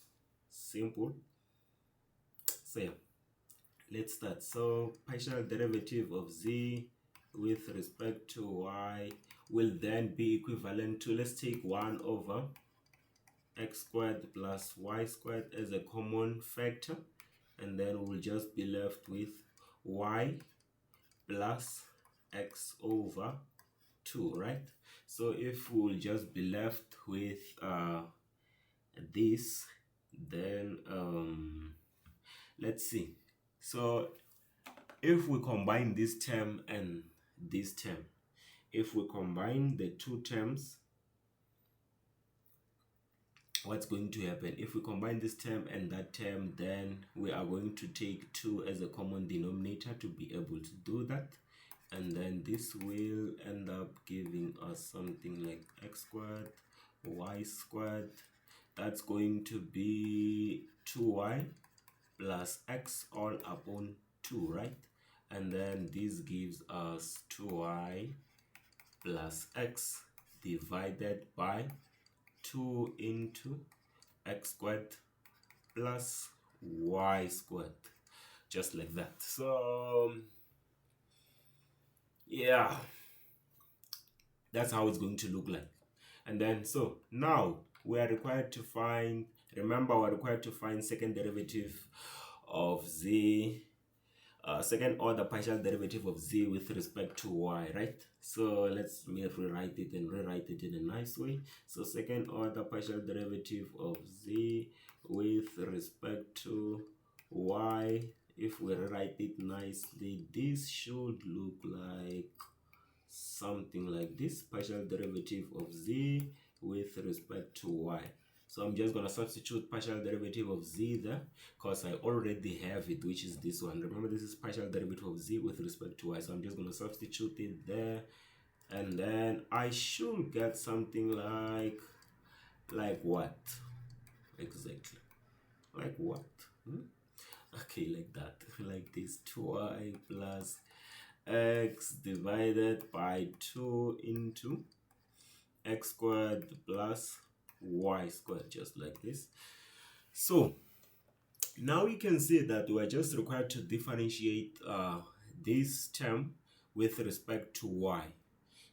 simple. So yeah, let's start. So partial derivative of z with respect to y will then be equivalent to, let's take 1 over x squared plus y squared as a common factor, and then we'll just be left with y plus x over 2, right? So if we'll just be left with this, then let's see. So if we combine this term and this term, if we combine the two terms, what's going to happen? If we combine this term and that term, then we are going to take 2 as a common denominator to be able to do that, and then this will end up giving us something like x squared y squared that's going to be 2y plus x all upon 2, right? And then this gives us 2y plus x divided by 2 into x squared plus y squared, just like that. So yeah, that's how it's going to look like. And then so now we are required to find, remember, we're required to find second derivative of z, second order partial derivative of z with respect to y, right? So let's rewrite it and rewrite it in a nice way. So second order partial derivative of z with respect to y, if we rewrite it nicely, this should look like something like this: partial derivative of z with respect to y. So I'm just going to substitute partial derivative of z there because I already have it, which is this one. Remember, this is partial derivative of z with respect to y. So I'm just going to substitute it there. And then I should get something like what? Exactly. Like what? Okay, like that. Like this: 2y plus x divided by 2 into x squared plus y squared, just like this. So now you can see that we're just required to differentiate this term with respect to y.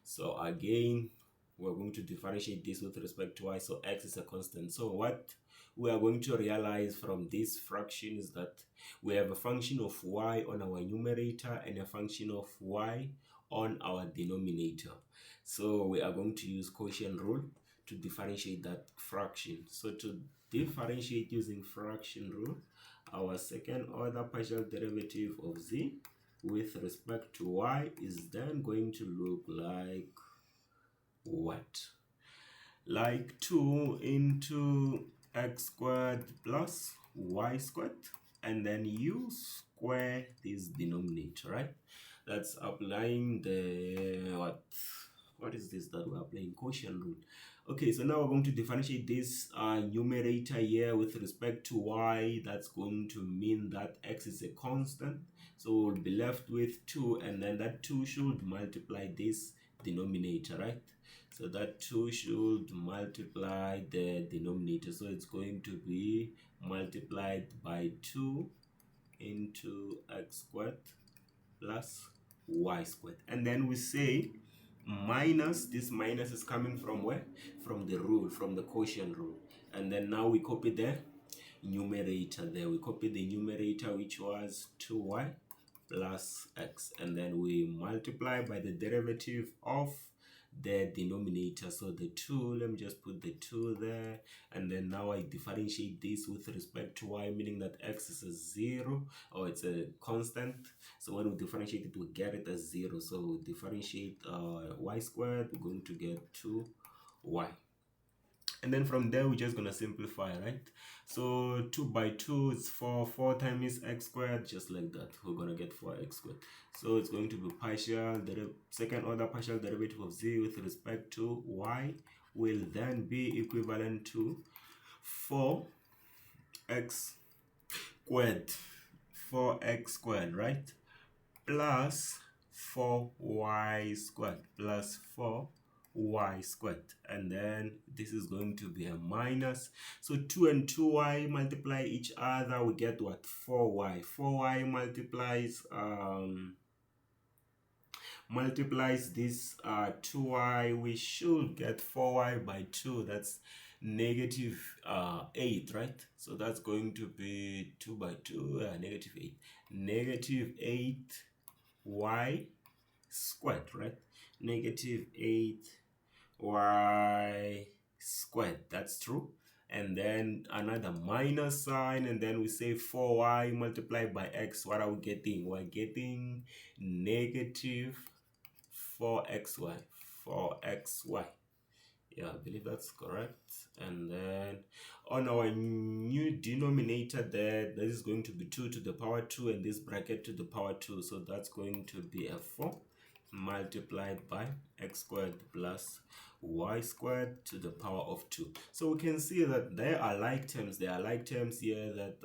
So again, we're going to differentiate this with respect to y. So x is a constant. So what we are going to realize from this fraction is that we have a function of y on our numerator and a function of y on our denominator. So we are going to use quotient rule to differentiate that fraction. So to differentiate using fraction rule, our second order partial derivative of z with respect to y is then going to look like what? Like 2 into x squared plus y squared, and then you square this denominator, right? That's applying the what is this that we're applying? Quotient rule. Okay, so now we're going to differentiate this numerator here with respect to y. That's going to mean that x is a constant, so we'll be left with 2, and then that 2 should multiply this denominator, right? So that 2 should multiply the denominator, so it's going to be multiplied by 2 into x squared plus y squared. And then we say minus, this minus is coming from where? From the rule, from the quotient rule. And then now we copy the numerator there. We copy the numerator, which was 2y plus x, and then we multiply by the derivative of the denominator. So the 2, let me just put the 2 there, and then now I differentiate this with respect to y, meaning that x is a 0, or it's a constant. So when we differentiate it, we get it as 0. So we differentiate y squared, we're going to get 2y. And then from there, we're just going to simplify, right? So 2 by 2 is 4. 4 times x squared, just like that. We're going to get 4x squared. So it's going to be second order partial derivative of z with respect to y will then be equivalent to 4x squared. 4x squared, right? Plus 4y squared plus 4y squared, and then this is going to be a minus. So 2 and 2y multiply each other, we get what? 4y. 4y multiplies this 2y, we should get 4y by 2, that's negative 8, right? So that's going to be 2 by 2, negative 8. Negative 8y squared, right? Negative 8y squared, that's true. And then another minus sign, and then we say 4y multiplied by x. What are we getting? We're getting negative 4xy. 4xy. Yeah, I believe that's correct. And then on our new denominator there, this is going to be 2 to the power 2, and this bracket to the power 2. So that's going to be a 4 multiplied by x squared plus y squared to the power of 2. So we can see that there are like terms. There are like terms here that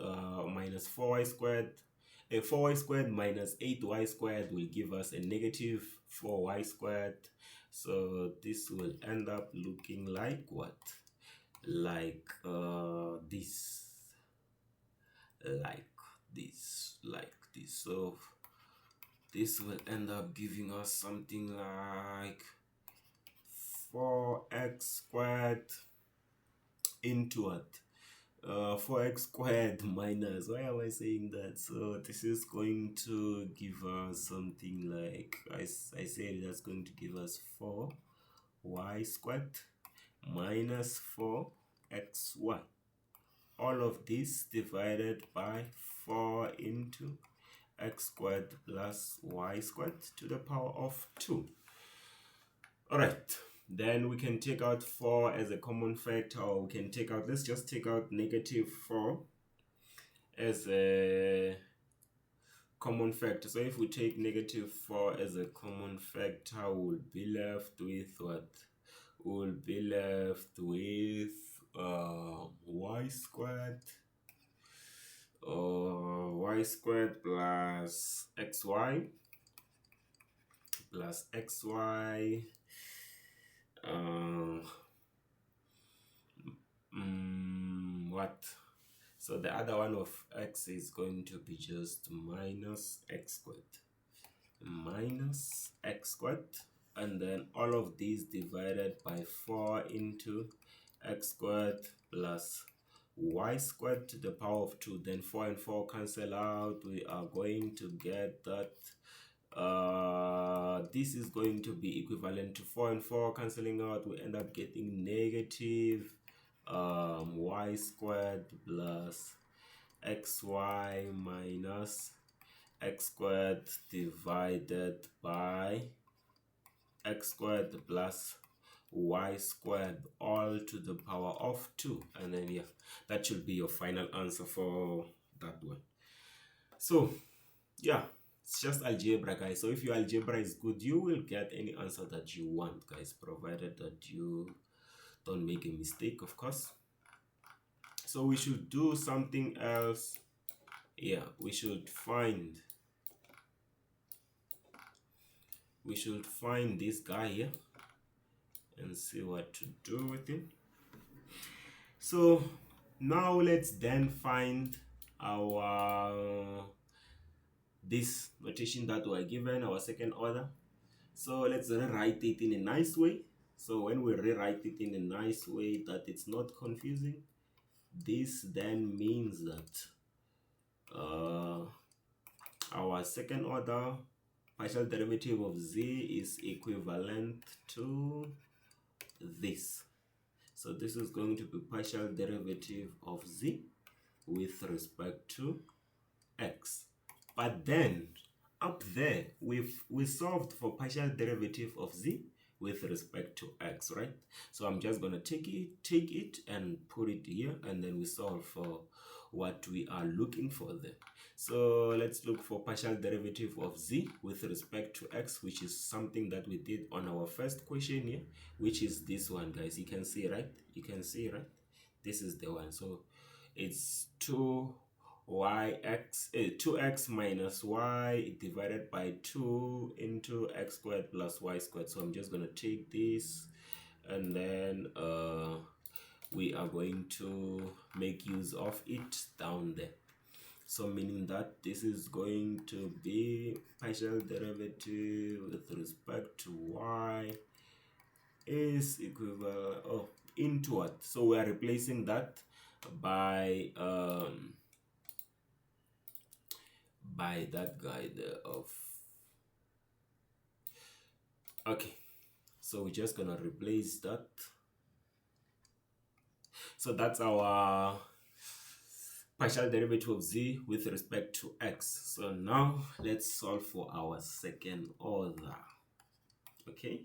minus 4y squared, 4y squared minus 8y squared will give us a negative 4y squared. So this will end up looking like what? Like this, like this. So this will end up giving us something like 4x squared into what? 4x squared minus, why am I saying that? So this is going to give us something like, I said that's going to give us 4y squared minus 4xy. All of this divided by 4 into x squared plus y squared to the power of 2. All right, then we can take out 4 as a common factor, or we can take out, let's just take out negative 4 as a common factor. So if we take negative 4 as a common factor, we'll be left with what? We'll be left with y squared, y squared plus xy what? So the other one of x is going to be just minus x squared, and then all of these divided by 4 into x squared plus y squared to the power of 2. Then 4 and 4 cancel out. We are going to get that this is going to be equivalent to 4 and 4 cancelling out. We end up getting negative y squared plus xy minus x squared divided by x squared plus y squared all to the power of 2. And then yeah, that should be your final answer for that one. So yeah, it's just algebra, guys. So if your algebra is good, you will get any answer that you want, guys, provided that you don't make a mistake, of course. So we should do something else. Yeah, we should find this guy here and see what to do with him. So now let's then find our this notation that we are given, our second order. So let's rewrite it in a nice way. So when we rewrite it in a nice way that it's not confusing, this then means that our second order partial derivative of z is equivalent to this. So this is going to be partial derivative of z with respect to x. But then up there we solved for partial derivative of z with respect to x, right? So I'm just going to take it and put it here, and then we solve for what we are looking for there. So let's look for partial derivative of z with respect to x, which is something that we did on our first question here, which is this one, guys. You can see, right? You can see, right? This is the one. So it's 2x minus y divided by 2 into x squared plus y squared. So I'm just going to take this, and then we are going to make use of it down there. So meaning that this is going to be partial derivative with respect to y is equivalent into what? So we are replacing that by that guy there of, okay, so we're just gonna replace that. So that's our partial derivative of z with respect to x. So now let's solve for our second order. Okay,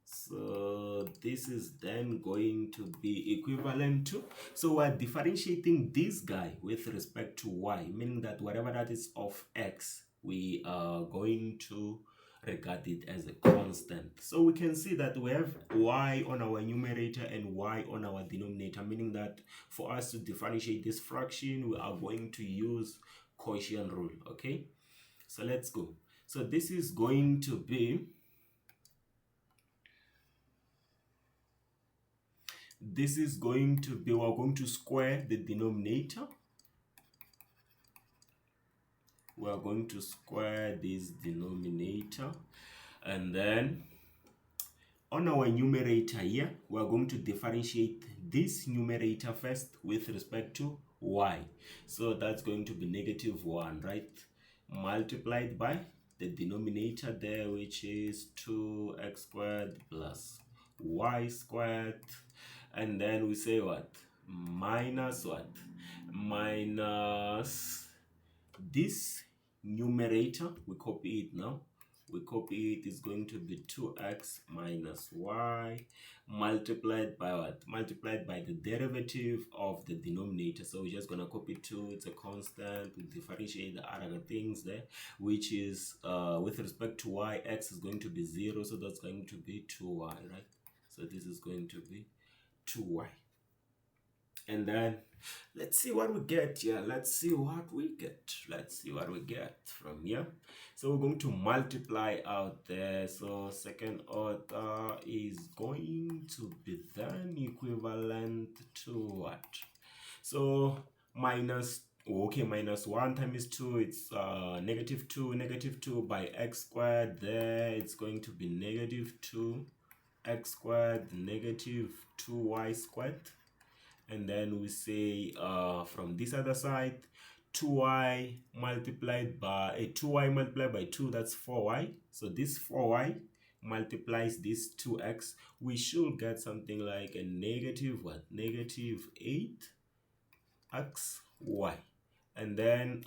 so this is then going to be equivalent to, so we're differentiating this guy with respect to y, meaning that whatever that is of x, we are going to regard it as a constant. So we can see that we have y on our numerator and y on our denominator, meaning that for us to differentiate this fraction, we are going to use quotient rule. Okay, so let's go. So this is going to be, we're going to square the denominator. We are going to square this denominator, and then on our numerator here, we are going to differentiate this numerator first with respect to y. So that's going to be -1, right? Multiplied by the denominator there, which is 2x squared plus y squared. And then we say what? Minus what? Minus this numerator. We copy it now. We copy it, is going to be 2x minus y multiplied by what? Multiplied by the derivative of the denominator. So we're just going to copy 2, it's a constant. We differentiate the other things there, which is with respect to y, x is going to be 0, so that's going to be 2y, right? So this is going to be 2y. And then let's see what we get here. Let's see what we get. Let's see what we get from here. So we're going to multiply out there. So second order is going to be then equivalent to what? So minus 1 times 2, it's -2 by x squared. There it's going to be -2x squared -2y squared. And then we say from this other side, 2y multiplied by 2, that's 4y. So this 4y multiplies this 2x. We should get something like a negative what? -8xy. And then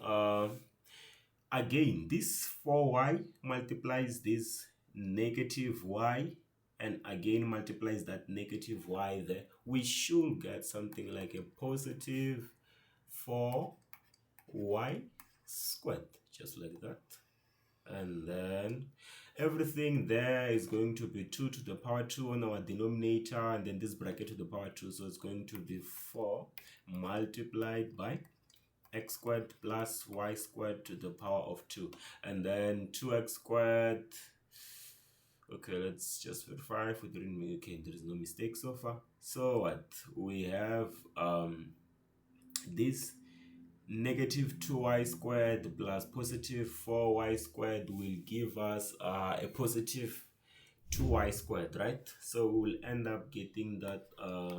again, this 4y multiplies this -y, and again multiplies that -y there. We should get something like a positive 4y squared, just like that. And then everything there is going to be 2 to the power 2 on our denominator, and then this bracket to the power 2, so it's going to be 4 multiplied by x squared plus y squared to the power of 2, and then 2x squared. Okay, let's just verify if we didn't make, okay, there is no mistake so far. So what we have, this -2y squared plus positive 4y squared will give us a positive 2y squared, right? So we'll end up getting that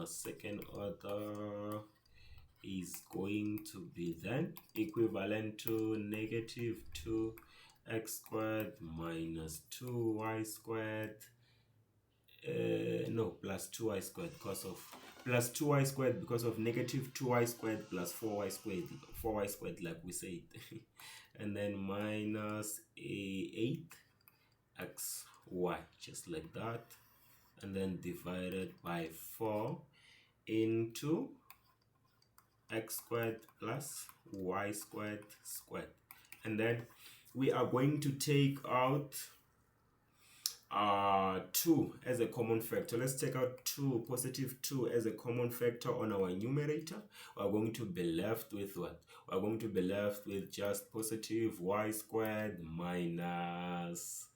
second order is going to be then equivalent to -2x squared minus 2y squared, no, plus 2y squared because of plus 2y squared because of -2y squared plus 4y squared like we said. And then minus 8xy, just like that, and then divided by 4 into x squared plus y squared squared. And then we are going to take out 2 as a common factor. Let's take out 2, positive 2 as a common factor on our numerator. We're going to be left with what? We're going to be left with just positive y squared minus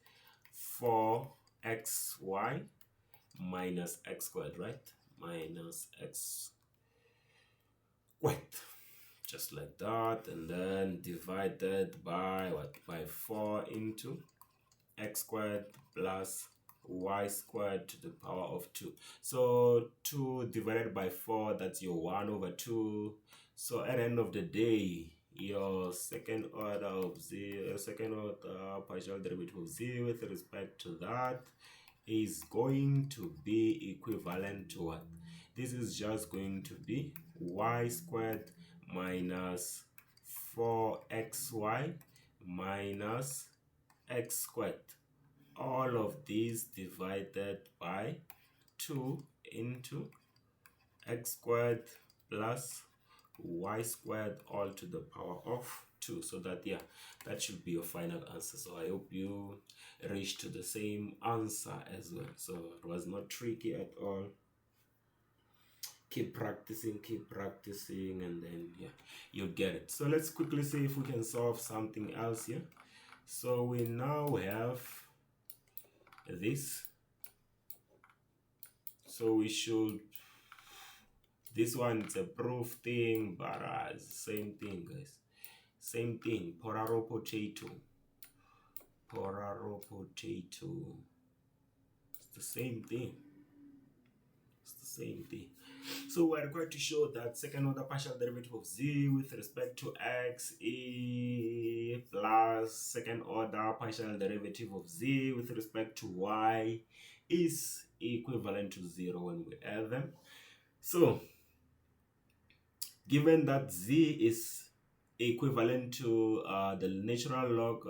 4xy minus x squared, right? Minus x squared, just like that, and then divided by what? By 4 into x squared plus y squared to the power of 2. So 2 divided by 4, that's your 1 over 2. So at the end of the day, your second order partial derivative of z with respect to that is going to be equivalent to what? This is just going to be y squared minus 4xy minus x squared, all of these divided by 2 into x squared plus y squared all to the power of 2. So that, yeah, that should be your final answer. So I hope you reached to the same answer as well. So it was not tricky at all. Keep practicing, and then, yeah, you'll get it. So let's quickly see if we can solve something else here. So we now have this. So we should, this one is a proof thing, but it's the same thing, guys. Same thing. Poraro potato. Poraro potato. It's the same thing. It's the same thing. So we're going to show that second order partial derivative of z with respect to x e plus second order partial derivative of z with respect to y is equivalent to 0 when we add them. So given that z is equivalent to the natural log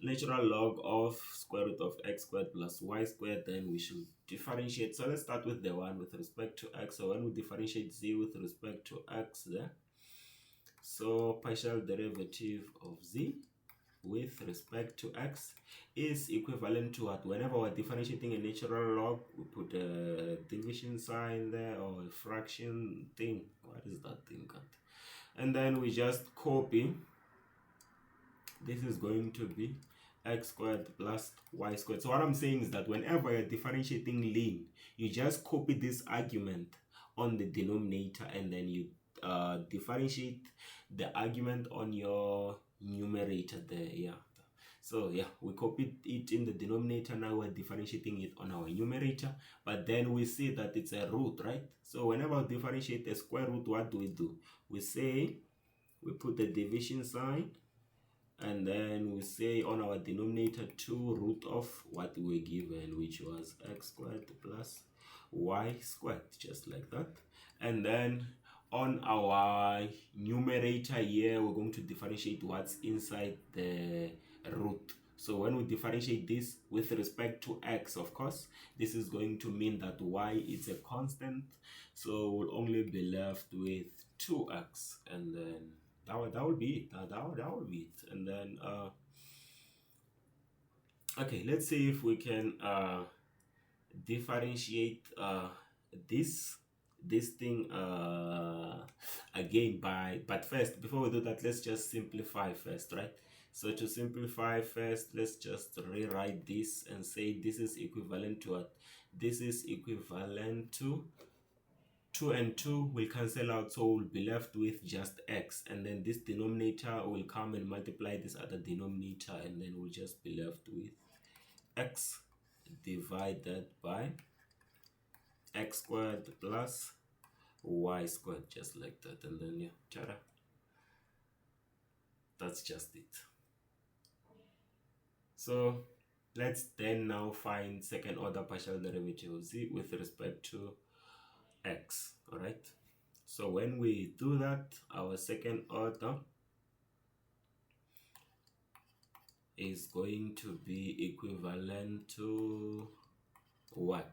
natural log of square root of x squared plus y squared, then we should differentiate. So let's start with the one with respect to x. So when we differentiate z with respect to x there, so partial derivative of z with respect to x is equivalent to what? Whenever we're differentiating a natural log, we put a division sign there, or a fraction thing. What is that thing called? And then we just copy. This is going to be x squared plus y squared. So what I'm saying is that whenever you're differentiating ln, you just copy this argument on the denominator, and then you differentiate the argument on your numerator there. Yeah. So yeah, we copied it in the denominator. Now we're differentiating it on our numerator, but then we see that it's a root, right? So whenever we differentiate a square root, what do? We say, we put the division sign, and then we say on our denominator 2 root of what we were given, which was x squared plus y squared, just like that. And then on our numerator here, we're going to differentiate what's inside the root. So when we differentiate this with respect to x, of course, this is going to mean that y is a constant. So we'll only be left with 2x, and then that would be it. That would be it. And then okay, let's see if we can differentiate this thing again but first, before we do that, let's just simplify first, right? So to simplify first, let's just rewrite this and say this is equivalent to what? This is equivalent to 2 and 2 will cancel out, so we'll be left with just x, and then this denominator will come and multiply this other denominator, and then we'll just be left with x divided by x squared plus y squared, just like that. And then, yeah, ta-da, that's just it. So let's then now find second order partial derivative of z with respect to x. All right, so when we do that, our second order is going to be equivalent to what?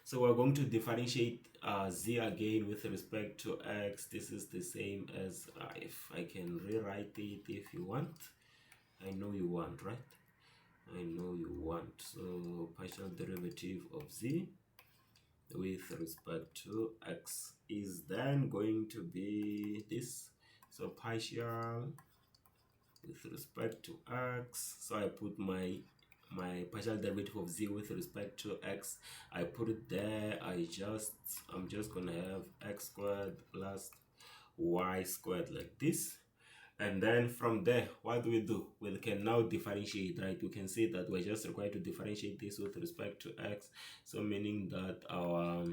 So we're going to differentiate z again with respect to x. This is the same as if I can rewrite it if you want. I know you want, right? I know you want. So partial derivative of z with respect to x is then going to be this. So partial with respect to x. So I put my partial derivative of z with respect to x. I put it there. I'm just gonna have x squared plus y squared, like this. And then from there, what do? We can now differentiate, right? We can see that we're just required to differentiate this with respect to x. So meaning that our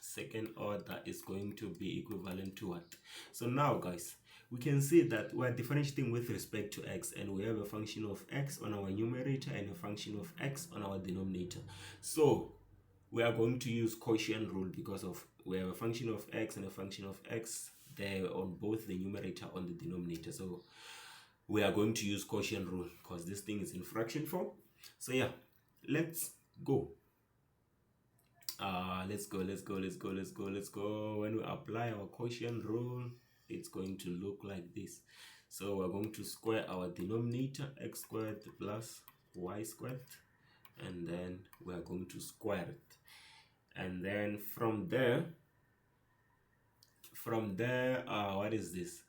second order is going to be equivalent to what? So now, guys, we can see that we're differentiating with respect to x, and we have a function of x on our numerator and a function of x on our denominator. So we are going to use quotient rule because of we have a function of x and a function of x there on both the numerator and the denominator. So we are going to use quotient rule because this thing is in fraction form. So yeah, let's go. Let's go. When we apply our quotient rule, it's going to look like this. So we're going to square our denominator, x squared plus y squared, and then we're going to square it. And then from there, what is this?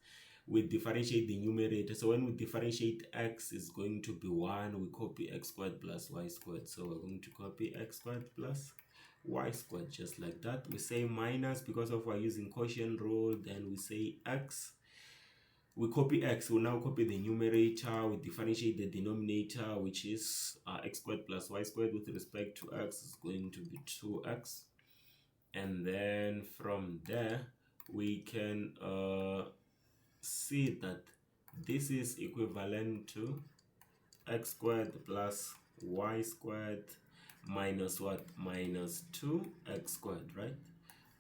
We differentiate the numerator. So when we differentiate x is going to be 1, we copy x squared plus y squared. So we're going to copy x squared plus y squared, just like that. We say minus because of we're using quotient rule. Then we say x. We copy x. We'll now copy the numerator. We differentiate the denominator, which is x squared plus y squared with respect to x is going to be 2x. And then from there, we can see that this is equivalent to x squared plus y squared minus what? Minus 2x squared, right?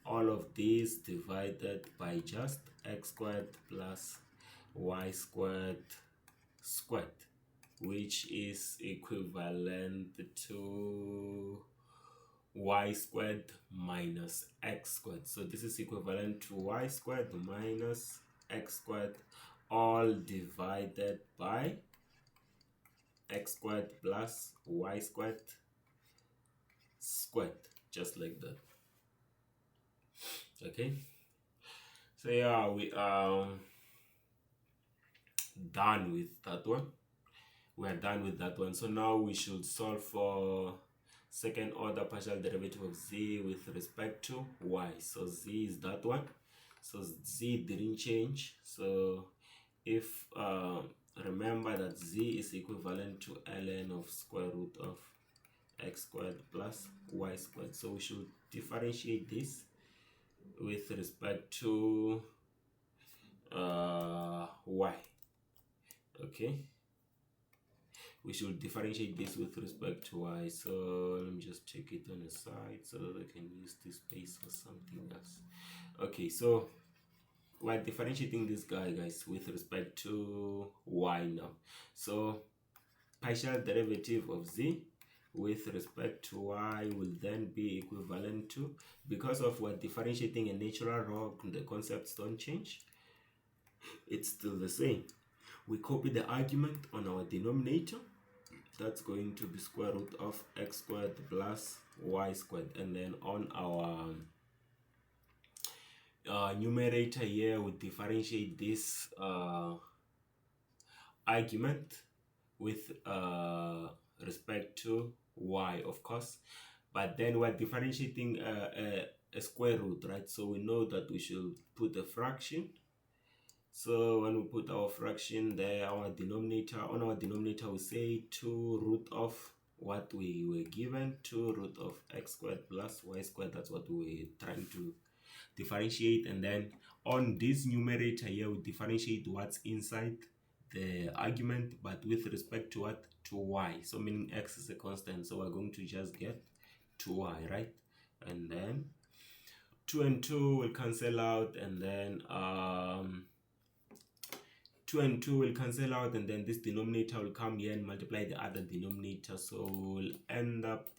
All of these divided by just x squared plus y squared squared, which is equivalent to y squared minus x squared. So this is equivalent to y squared minus x squared, all divided by x squared plus y squared squared, just like that. Okay, so yeah, we are done with that one. We are done with that one. So now we should solve for second order partial derivative of z with respect to y. So z is that one. So z didn't change. So if remember that z is equivalent to ln of square root of x squared plus y squared. So we should differentiate this with respect to y. Okay, we should differentiate this with respect to y. So let me just take it on the side so that I can use this space for something else. Okay, so we're differentiating this guy, guys, with respect to y now. So partial derivative of z with respect to y will then be equivalent to, because of we're differentiating a natural log, the concepts don't change, it's still the same. We copy the argument on our denominator, that's going to be square root of x squared plus y squared, and then on our numerator here we differentiate this argument with respect to y, of course, but then we're differentiating a square root, right? So we know that we should put a fraction. So when we put our fraction there, on our denominator we say 2 root of what we were given, 2 root of x squared plus y squared. That's what we were trying to differentiate. And then on this numerator here we differentiate what's inside the argument, but with respect to what? To y. So meaning x is a constant, so we're going to just get 2y, right? And then 2 and 2 will cancel out, and then 2 and 2 will cancel out, and then this denominator will come here and multiply the other denominator. So we'll end up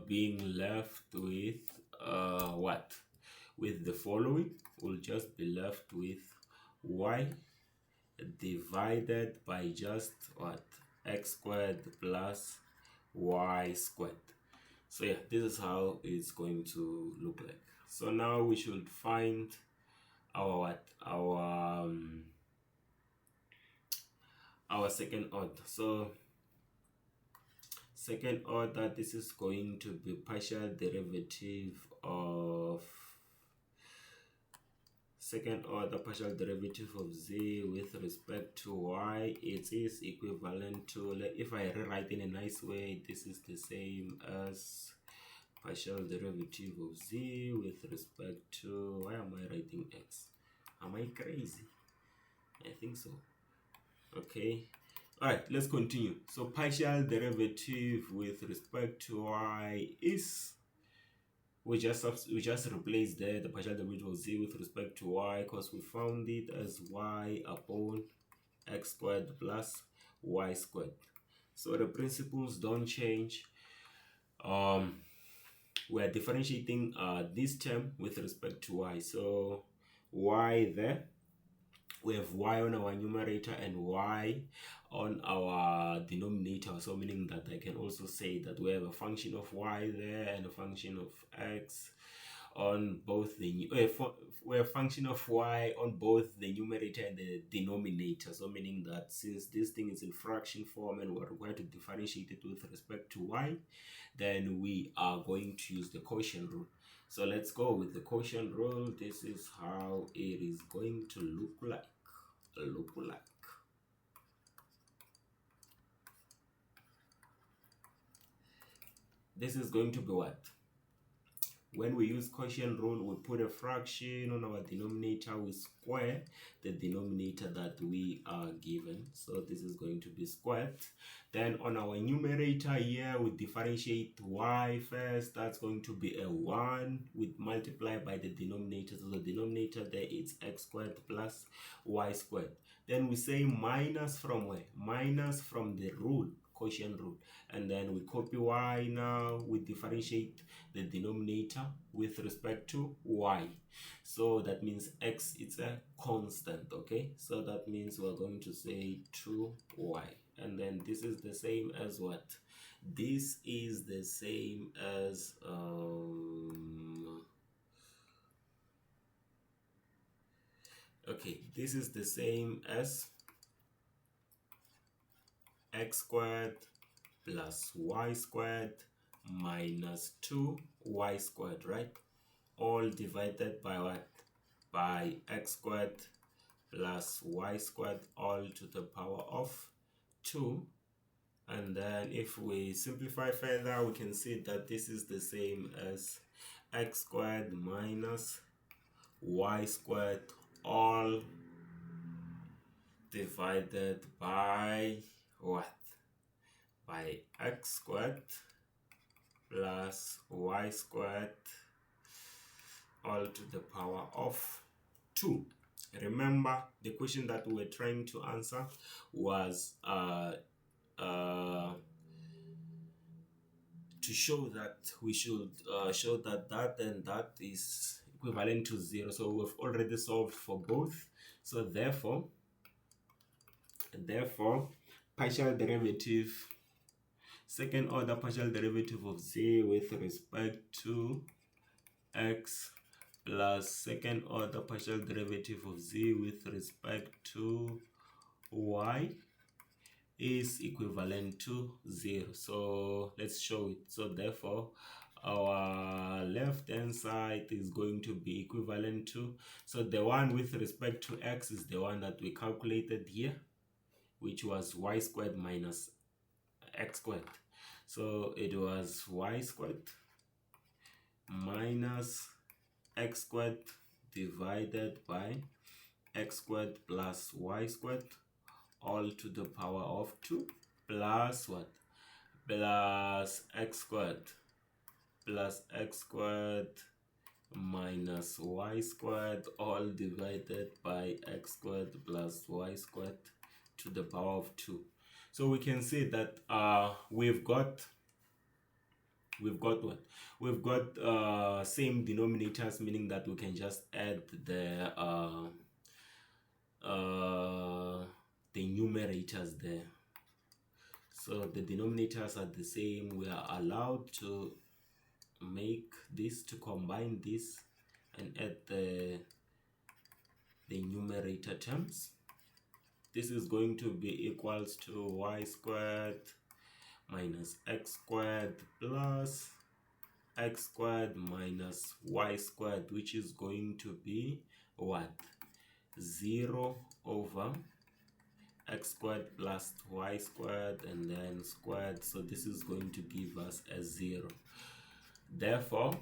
being left with what? With the following. We'll just be left with y divided by just what? X squared plus y squared. So yeah, this is how it's going to look like. So now we should find our what? Our second order. So second order, this is going to be partial derivative of second order partial derivative of z with respect to y. It is equivalent to, if I rewrite in a nice way, this is the same as partial derivative of z with respect to, why am I writing x? Am I crazy? I think so. Okay, all right, let's continue. So partial derivative with respect to y is, we just replace there the partial derivative of z with respect to y, because we found it as y upon x squared plus y squared. So the principles don't change. We are differentiating this term with respect to y. So y there. We have y on our numerator and y on our denominator, so meaning that I can also say that we have a function of y there and a function of x on both the we have function of y on both the numerator and the denominator, so meaning that since this thing is in fraction form and we're required to differentiate it with respect to y, then we are going to use the quotient rule. So let's go with the quotient rule. This is how it is going to look like. This is going to be what? When we use quotient rule, we put a fraction on our denominator, we square the denominator that we are given. So this is going to be squared. Then on our numerator here, we differentiate y first. That's going to be a 1. We multiply by the denominator. So the denominator there is x squared plus y squared. Then we say minus from where? Minus from the rule, quotient rule. And then we copy y now, we differentiate the denominator with respect to y. So that means x is a constant, okay? So that means we're going to say 2y. And then this is the same as what? This is the same as okay, this is the same as x squared plus y squared minus 2y squared, right? All divided by what? By x squared plus y squared all to the power of 2. And then if we simplify further, we can see that this is the same as x squared minus y squared all divided by what? By x squared plus y squared all to the power of 2. Remember, the question that we were trying to answer was to show that we should show that that and that is equivalent to 0. So we've already solved for both. So therefore partial derivative, second order partial derivative of z with respect to x plus second order partial derivative of z with respect to y is equivalent to 0. So let's show it. So therefore our left hand side is going to be equivalent to, so the one with respect to x is the one that we calculated here, which was y squared minus x squared. So it was y squared minus x squared divided by x squared plus y squared all to the power of 2 plus what? Plus x squared minus y squared all divided by x squared plus y squared to the power of 2. So we can see that we've got what? We've got same denominators, meaning that we can just add the numerators there. So the denominators are the same. We are allowed to make this, to combine this and add the numerator terms. This is going to be equals to y squared minus x squared plus x squared minus y squared, which is going to be what? 0 over x squared plus y squared and then squared. So this is going to give us a 0. Therefore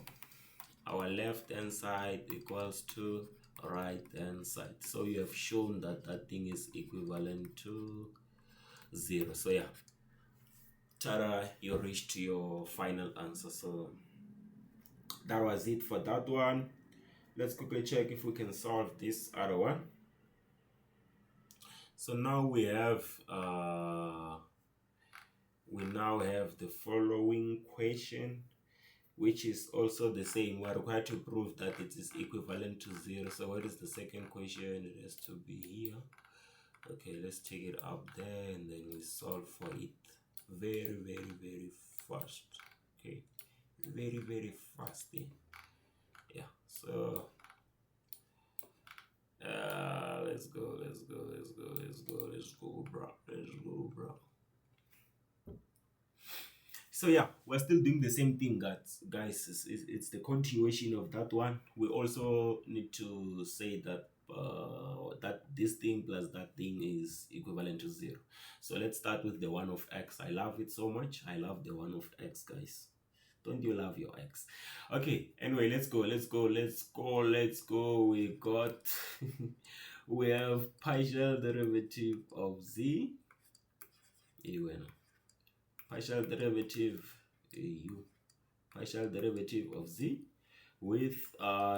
our left hand side equals to right hand side. So you have shown that that thing is equivalent to 0. So yeah, ta-da, you reached your final answer. So that was it for that one. Let's quickly check if we can solve this other one. So now we have the following question. which is also the same. We're required to prove that it is equivalent to 0. So what is the second question? It has to be here. Okay, let's take it up there and then we solve for it very, very, very fast. Okay, very, very fast. Yeah, so let's go, bro. So yeah, we're still doing the same thing, guys. It's the continuation of that one. We also need to say that that this thing plus that thing is equivalent to 0. So let's start with the one of x. I love it so much. I love the one of x, guys. Don't you love your x? Okay, anyway, let's go. We got we have partial derivative of z. Partial derivative partial derivative of z with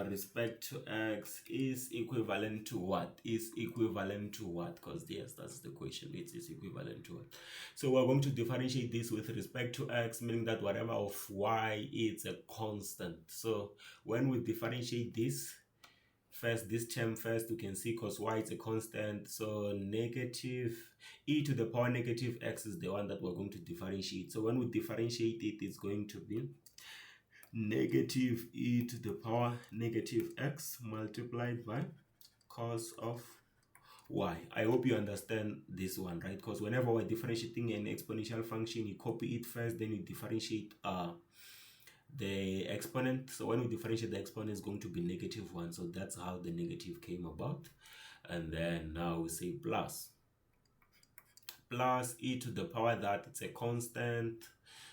respect to x is equivalent to what? Is equivalent to what? Because yes, that's the question. It is equivalent to what? So we're going to differentiate this with respect to x, meaning that whatever of y is a constant. So when we differentiate this term first, we can see cos y is a constant, so negative e to the power negative x is the one that we're going to differentiate. So when we differentiate it, it's going to be negative e to the power negative x multiplied by cos of y. I hope you understand this one, right? Because whenever we're differentiating an exponential function, you copy it first, then you differentiate the exponent. So when we differentiate the exponent, is going to be -1. So that's how the negative came about. And then now we say plus e to the power that it's a constant.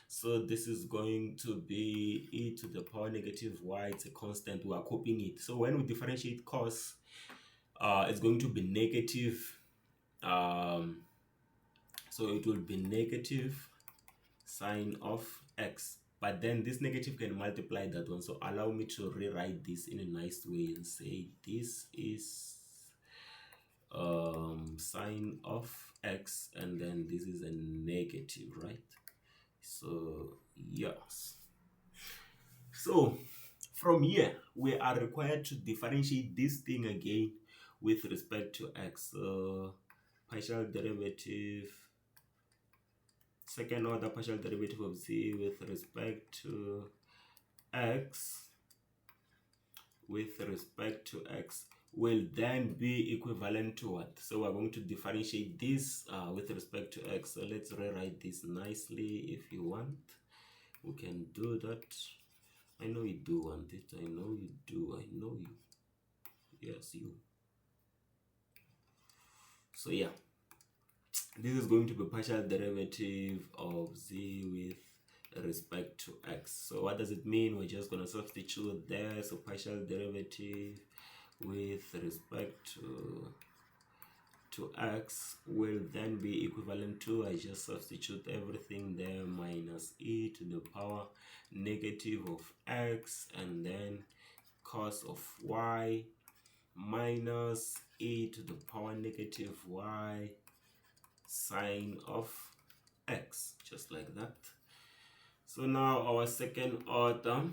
So this is going to be e to the power negative y. It's a constant. We are copying it. So when we differentiate cos, it's going to be negative. So it will be negative sine of x. But then this negative can multiply that one. So allow me to rewrite this in a nice way and say this is sine of x, and then this is a negative, right? So yes. So from here, we are required to differentiate this thing again with respect to x. So partial derivative, second order partial derivative of z with respect to x will then be equivalent to what? So we're going to differentiate this with respect to x. So let's rewrite this nicely. If you want, we can do that. I know you do want it. I know you do. I know you. Yes, you. So yeah, this is going to be partial derivative of z with respect to x. So what does it mean? We're just going to substitute there. So partial derivative with respect to x will then be equivalent to, I just substitute everything there, minus e to the power negative of x, and then cos of y minus e to the power negative y sine of x, just like that. So now our second order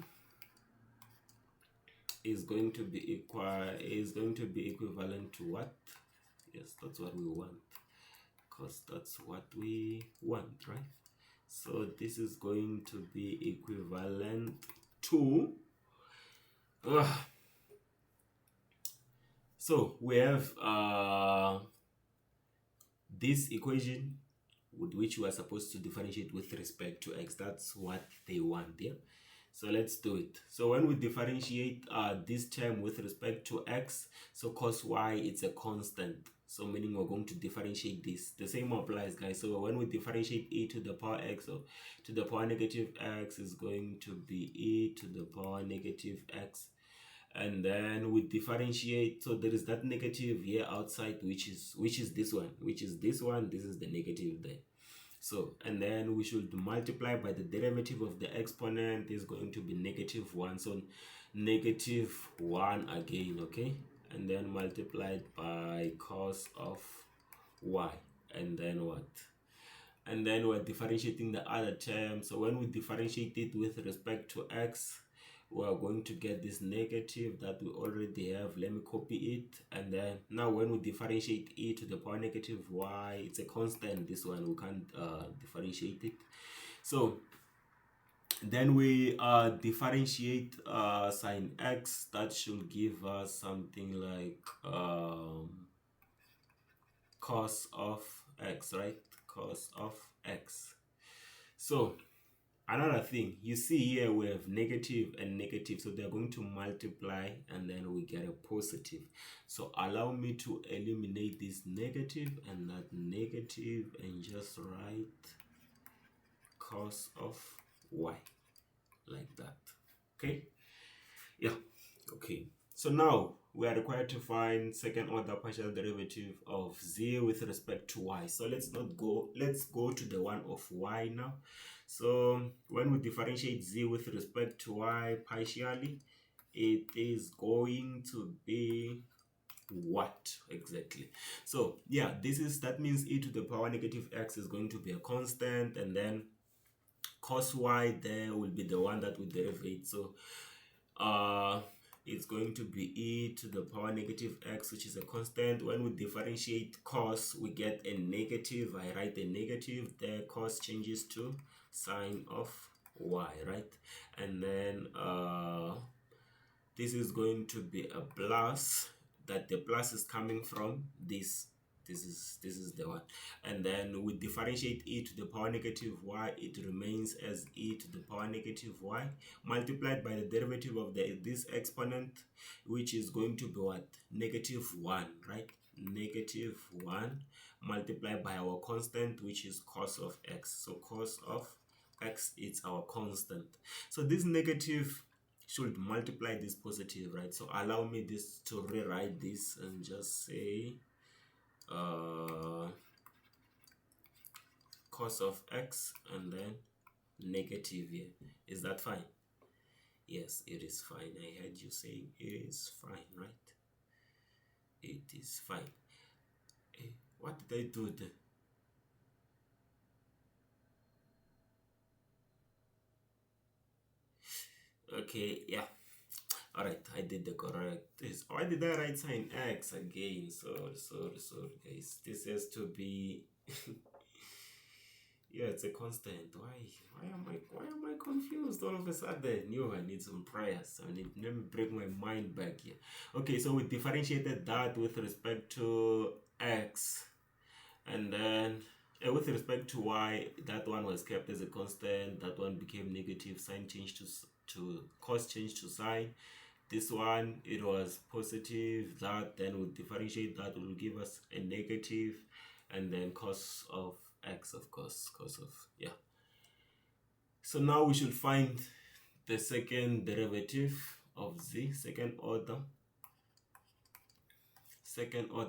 is going to be equivalent to what? Yes, that's what we want, because that's what we want, right? So this is going to be equivalent to so we have this equation with which we are supposed to differentiate with respect to x. That's what they want there. So let's do it. So when we differentiate this term with respect to x, so cos y, it's a constant. So meaning we're going to differentiate this. The same applies, guys. So when we differentiate e to the power x, so to the power negative x is going to be e to the power negative x. And then we differentiate, so there is that negative here outside, which is this one, this is the negative there. So, and then we should multiply by the derivative of the exponent is going to be -1. So -1 again, okay? And then multiplied by cos of y. And then what? and then we're differentiating the other term. So when we differentiate it with respect to x, we are going to get this negative that we already have. Let me copy it, and then now when we differentiate e to the power negative y, it's a constant, this one we can't differentiate it. So then we differentiate sine x. That should give us something like cos of x, right? Cos of x. So another thing, you see here we have negative and negative, so they're going to multiply and then we get a positive. So allow me to eliminate this negative and that negative and just write cos of y like that. Okay, yeah, okay. So now we are required to find second order partial derivative of z with respect to y. So let's go to the one of y now. So when we differentiate z with respect to y partially, it is going to be what exactly? So yeah, that means e to the power negative x is going to be a constant, and then cos y there will be the one that will derivate. So it's going to be e to the power negative x, which is a constant. When we differentiate cos, we get a negative. I write a negative there. Cos changes to sine of y, right? And then this is going to be a plus. That the plus is coming from this. This is the one. And then we differentiate e to the power negative y. It remains as e to the power negative y multiplied by the derivative of this exponent, which is going to be what? Negative 1, right? Negative 1 multiplied by our constant, which is cos of x. So cos of x is our constant. So this negative should multiply this positive, right? So allow me this to rewrite this and just say cos of x and then negative here. Is that fine? Yes, it is fine. I heard you saying it is fine, right? It is fine. Hey, what did I do then? Okay, yeah. Alright, I did the correct. Why did I write sine x again? Sorry, guys. This has to be yeah, it's a constant. Why am I confused all of a sudden? I need some prayers. Let me break my mind back here. Okay, so we differentiated that with respect to x, and then with respect to y, that one was kept as a constant. That one became negative. Sign changed to cos changed to sine. This one, it was positive. That then we differentiate, that will give us a negative, and then cos of x, of course, cos of, yeah. So now we should find the second derivative of z, second order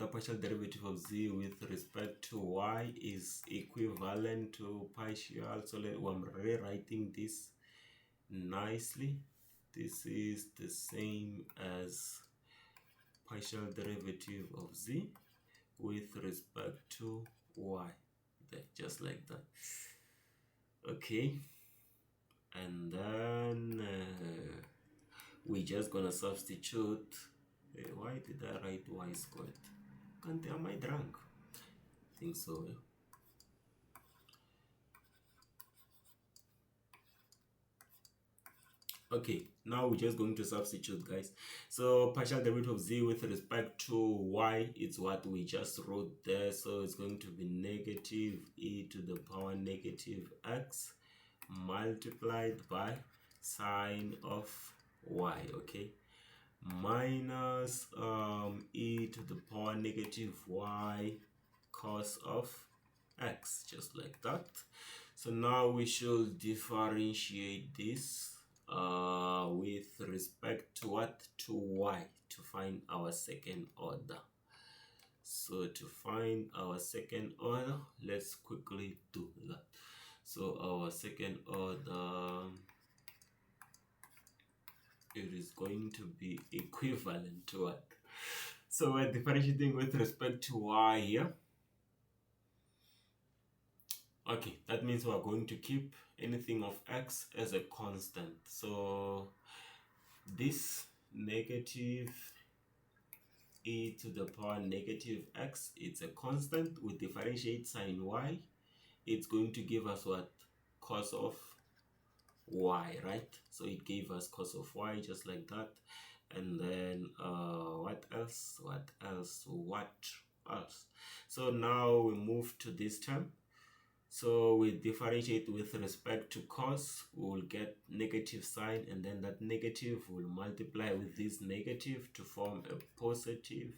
partial derivative of z with respect to y is equivalent to partial. So I'm rewriting this nicely. This is the same as partial derivative of z with respect to y, just like that. Okay, and then we're just gonna substitute. Why did I write y squared? Am I drunk? I think so. Yeah? Okay, now we're just going to substitute, guys. So partial derivative of z with respect to y, it's what we just wrote there. So it's going to be negative e to the power negative x multiplied by sine of y, okay, minus e to the power negative y cos of x, just like that. So now we should differentiate this with respect to what? To y, to find our second order. So to find our second order, let's quickly do that. So our second order, it is going to be equivalent to what? So we're differentiating with respect to y here. Okay, that means we are going to keep anything of x as a constant. So this negative e to the power negative x, it's a constant. We differentiate sine y, it's going to give us what? Cos of y, right? So it gave us cos of y just like that. And then what else? So now we move to this term. So we differentiate with respect to cos, we will get negative sign, and then that negative will multiply with this negative to form a positive.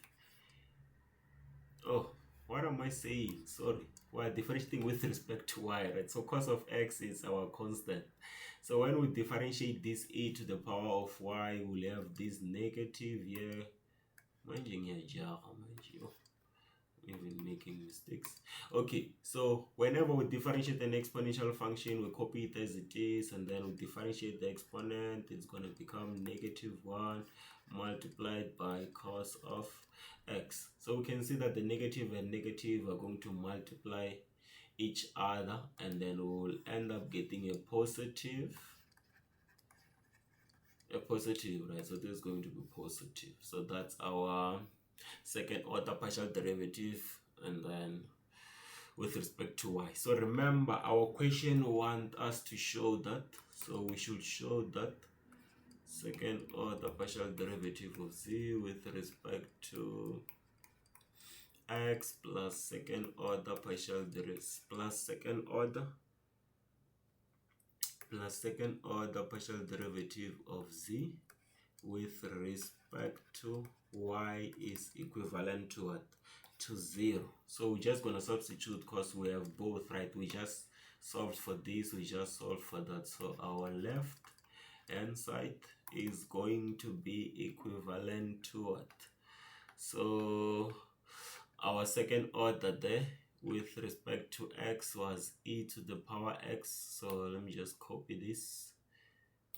Oh, what am I saying? Sorry. We're differentiating with respect to y, right? So cos of x is our constant. So when we differentiate this e to the power of y, we'll have this negative here. Even making mistakes. Okay, so whenever we differentiate an exponential function, we copy it as it is, and then we differentiate the exponent. It's going to become -1 multiplied by cos of x. So we can see that the negative and negative are going to multiply each other, and then we will end up getting a positive, right? So this is going to be positive. So that's our second order partial derivative, and then with respect to y. So remember, our question wants us to show that, so we should show that second order partial derivative of z with respect to x plus second order partial derivative plus second order partial derivative of z with respect to y is equivalent to what? To 0. So we're just going to substitute because we have both, right? We just solved for this, we just solved for that. So our left hand side is going to be equivalent to what? So our second order there with respect to x was e to the power x. So let me just copy this.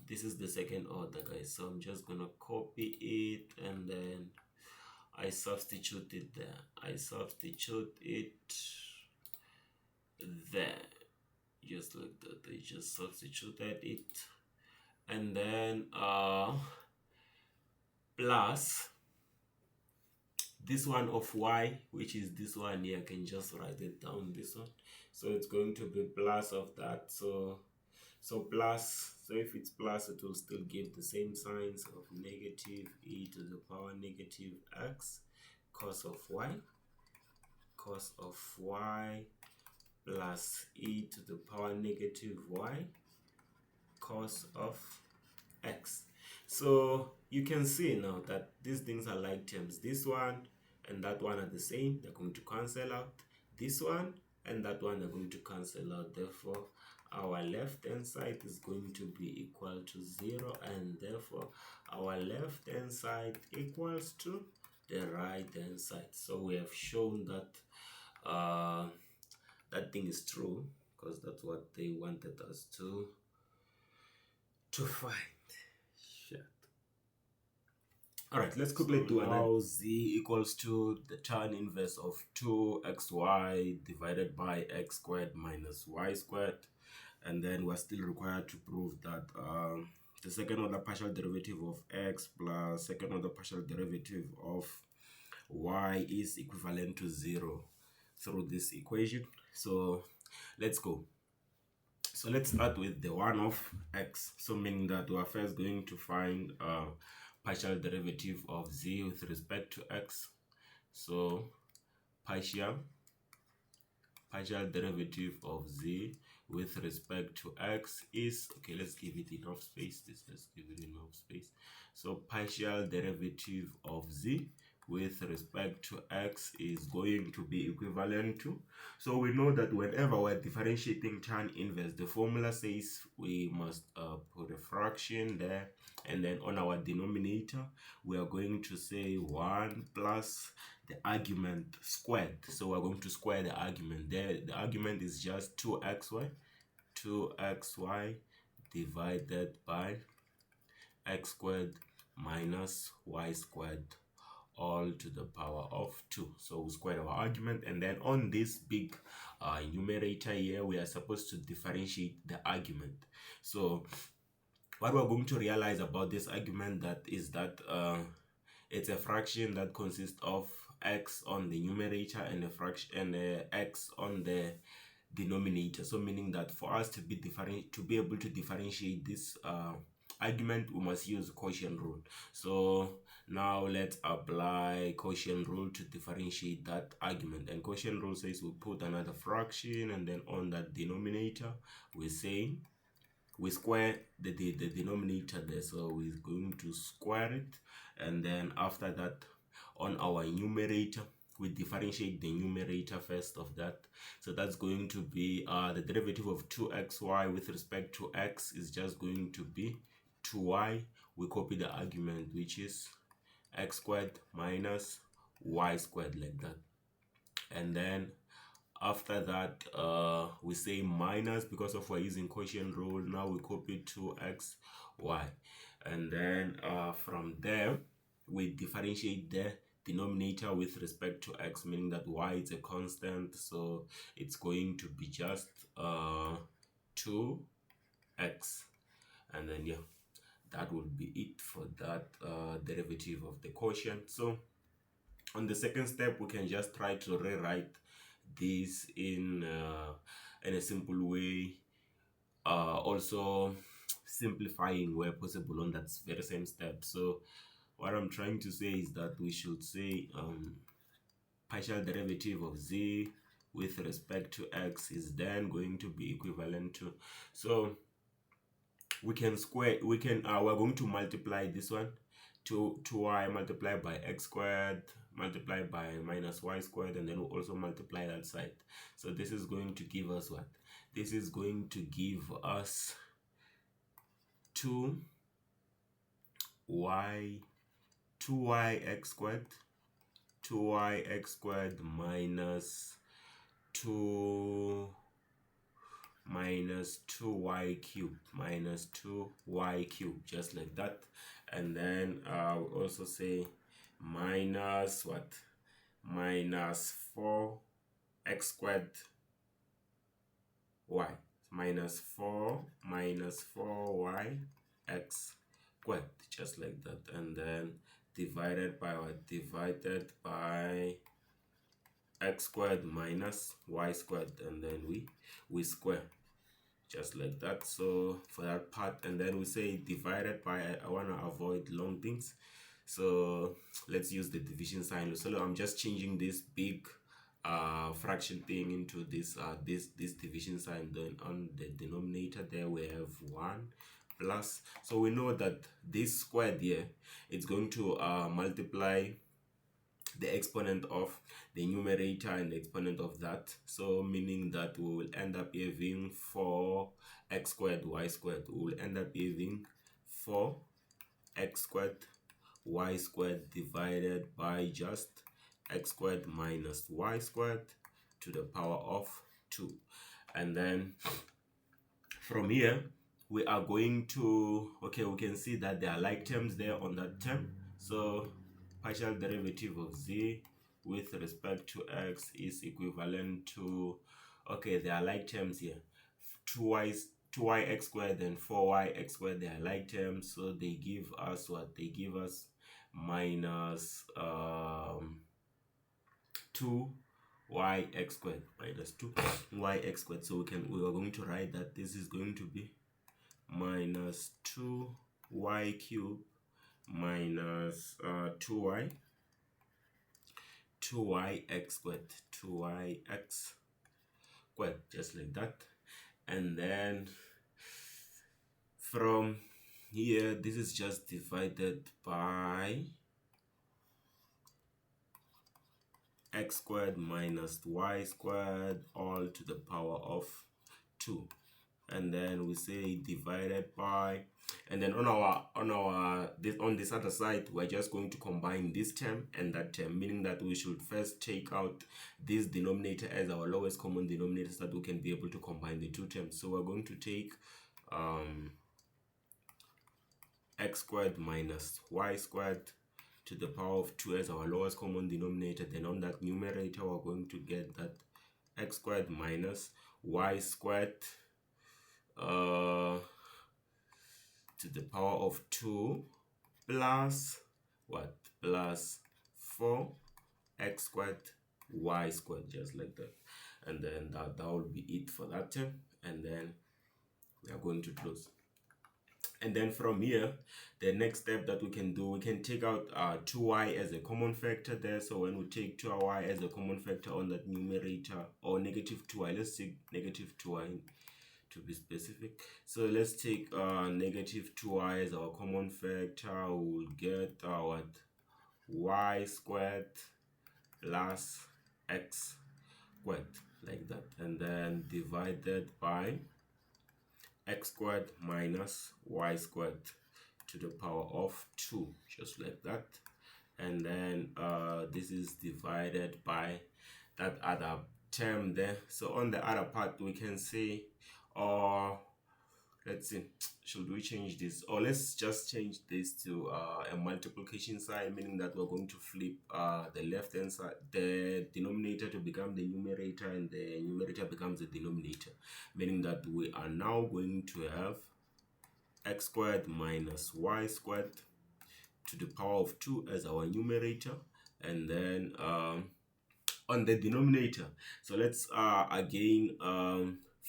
This is the second order, guys. So I'm just gonna copy it, and then I substitute it there. I substitute it there, just like that. I just substituted it, and then plus this one of y, which is this one here. I can just write it down, this one. So it's going to be plus of that. So plus, so if it's plus, it will still give the same signs of negative e to the power negative x cos of y plus e to the power negative y cos of x. So you can see now that these things are like terms. This one and that one are the same. They're going to cancel out. This one and that one are going to cancel out. Therefore, our left hand side is going to be equal to 0, and therefore our left hand side equals to the right hand side. So we have shown that that thing is true, because that's what they wanted us to find. Shit. All right, let's quickly do now z equals to the tan inverse of 2xy divided by x squared minus y squared. And then we're still required to prove that the second order partial derivative of x plus second order partial derivative of y is equivalent to 0 through this equation. So let's go. So let's start with the one of x. So meaning that we're first going to find partial derivative of z with respect to x. So partial derivative of z with respect to x is, okay, let's give it enough space. Let's give it enough space. So partial derivative of z with respect to x is going to be equivalent to, so we know that whenever we're differentiating tan inverse, the formula says we must put a fraction there, and then on our denominator we are going to say 1 plus the argument squared. So we're going to square the argument there. The argument is just 2xy divided by x squared minus y squared all to the power of 2. So we square our argument, and then on this big numerator here, we are supposed to differentiate the argument. So what we're going to realize about this argument is that it's a fraction that consists of x on the numerator and a fraction and x on the denominator. So meaning that for us to be able to differentiate this argument, we must use quotient rule. So now let's apply quotient rule to differentiate that argument. And quotient rule says we put another fraction, and then on that denominator we say we square the denominator there, so we're going to square it, and then after that on our numerator we differentiate the numerator first of that. So that's going to be the derivative of 2xy with respect to x is just going to be 2y. We copy the argument, which is x squared minus y squared, like that. And then after that we say minus, because of we're using quotient rule. Now we copy 2xy, and then from there we differentiate the denominator with respect to x, meaning that y is a constant, so it's going to be just 2x, and then yeah, that would be it for that derivative of the quotient. So on the second step, we can just try to rewrite this in a simple way, also simplifying where possible on that very same step. So what I'm trying to say is that we should say partial derivative of z with respect to x is then going to be equivalent to, so we can square, we can we're going to multiply this one to 2y multiplied by x squared multiplied by minus y squared, and then we'll also multiply that side. So this is going to give us what? This is going to give us 2y x squared, 2y x squared minus 2y cubed, just like that. And then we also say minus what? Minus 4x squared y, minus 4y x squared, just like that. And then divided by what? Divided by x squared minus y squared, and then we square, just like that. So for that part, and then we say divided by, I want to avoid long things, so let's use the division sign. So I'm just changing this big fraction thing into this this division sign. Then on the denominator there we have 1 plus, so we know that this squared here, it's going to multiply the exponent of the numerator and the exponent of that, so meaning that we will end up having 4x squared y squared. We will end up having 4x squared y squared divided by just x squared minus y squared to the power of 2. And then from here we are going to, okay, we can see that there are like terms there on that term. So partial derivative of z with respect to x is equivalent to, okay, there are like terms here, 2y x squared and 4y x squared, they are like terms, so they give us what? They give us minus 2y x squared, minus 2y x squared. So we are going to write that this is going to be minus 2y cubed minus 2y x squared, 2y x squared, just like that. And then from here, this is just divided by x squared minus y squared all to the power of 2. And then we say divided by, and then on this other side, we're just going to combine this term and that term, meaning that we should first take out this denominator as our lowest common denominator so that we can be able to combine the two terms. So we're going to take x squared minus y squared to the power of 2 as our lowest common denominator. Then on that numerator, we're going to get that x squared minus y squared to the power of 2 plus what? Plus 4 x squared y squared, just like that. And then that will be it for that term. And then we are going to close. And then from here, the next step that we can do, we can take out 2y as a common factor there. So when we take 2y as a common factor on that numerator, or negative 2y, let's take negative 2y to be specific. So let's take negative 2y as our common factor. We'll get what? Y squared plus x squared, like that. And then divided by x squared minus y squared to the power of 2, just like that. And then this is divided by that other term there. So on the other part, we can say, let's see, should we change this? Or let's just change this to a multiplication sign, meaning that we're going to flip the left hand side, the denominator to become the numerator, and the numerator becomes the denominator, meaning that we are now going to have x squared minus y squared to the power of 2 as our numerator, and then on the denominator. So let's again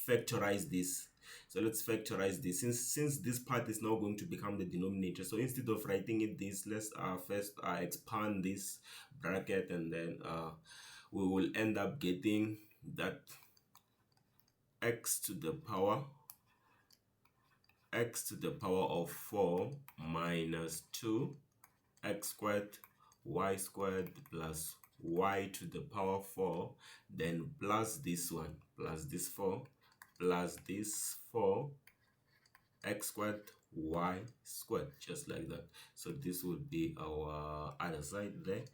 factorize this. So let's factorize this since this part is now going to become the denominator. So instead of writing it this, let's first expand this bracket, and then we will end up getting that x to the power of 4 minus 2 x squared y squared plus y to the power 4, then plus this one, plus this 4, plus this 4 x squared y squared, just like that. So this would be our other side there.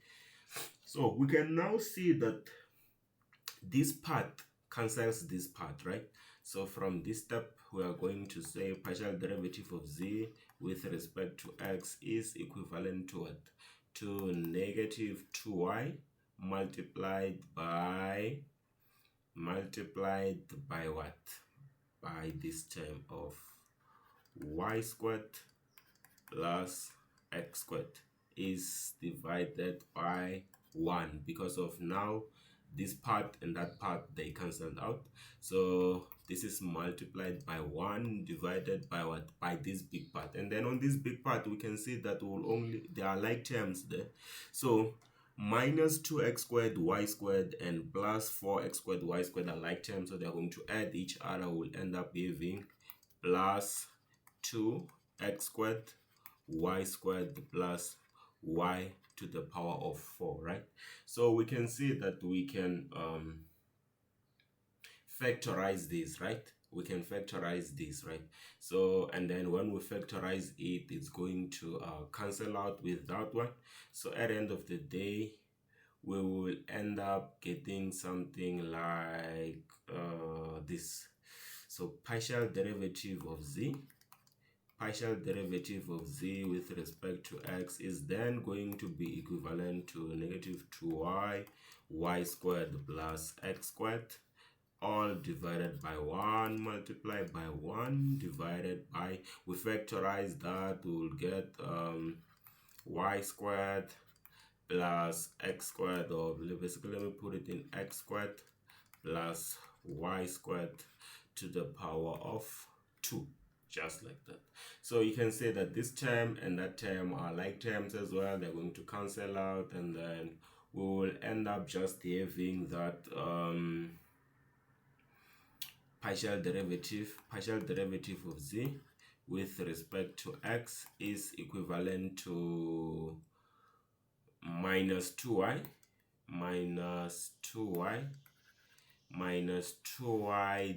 So we can now see that this part cancels this part, right? So from this step, we are going to say partial derivative of z with respect to x is equivalent to what? To negative 2y multiplied by what? By this term of y squared plus x squared is divided by 1, because of now this part and that part, they cancelled out. So this is multiplied by 1 divided by what? By this big part. And then on this big part, we can see that there are like terms there. So minus 2x squared y squared and plus 4x squared y squared are like terms, so they are going to add each other. Will end up having plus 2x squared y squared plus y to the power of 4, right? So we can see that we can factorize this, right? We can factorize this, right? So, and then when we factorize it, it's going to cancel out with that one. So at the end of the day, we will end up getting something like this. So partial derivative of z with respect to x is then going to be equivalent to negative 2y squared plus x squared, all divided by 1 multiplied by 1 divided by, we factorize that, we'll get y squared plus x squared, or basically let me put it in x squared plus y squared to the power of 2, just like that. So you can say that this term and that term are like terms as well. They're going to cancel out, and then we will end up just having that partial derivative of z with respect to x is equivalent to minus 2y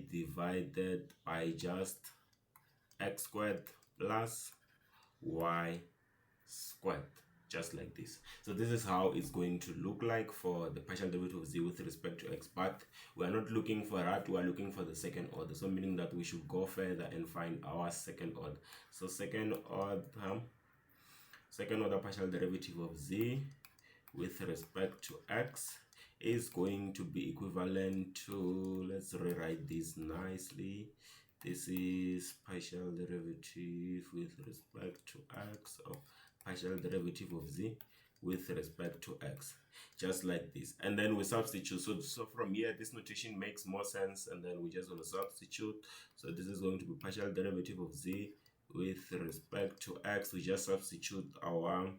divided by just x squared plus y squared, just like this. So this is how it's going to look like for the partial derivative of z with respect to x, but we are not looking for that, we are looking for the second order. So meaning that we should go further and find our second order. So second order second order partial derivative of z with respect to x is going to be equivalent to, let's rewrite this nicely. This is partial derivative with respect to x of partial derivative of z with respect to x, just like this. And then we substitute. So from here, this notation makes more sense. And then we just want to substitute. So this is going to be partial derivative of z with respect to x. We just substitute our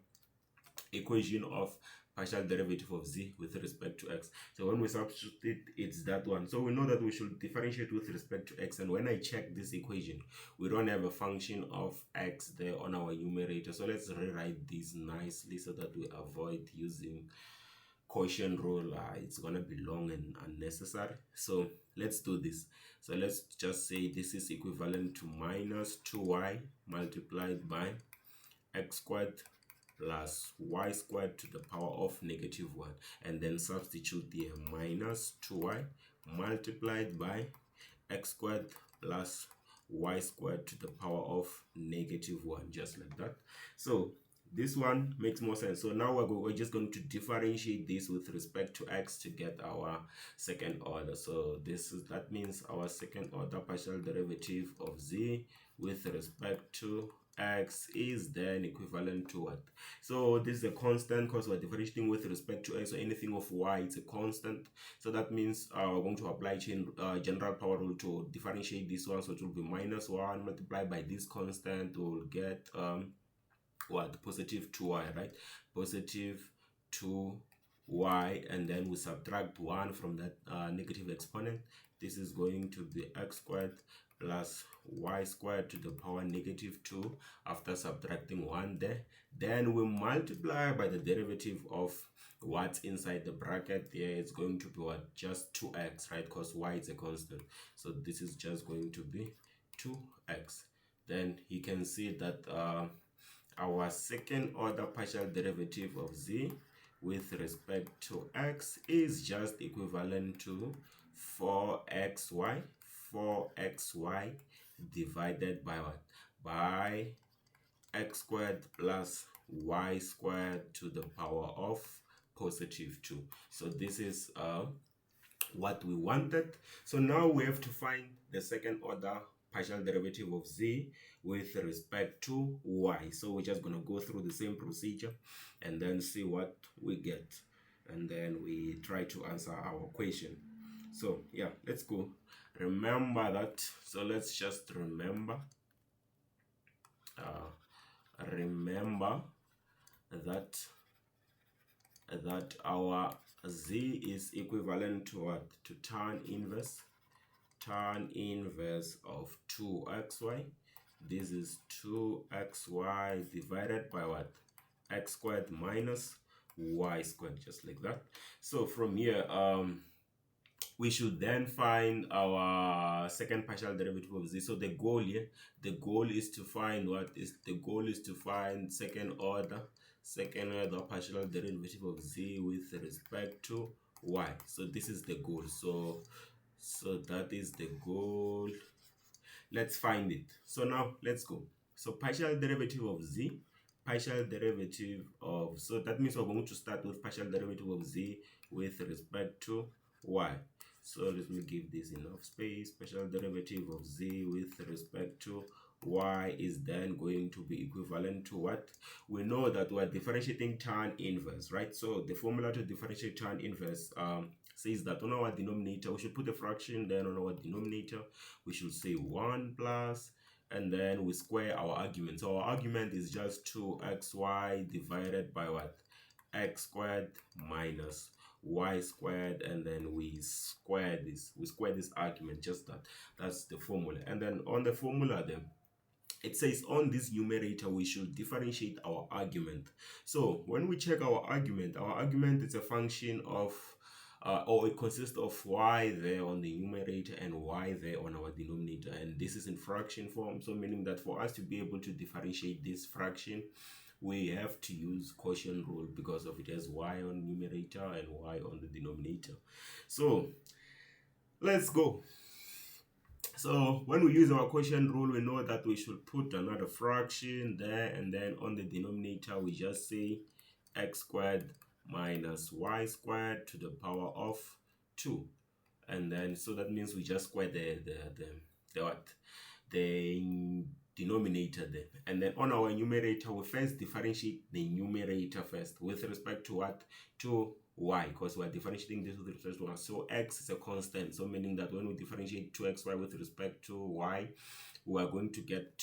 equation of partial derivative of z with respect to x. So when we substitute it, it's that one. So we know that we should differentiate with respect to x. And when I check this equation, we don't have a function of x there on our numerator. So let's rewrite this nicely so that we avoid using quotient rule. It's gonna be long and unnecessary. So let's do this. So let's just say this is equivalent to minus 2y multiplied by x squared plus y squared to the power of negative 1, and then substitute here minus 2y multiplied by x squared plus y squared to the power of negative 1, just like that. So this one makes more sense. So now we're just going to differentiate this with respect to x to get our second order. So that means our second order partial derivative of z with respect to x is then equivalent to what? So this is a constant because we're differentiating with respect to x, so anything of y, it's a constant. So that means we're going to apply general power rule to differentiate this one. So it will be minus 1 multiplied by this constant. We'll get what? Positive 2y, right? Positive 2y, and then we subtract 1 from that negative exponent. This is going to be x squared plus y squared to the power negative 2 after subtracting 1 there. Then we multiply by the derivative of what's inside the bracket there. It's going to be what? Just 2x, right? Because y is a constant. So this is just going to be 2x. Then you can see that our second order partial derivative of z with respect to x is just equivalent to 4xy divided by what? By x squared plus y squared to the power of positive 2. So this is what we wanted. So now we have to find the second order partial derivative of z with respect to y. So we're just going to go through the same procedure and then see what we get, and then we try to answer our question. So yeah, let's go. Remember that. So let's just remember that our z is equivalent to what? To tan inverse of 2xy. This is 2xy divided by what? X squared minus y squared, just like that. So from here, we should then find our second partial derivative of z. So the goal here, is to find what is the goal is to find second order partial derivative of z with respect to y. So this is the goal. So that is the goal. Let's find it. So now let's go. So partial derivative of z, so that means we're going to start with partial derivative of z with respect to y. So let me give this enough space. Partial derivative of z with respect to y is then going to be equivalent to what? We know that we're differentiating tan inverse, right? So the formula to differentiate tan inverse says that on our denominator, we should put a fraction, then on our denominator, we should say 1 plus, and then we square our argument. So our argument is just 2xy divided by what? X squared minus y squared, and then we square this argument, just that. That's the formula. And then on the formula then, it says on this numerator we should differentiate our argument. So when we check our argument is a function of or it consists of y there on the numerator and y there on our denominator, and this is in fraction form. So meaning that for us to be able to differentiate this fraction, we have to use quotient rule because of it has y on numerator and y on the denominator. So let's go. So when we use our quotient rule, we know that we should put another fraction there, and then on the denominator we just say x squared minus y squared to the power of 2. And then so that means we just square the what, the denominator there. And then on our numerator, we first differentiate the numerator first with respect to what, to y, because we're differentiating this with respect to y. So x is a constant, so meaning that when we differentiate 2xy with respect to y, we are going to get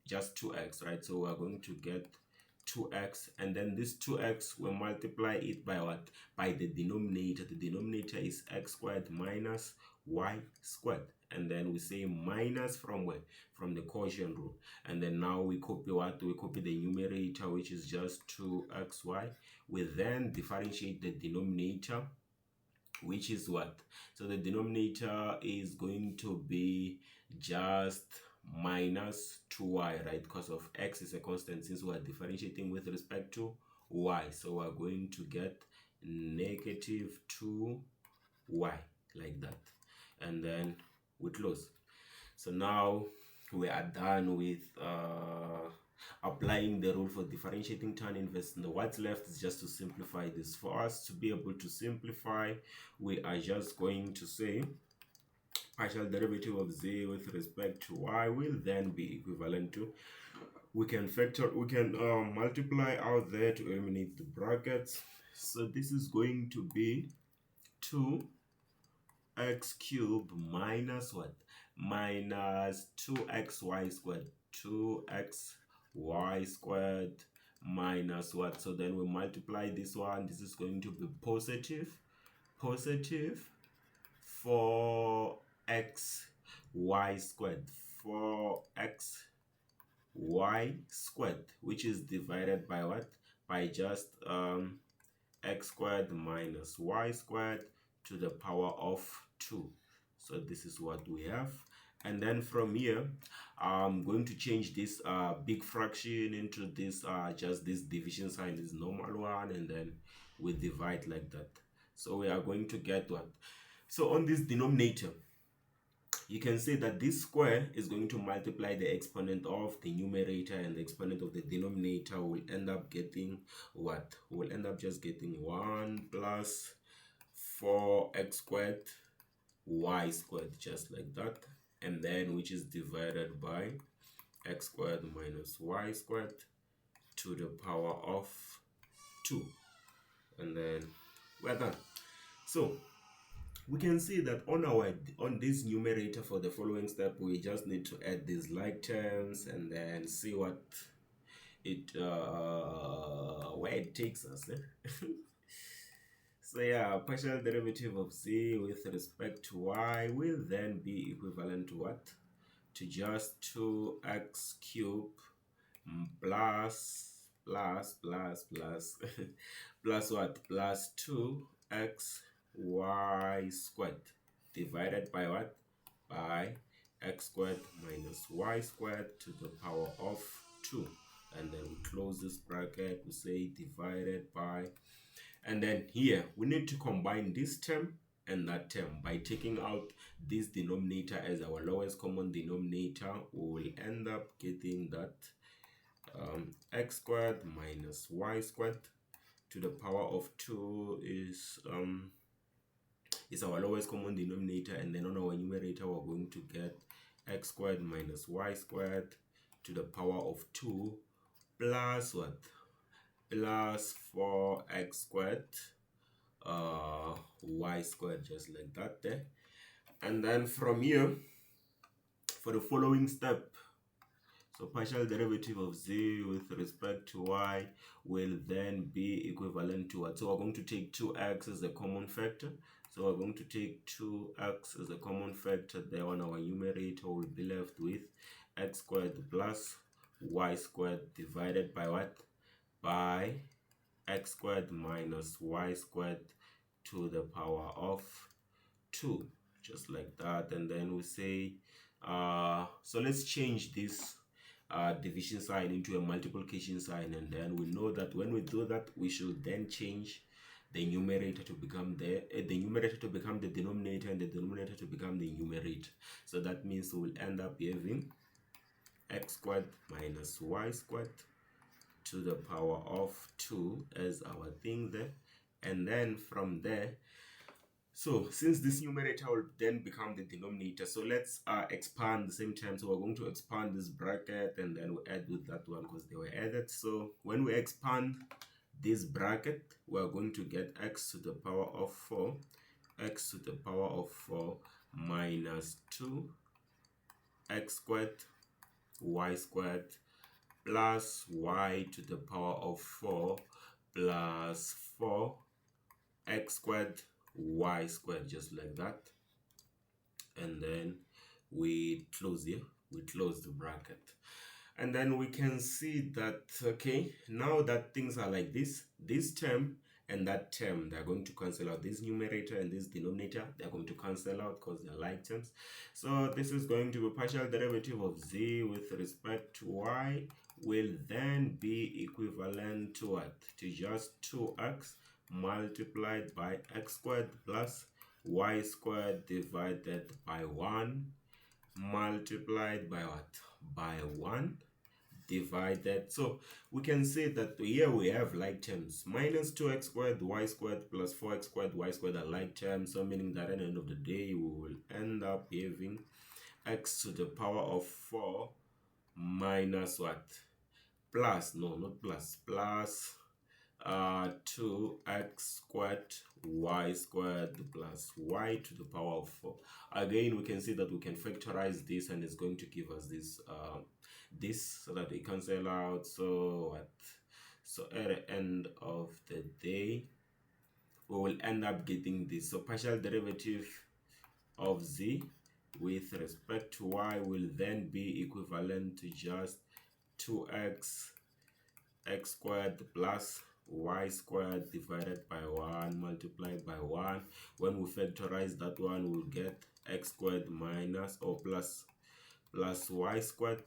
just 2x, right? So we are going to get 2x, and then this 2x will multiply it by what, by the denominator. The denominator is x squared minus y squared, and then we say minus from where, from the quotient rule. And then now we copy what, we copy the numerator, which is just 2xy. We then differentiate the denominator, which is what, so the denominator is going to be just minus 2y, right? Because of x is a constant, since we are differentiating with respect to y, so we're going to get negative 2y, like that. And then we close. So now we are done with applying the rule for differentiating tan inverse. And what's left is just to simplify this. For us to be able to simplify, we are just going to say partial derivative of z with respect to y will then be equivalent to, we can multiply out there to eliminate the brackets. So this is going to be 2x cubed minus what, minus 2xy squared, 2xy squared minus what, so then we multiply this one, this is going to be positive 4xy squared, 4xy squared, which is divided by what, by just x squared minus y squared to the power of 2. So this is what we have. And then from here, I'm going to change this big fraction into this just this division sign, this normal one, and then we divide like that. So we are going to get what, so on this denominator, you can say that this square is going to multiply the exponent of the numerator, and the exponent of the denominator will end up getting what, we'll end up just getting 1 plus 4x squared y squared, just like that, and then which is divided by x squared minus y squared to the power of 2, and then we're done. So we can see that on this numerator, for the following step, we just need to add these like terms and then see what it where it takes us. So yeah, partial derivative of z with respect to y will then be equivalent to what, to just 2x cubed plus plus what, plus 2x y squared divided by what, by x squared minus y squared to the power of 2, and then we close this bracket, we say divided by, and then here we need to combine this term and that term by taking out this denominator as our lowest common denominator. We will end up getting that x squared minus y squared to the power of 2 is our lowest common denominator, and then on our numerator we're going to get x squared minus y squared to the power of 2 plus what, plus 4x squared y squared, just like that there. And then from here, for the following step, so partial derivative of z with respect to y will then be equivalent to what, so we're going to take 2x as a common factor. So we're going to take 2x as a common factor there. On our numerator will be left with x squared plus y squared divided by what, by x squared minus y squared to the power of 2, just like that. And then we say so let's change this division sign into a multiplication sign, and then we know that when we do that, we should then change the numerator to become the numerator to become the denominator, and the denominator to become the numerator. So that means we will end up having x squared minus y squared to the power of 2 as our thing there. And then from there, so since this numerator will then become the denominator, so let's expand the same time. So we're going to expand this bracket and then we add with that one because they were added. So when we expand this bracket, we're going to get x to the power of 4, x to the power of 4 minus 2 x squared y squared plus y to the power of 4 plus 4 x squared y squared, just like that. And then we close here, we close the bracket. And then we can see that, okay, now that things are like this term and that term, they're going to cancel out. This numerator and this denominator, they're going to cancel out because they're like terms. So this is going to be partial derivative of z with respect to y will then be equivalent to what? To just 2x multiplied by x squared plus y squared divided by 1 multiplied by what? By 1 divided. So we can say that here we have like terms. Minus 2x squared y squared plus 4x squared y squared are like terms. So meaning that at the end of the day, we will end up having x to the power of 4 minus what? Plus, no, not plus, plus 2x squared y squared plus y to the power of 4. Again, we can see that we can factorize this and it's going to give us this this so that they cancel out. So what? So at the end of the day, we will end up getting this. So partial derivative of z with respect to y will then be equivalent to just 2x x squared plus y squared divided by 1 multiplied by 1. When we factorize that one, we'll get x squared minus or plus y squared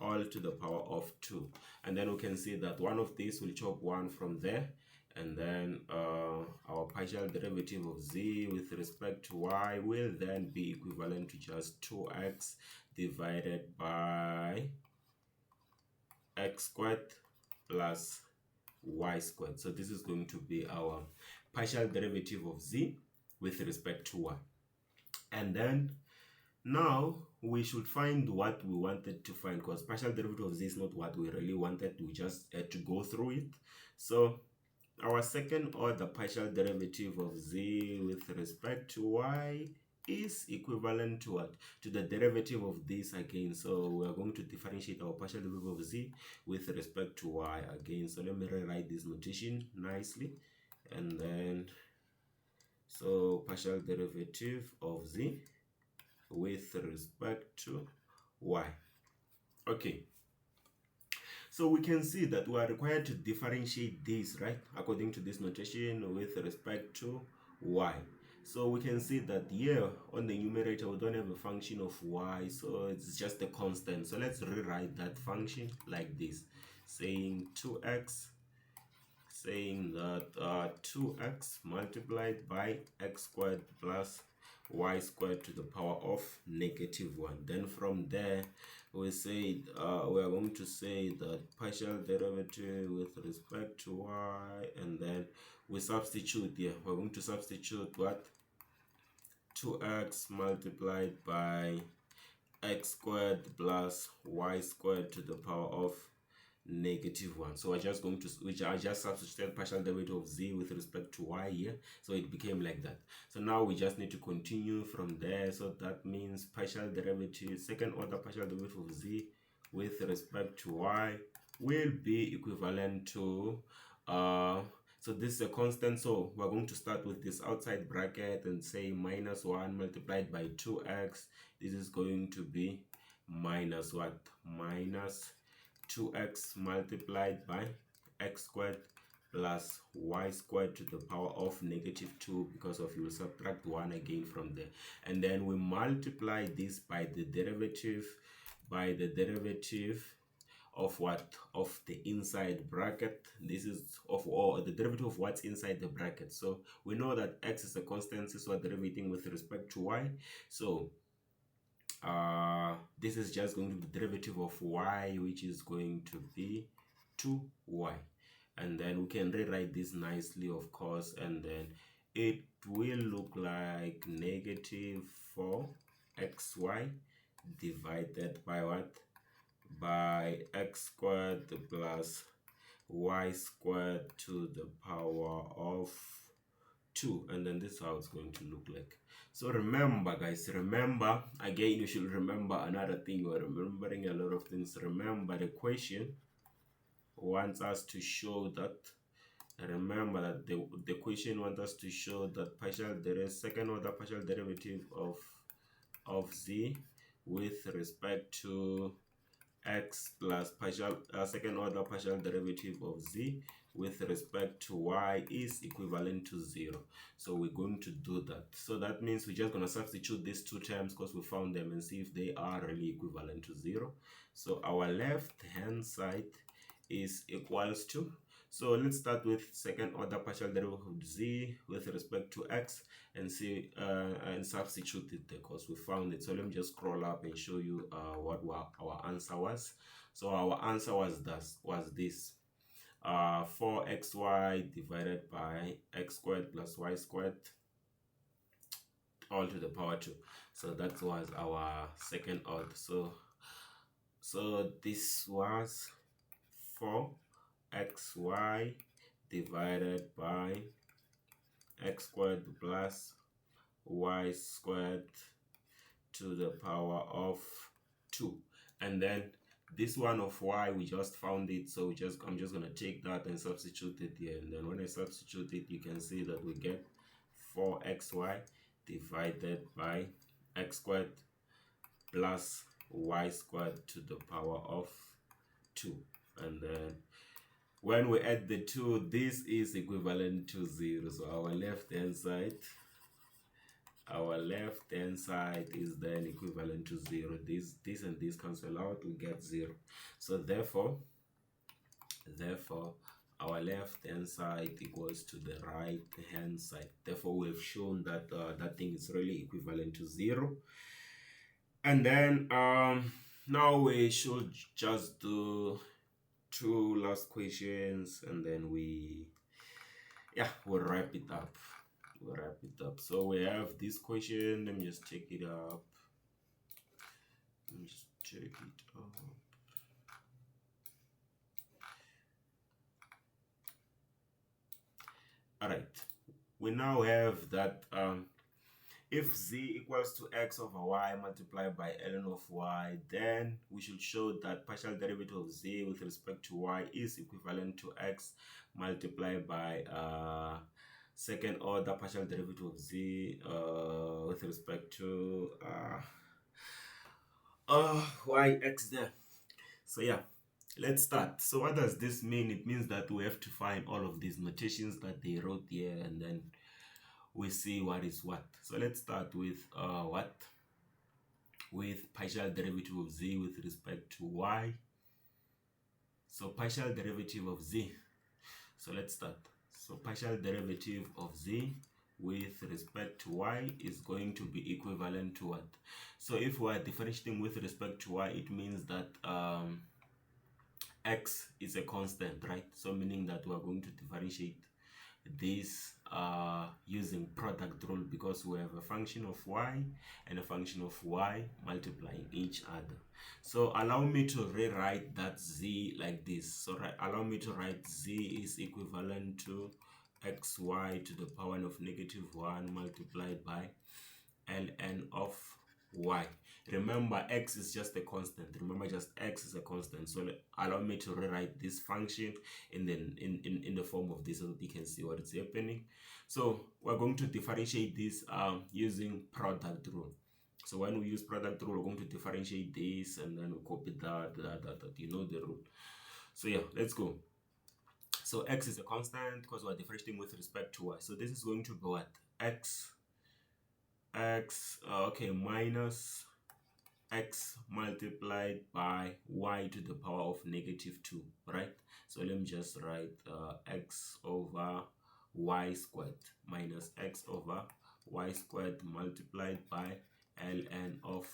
all to the power of 2. And then we can see that one of these will chop 1 from there, and then our partial derivative of z with respect to y will then be equivalent to just 2x divided by x squared plus y squared. So this is going to be our partial derivative of z with respect to y. And then now we should find what we wanted to find, because partial derivative of z is not what we really wanted. We just had to go through it. So our second order partial derivative of z with respect to y is equivalent to what? To the derivative of this again. So we are going to differentiate our partial derivative of z with respect to y again. So let me rewrite this notation nicely. And then, so partial derivative of z with respect to y. Okay. So we can see that we are required to differentiate this, right? According to this notation with respect to y. So we can see that here on the numerator, we don't have a function of y, so it's just a constant. So let's rewrite that function like this, saying 2x, saying that 2x multiplied by x squared plus y squared to the power of -1. Then from there, we say we are going to say that partial derivative with respect to y, and then we substitute here. We're going to substitute what? 2x multiplied by x squared plus y squared to the power of -1. So we're just going to, which I just substituted partial derivative of z with respect to y here, so it became like that. So now we just need to continue from there. So that means partial derivative, second order partial derivative of z with respect to y will be equivalent to so this is a constant, so we're going to start with this outside bracket and say -1 multiplied by 2x. This is going to be minus what? Minus 2x multiplied by x squared plus y squared to the power of -2, because of you will subtract 1 again from there. And then we multiply this by the derivative of what? Of the inside bracket. This is of, or the derivative of what's inside the bracket. So we know that x is a constant, so we're derivating with respect to y. So this is just going to be the derivative of y, which is going to be 2y. And then we can rewrite this nicely, of course, and then it will look like negative 4xy divided by what? By x squared plus y squared to the power of 2. And then this is how it's going to look like. So remember, guys, remember, again, you should remember another thing. We're remembering a lot of things. Remember, the question wants us to show that, remember that the question wants us to show that second order partial derivative of z with respect to x plus second order partial derivative of z with respect to y is equivalent to 0. So we're going to do that. So that means we're just going to substitute these two terms because we found them and see if they are really equivalent to 0. So our left hand side is equals to, so let's start with second order partial derivative of z with respect to x and see and substitute it because we found it. So let me just scroll up and show you what our answer was. So our answer was this 4xy divided by x squared plus y squared all to the power 2. So that was our second order. So this was 4xy divided by x squared plus y squared to the power of 2. And then this one of y, we just found it, so I'm just gonna take that and substitute it here. And then when I substitute it, you can see that we get 4xy divided by x squared plus y squared to the power of 2. And then when we add the 2, this is equivalent to 0. So our left hand side is then equivalent to 0. This and this cancel out, we get 0. So therefore our left hand side equals to the right hand side. Therefore we've shown that that thing is really equivalent to 0. And then now we should just do 2 last questions and then we'll wrap it up. So we have this question. Let me just check it up. All right, we now have that if z equals to x over y multiplied by ln of y, then we should show that partial derivative of z with respect to y is equivalent to x multiplied by second order partial derivative of z with respect to yx there. So yeah, let's start. So what does this mean? It means that we have to find all of these notations that they wrote here and then we see what is what. So let's start with with partial derivative of z with respect to y. So partial derivative of z. So let's start. So partial derivative of z with respect to y is going to be equivalent to what? So if we are differentiating with respect to y, it means that x is a constant, right? So meaning that we are going to differentiate this using product rule because we have a function of y and a function of y multiplying each other. So allow me to rewrite that z like this. So allow me to write z is equivalent to xy to the power of -1 multiplied by ln of y. Remember, x is just a constant. Remember, just x is a constant. So allow me to rewrite this function in the form of this so that you can see what is happening. So we're going to differentiate this using product rule. So when we use product rule, we're going to differentiate this and then we copy that, you know the rule. So yeah, let's go. So x is a constant because we're differentiating with respect to y. So this is going to be what? X minus x multiplied by y to the power of -2, right? So let me just write x over y squared minus x over y squared multiplied by ln of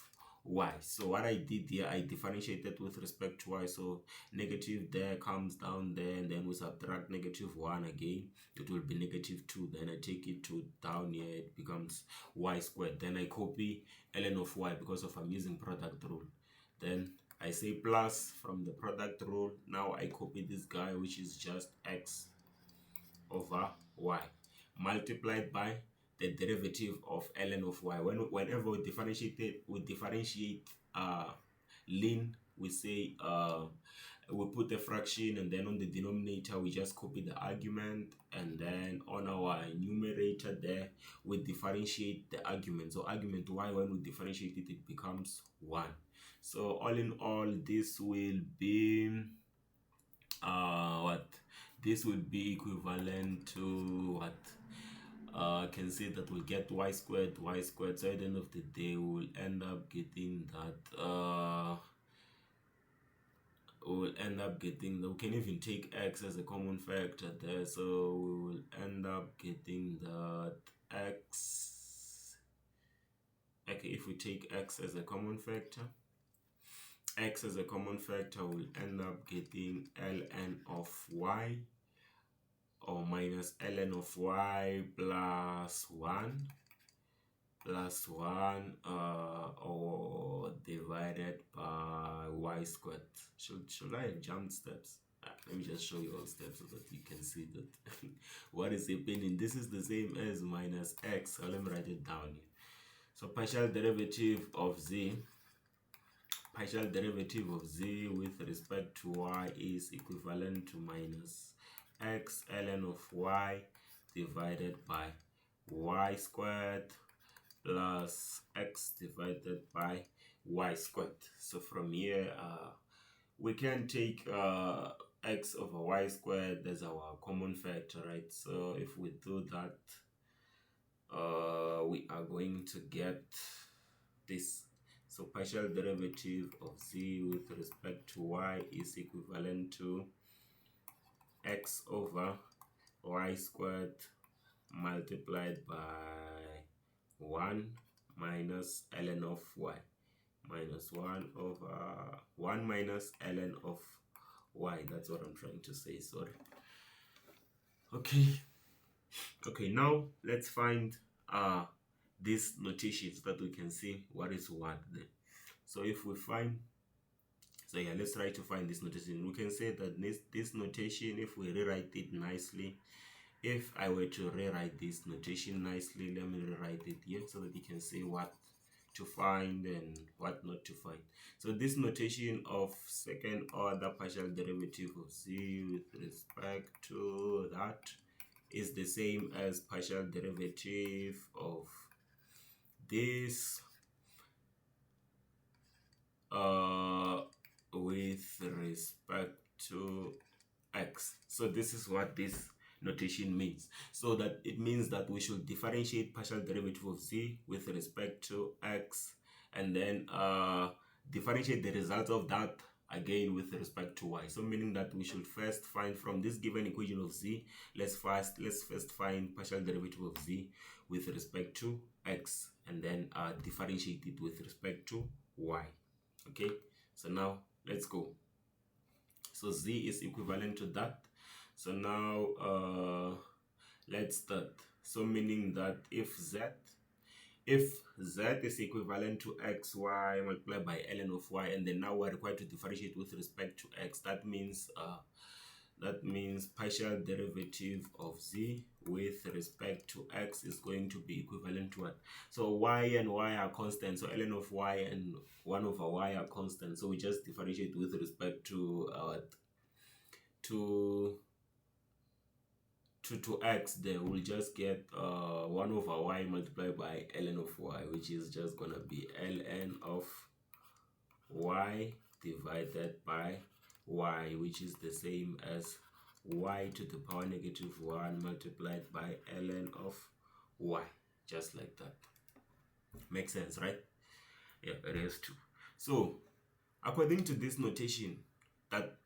y. So what I did here, I differentiated with respect to y. So negative there comes down there, and then we subtract -1 again, it will be -2. Then I take it to down here, it becomes y squared. Then I copy ln of y because of I'm using product rule. Then I say plus from the product rule. Now I copy this guy, which is just x over y multiplied by the derivative of ln of y. Whenever we differentiate ln, we say we put a fraction, and then on the denominator we just copy the argument, and then on our numerator there we differentiate the argument. So argument y, when we differentiate it, it becomes 1. So all in all, this will be what? This will be equivalent to what? I can say that we'll get y squared. So at the end of the day, we'll end up getting that. We can even take x as a common factor there. So we will end up getting that x. Okay, if we take x as a common factor, we'll end up getting ln of y, or minus ln of y plus 1 or divided by y squared. Should I have jumped steps? Let me just show you all steps so that you can see that what is happening. This is the same as minus x. So let me write it down here. So partial derivative of z with respect to y is equivalent to minus x ln of y divided by y squared plus x divided by y squared. So from here we can take x over y squared as our common factor, right? So if we do that, we are going to get this. So partial derivative of z with respect to y is equivalent to x over y squared multiplied by 1 minus ln of y, minus 1 over 1 minus ln of y. That's what I'm trying to say, sorry. Okay, now let's find these notations that we can see what is what there. So if we find, so yeah, let's try to find this notation. We can say that this notation, if we rewrite it nicely, if I were to rewrite this notation nicely, let me rewrite it here so that you can see what to find and what not to find. So this notation of second order partial derivative of z with respect to that is the same as partial derivative of this with respect to x. So this is what this notation means. So that it means that we should differentiate partial derivative of z with respect to x, and then differentiate the result of that again with respect to y. So meaning that we should first find from this given equation of z, let's first find partial derivative of z with respect to x, and then differentiate it with respect to y. Okay, so now let's go. So z is equivalent to that. So now let's start. So meaning that if z is equivalent to xy multiplied by ln of y, and then now we're required to differentiate with respect to x, that means partial derivative of z with respect to x is going to be equivalent to what? So y and y are constant, so ln of y and 1 over y are constant, so we just differentiate with respect to to x. There we'll just get 1 over y multiplied by ln of y, which is just gonna be ln of y divided by y, which is the same as y to the power -1 multiplied by ln of y, just like that. Makes sense, right? Yeah, it is too. So according to this notation, that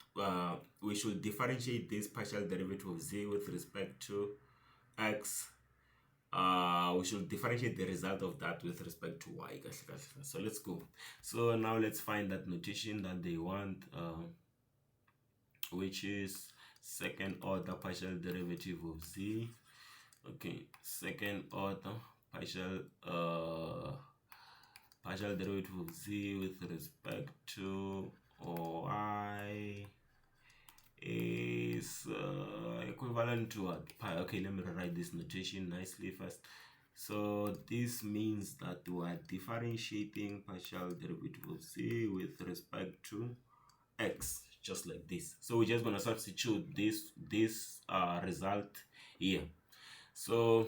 we should differentiate this partial derivative of z with respect to x. We should differentiate the result of that with respect to y. So let's go. So now let's find that notation that they want, which is second order partial derivative of z. Okay, second order partial derivative of z with respect to y is equivalent to what? Pi. Okay, let me write this notation nicely first. So this means that we are differentiating partial derivative of z with respect to x, just like this. So we're just going to substitute this result here. So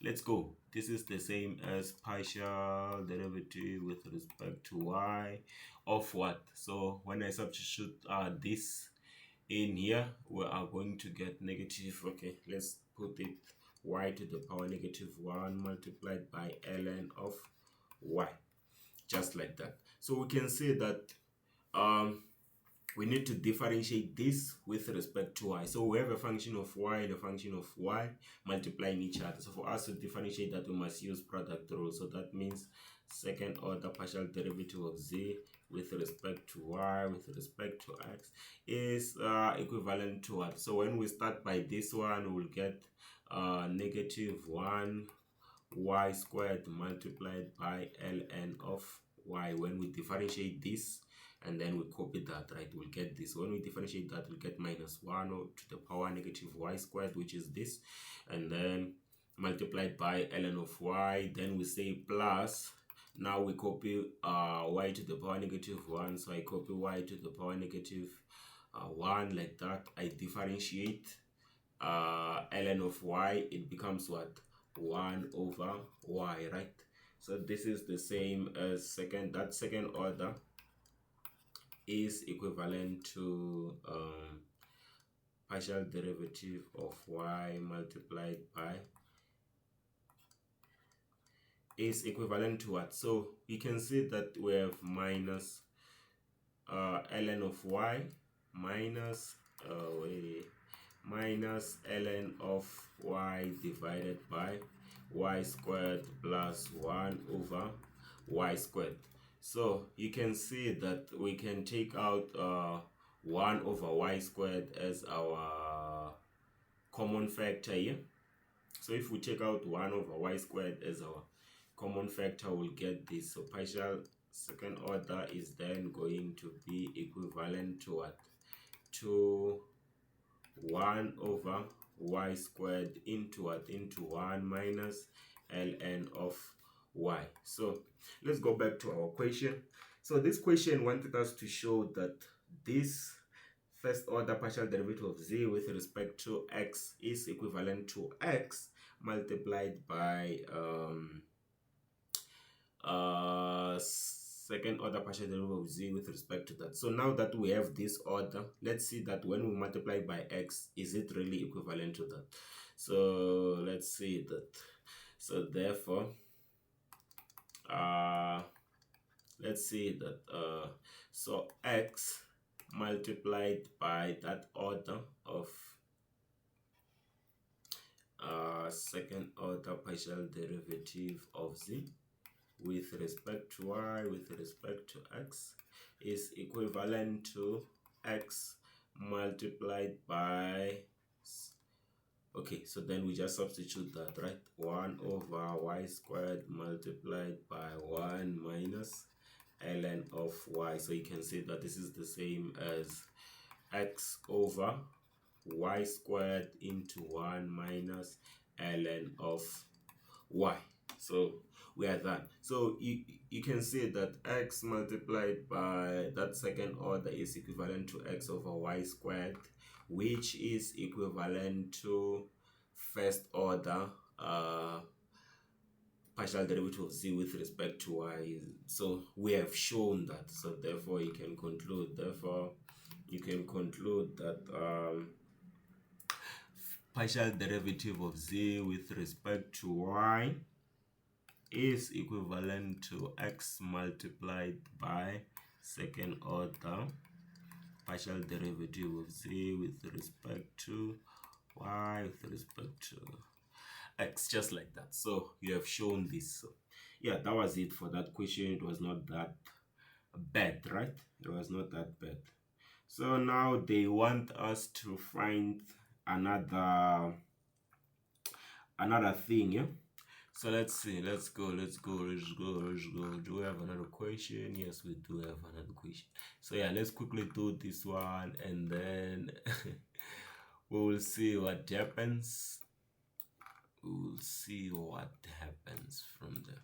let's go. This is the same as partial derivative with respect to y of what? So when I substitute this in here, we are going to get negative. Okay, let's put it y to the power negative 1 multiplied by ln of y, just like that. So we can say that we need to differentiate this with respect to y. So we have a function of y and a function of y multiplying each other. So for us to differentiate that, we must use product rule. So that means second order partial derivative of z with respect to y with respect to x is equivalent to what? So when we start by this one, we'll get negative 1 y squared multiplied by ln of y. When we differentiate this and then we copy that, right, we'll get this. When we differentiate that, we'll get minus 1 to the power negative y squared, which is this, and then multiplied by ln of y. Then we say plus. Now we copy y to the power negative 1, so I copy y to the power negative 1 like that. I differentiate ln of y, it becomes what? 1 over y, right? So this is the same as second order is equivalent to partial derivative of y multiplied by is equivalent to what? So you can see that we have minus ln of y minus minus ln of y divided by y squared plus 1 over y squared. So you can see that we can take out 1 over y squared as our common factor here. So if we take out 1 over y squared as our common factor, we'll get this. So partial second order is then going to be equivalent to what? To 1 over y squared into what? Into 1 minus ln of y. So let's go back to our question. So this question wanted us to show that this first order partial derivative of z with respect to x is equivalent to x multiplied by second order partial derivative of z with respect to that. So now that we have this order, let's see that when we multiply by x, is it really equivalent to that? So let's see that. So therefore let's see that so x multiplied by that order of second order partial derivative of z with respect to y with respect to x is equivalent to x multiplied by, okay, so then we just substitute that, right? 1 over y squared multiplied by 1 minus ln of y. So you can see that this is the same as x over y squared into 1 minus ln of y. So we are done. So you can see that x multiplied by that second order is equivalent to x over y squared, which is equivalent to first order partial derivative of z with respect to y. So we have shown that. So therefore you can conclude. Therefore you can conclude that partial derivative of z with respect to y is equivalent to x multiplied by second order partial derivative of z with respect to y with respect to x, just like that. So you have shown this. So yeah, that was it for that question. It was not that bad, right? It was not that bad. So now they want us to find another thing, yeah. So let's see, let's go. Do we have another question? Yes, we do have another question. So yeah, let's quickly do this one and then we will see what happens. We'll see what happens from there.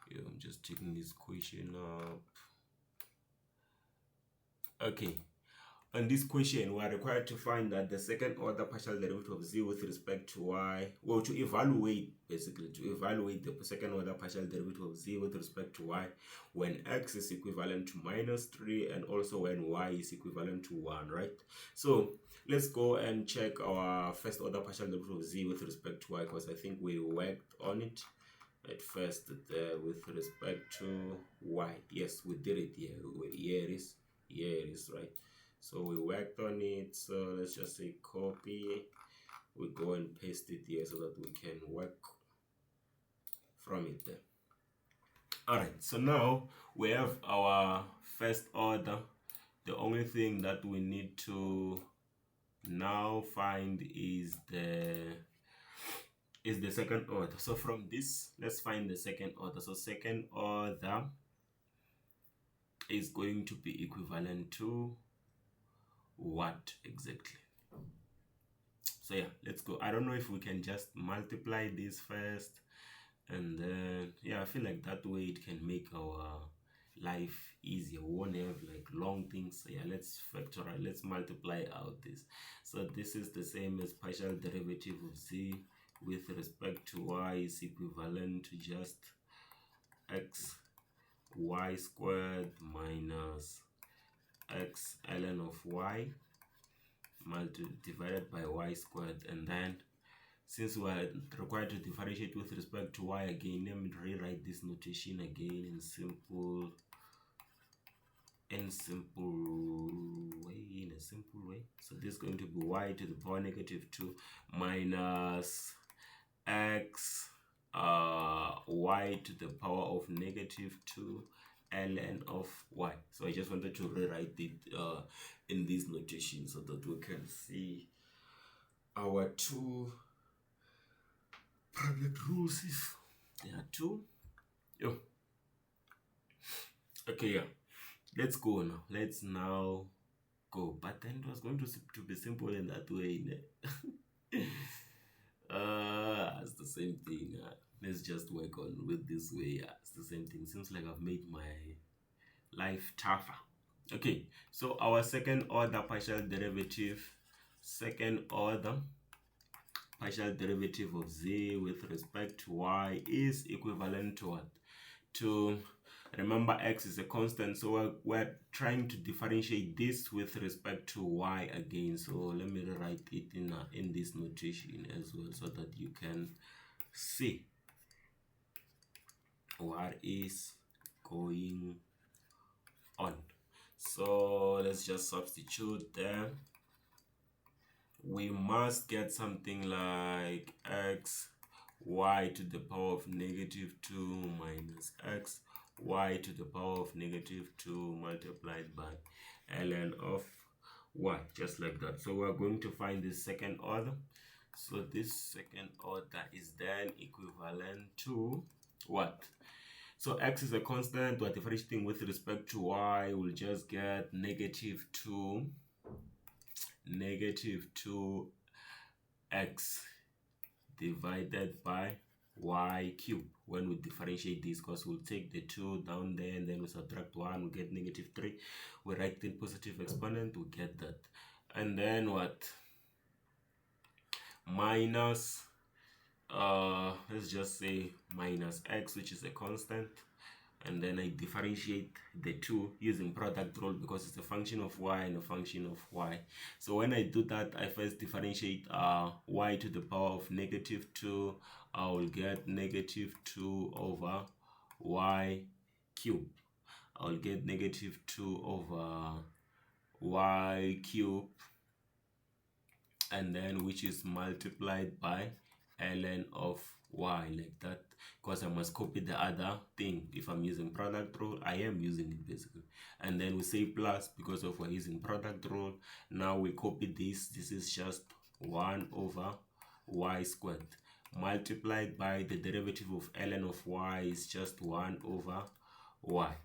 Yeah, I'm just taking this question up. Okay. On this question, we are required to find that the second order partial derivative of z with respect to y, well, to evaluate the second order partial derivative of z with respect to y when x is equivalent to -3 and also when y is equivalent to 1, right? So let's go and check our first order partial derivative of z with respect to y, because I think we worked on it at first with respect to y. Yes, we did it here. Here it is. Here it is, right? So we worked on it. So let's just say copy. We go and paste it here so that we can work from it there. Alright, so now we have our first order. The only thing that we need to now find is the second order. So from this, let's find the second order. So second order is going to be equivalent to what exactly? So yeah, let's go. I don't know if we can just multiply this first and then yeah, I feel like that way it can make our life easier. We won't have like long things. So yeah, let's factorize, let's multiply out this. So this is the same as partial derivative of z with respect to y is equivalent to just x y squared minus x ln of y divided by y squared. And then since we are required to differentiate with respect to y again, let me rewrite this notation again in a simple way. So this is going to be y to the power -2 minus x y to the power of -2 ln of y. So I just wanted to rewrite it in this notation so that we can see our two product rules if there are two. Yo. Okay, yeah. Let's go now. Let's now go. But then it was going to be simple in that way. It's the same thing. Let's just work on with this way. It's the same thing. Seems like I've made my life tougher. Okay, so our second order partial derivative of z with respect to y is equivalent to what? To, remember, x is a constant, so we're trying to differentiate this with respect to y again. So let me write it in this notation as well so that you can see what is going on. So let's just substitute there. We must get something like x y to the power of -2 minus x y to the power of -2 multiplied by ln of y, just like that. So we're going to find the second order. So this second order is then equivalent to what? So x is a constant. We're differentiating with respect to y. We'll just get -2 x divided by y cubed. When we differentiate this, because we'll take the 2 down there and then we subtract 1, we get -3. We write in positive exponent, we get that. And then what? Minus let's just say minus x, which is a constant, and then I differentiate the two using product rule because it's a function of y and a function of y. So when I do that, I first differentiate y to the power of -2. I will get -2 over y cube. I'll get -2 over y cube, and then which is multiplied by ln of y, like that, because I must copy the other thing. If I'm using product rule, I am using it basically. And then we say plus because of we're using product rule. Now we copy this. This is just 1 over y squared multiplied by the derivative of ln of y is just 1 over y.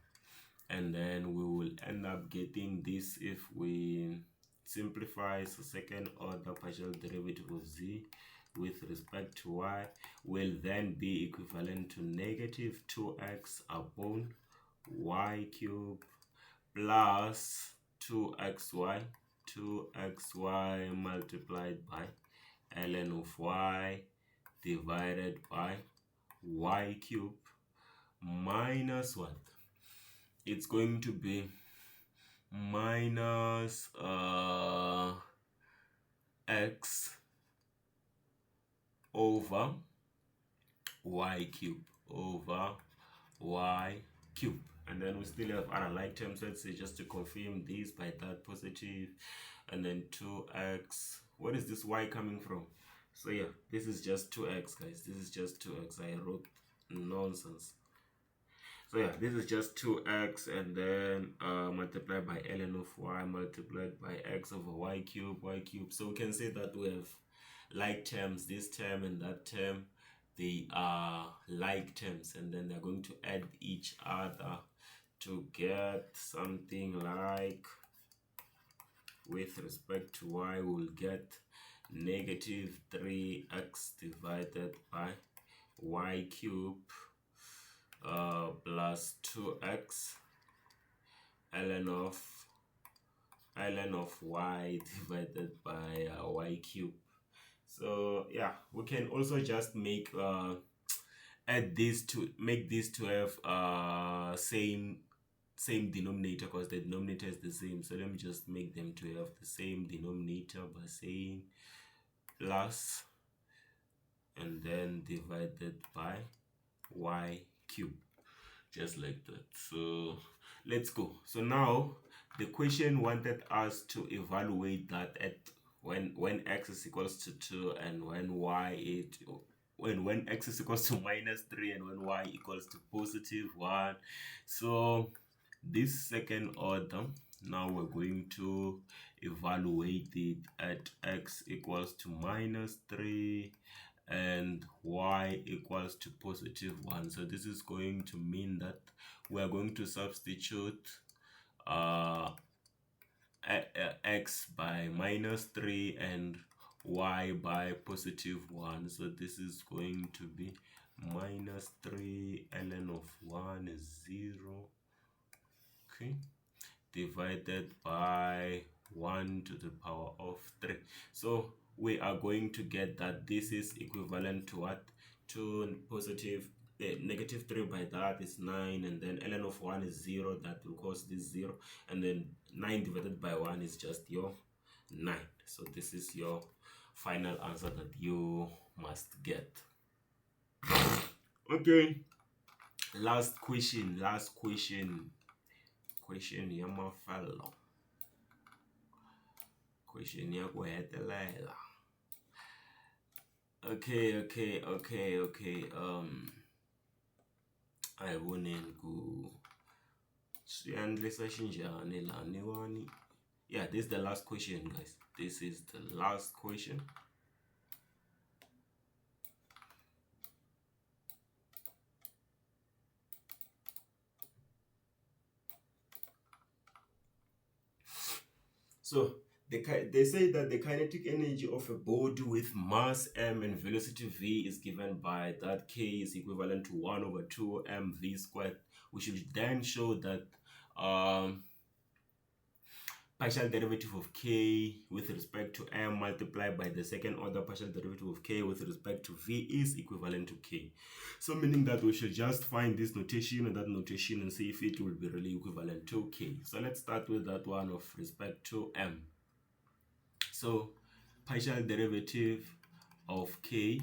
And then we will end up getting this if we simplify. So second order partial derivative of z with respect to y will then be equivalent to -2x upon y cube plus 2xy multiplied by ln of y divided by y cube minus what? It's going to be minus x over y cube over y cube. And then we still have other like terms. Let's say just to confirm this by that positive, and then 2x. What is this y coming from? So yeah, this is just 2x, guys. This is just 2x. I wrote nonsense. So yeah, this is just 2x, and then multiplied by ln of y multiplied by x over y cube. So we can say that we have like terms, this term and that term, they are like terms, and then they're going to add each other to get something like, with respect to y, we'll get -3x divided by y cube plus 2x ln of y divided by y cube. So yeah, we can also just make add this to make this to have same denominator, because the denominator is the same. So let me just make them to have the same denominator by saying plus and then divided by y cube, just like that. So let's go. So now the question wanted us to evaluate that at when x is equals to 2 and when x is equals to -3 and when y equals to +1. So this second order, now we're going to evaluate it at x equals to -3 and y equals to +1. So this is going to mean that we are going to substitute x by -3 and y by +1. So this is going to be -3 ln of 1 is 0, okay, divided by 1 to the power of 3. So we are going to get that this is equivalent to what? To -3 by that is 9, and then ln of 1 is 0, that will cause this 0, and then 9 divided by 1 is just your 9. So this is your final answer that you must get. Okay, last question ya mafelo, question ya ku hetelela. Okay, I voneni ku swi endlisa xinjhani laniwani. Yeah, this is the last question, guys. This is the last question. So they say that the kinetic energy of a body with mass m and velocity v is given by that k is equivalent to 1 over 2 mv squared. We should then show that partial derivative of k with respect to m multiplied by the second order partial derivative of k with respect to v is equivalent to k. So meaning that we should just find this notation and that notation and see if it will be really equivalent to k. So let's start with that one of respect to m. So partial derivative of k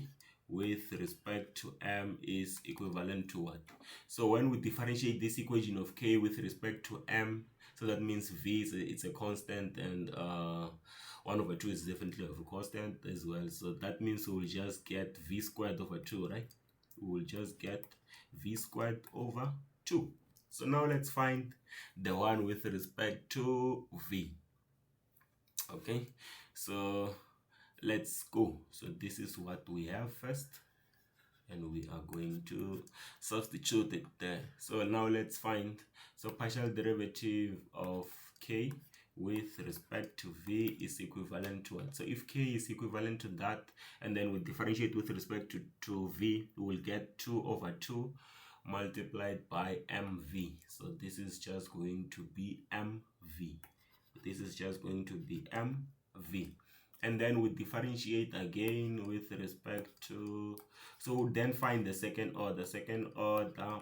with respect to m is equivalent to what? So when we differentiate this equation of k with respect to m, so that means v it's a constant, and 1 over 2 is definitely of a constant as well. So that means we will just get v squared over 2, right? We will just get v squared over 2. So now let's find the one with respect to v. Okay, so let's go. So this is what we have first, and we are going to substitute it there. So now let's find, so partial derivative of k with respect to v is equivalent to what? So if k is equivalent to that, and then we differentiate with respect to v, we will get 2 over 2 multiplied by mv. So this is just going to be mv. This is just going to be mv. And then we differentiate again with respect to, so we'll then find the second order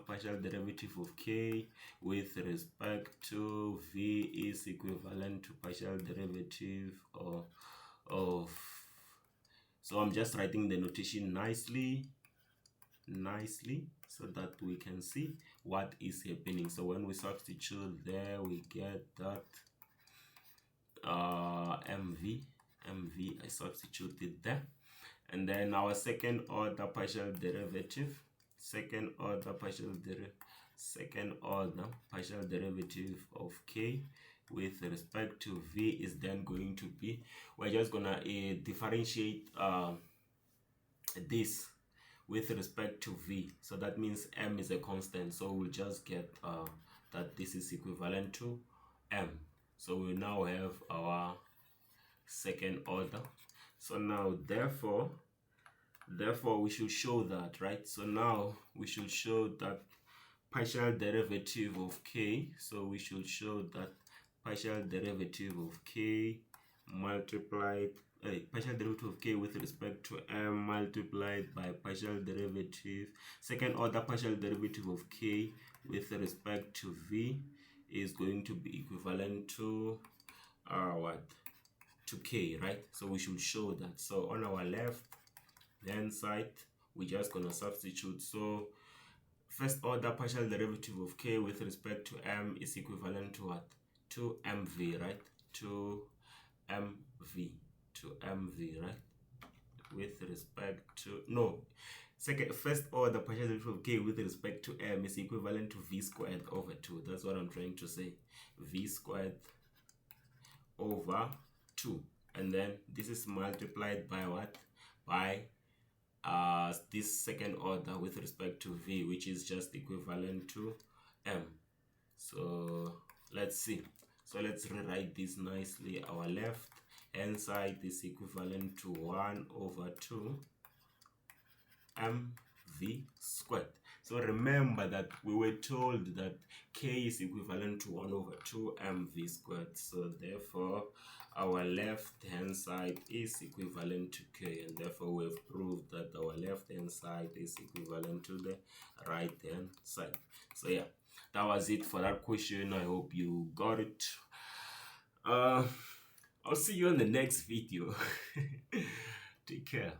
partial derivative of k with respect to v is equivalent to partial derivative of so I'm just writing the notation nicely so that we can see what is happening. So when we substitute there, we get that mv, I substituted there, and then our second order partial derivative of k with respect to v is then going to be, we're just gonna differentiate this with respect to v. So that means m is a constant, so we'll just get that this is equivalent to m. So we now have our second order. So now therefore we should show that, right? So now we should show that partial derivative of k, so we should show that partial derivative of k multiplied partial derivative of k with respect to m multiplied by partial derivative, second order partial derivative of k with respect to v is going to be equivalent to what? To k, right? So we should show that. So on our left hand side, we're just gonna substitute. So first order partial derivative of k with respect to m is equivalent to what? To mv, right? To mv, right? With respect to, no, first order partial derivative of k with respect to m is equivalent to v squared over 2. That's what I'm trying to say. V squared over 2, and then this is multiplied by what? By this second order with respect to v, which is just equivalent to m. So let's see. So let's rewrite this nicely. Our left hand side is equivalent to 1 over 2 mv squared. So remember that we were told that k is equivalent to 1 over 2 mv squared. So therefore our left hand side is equivalent to k, and therefore we've proved that our left hand side is equivalent to the right hand side. So yeah, that was it for that question. I hope you got it. I'll see you in the next video. Take care.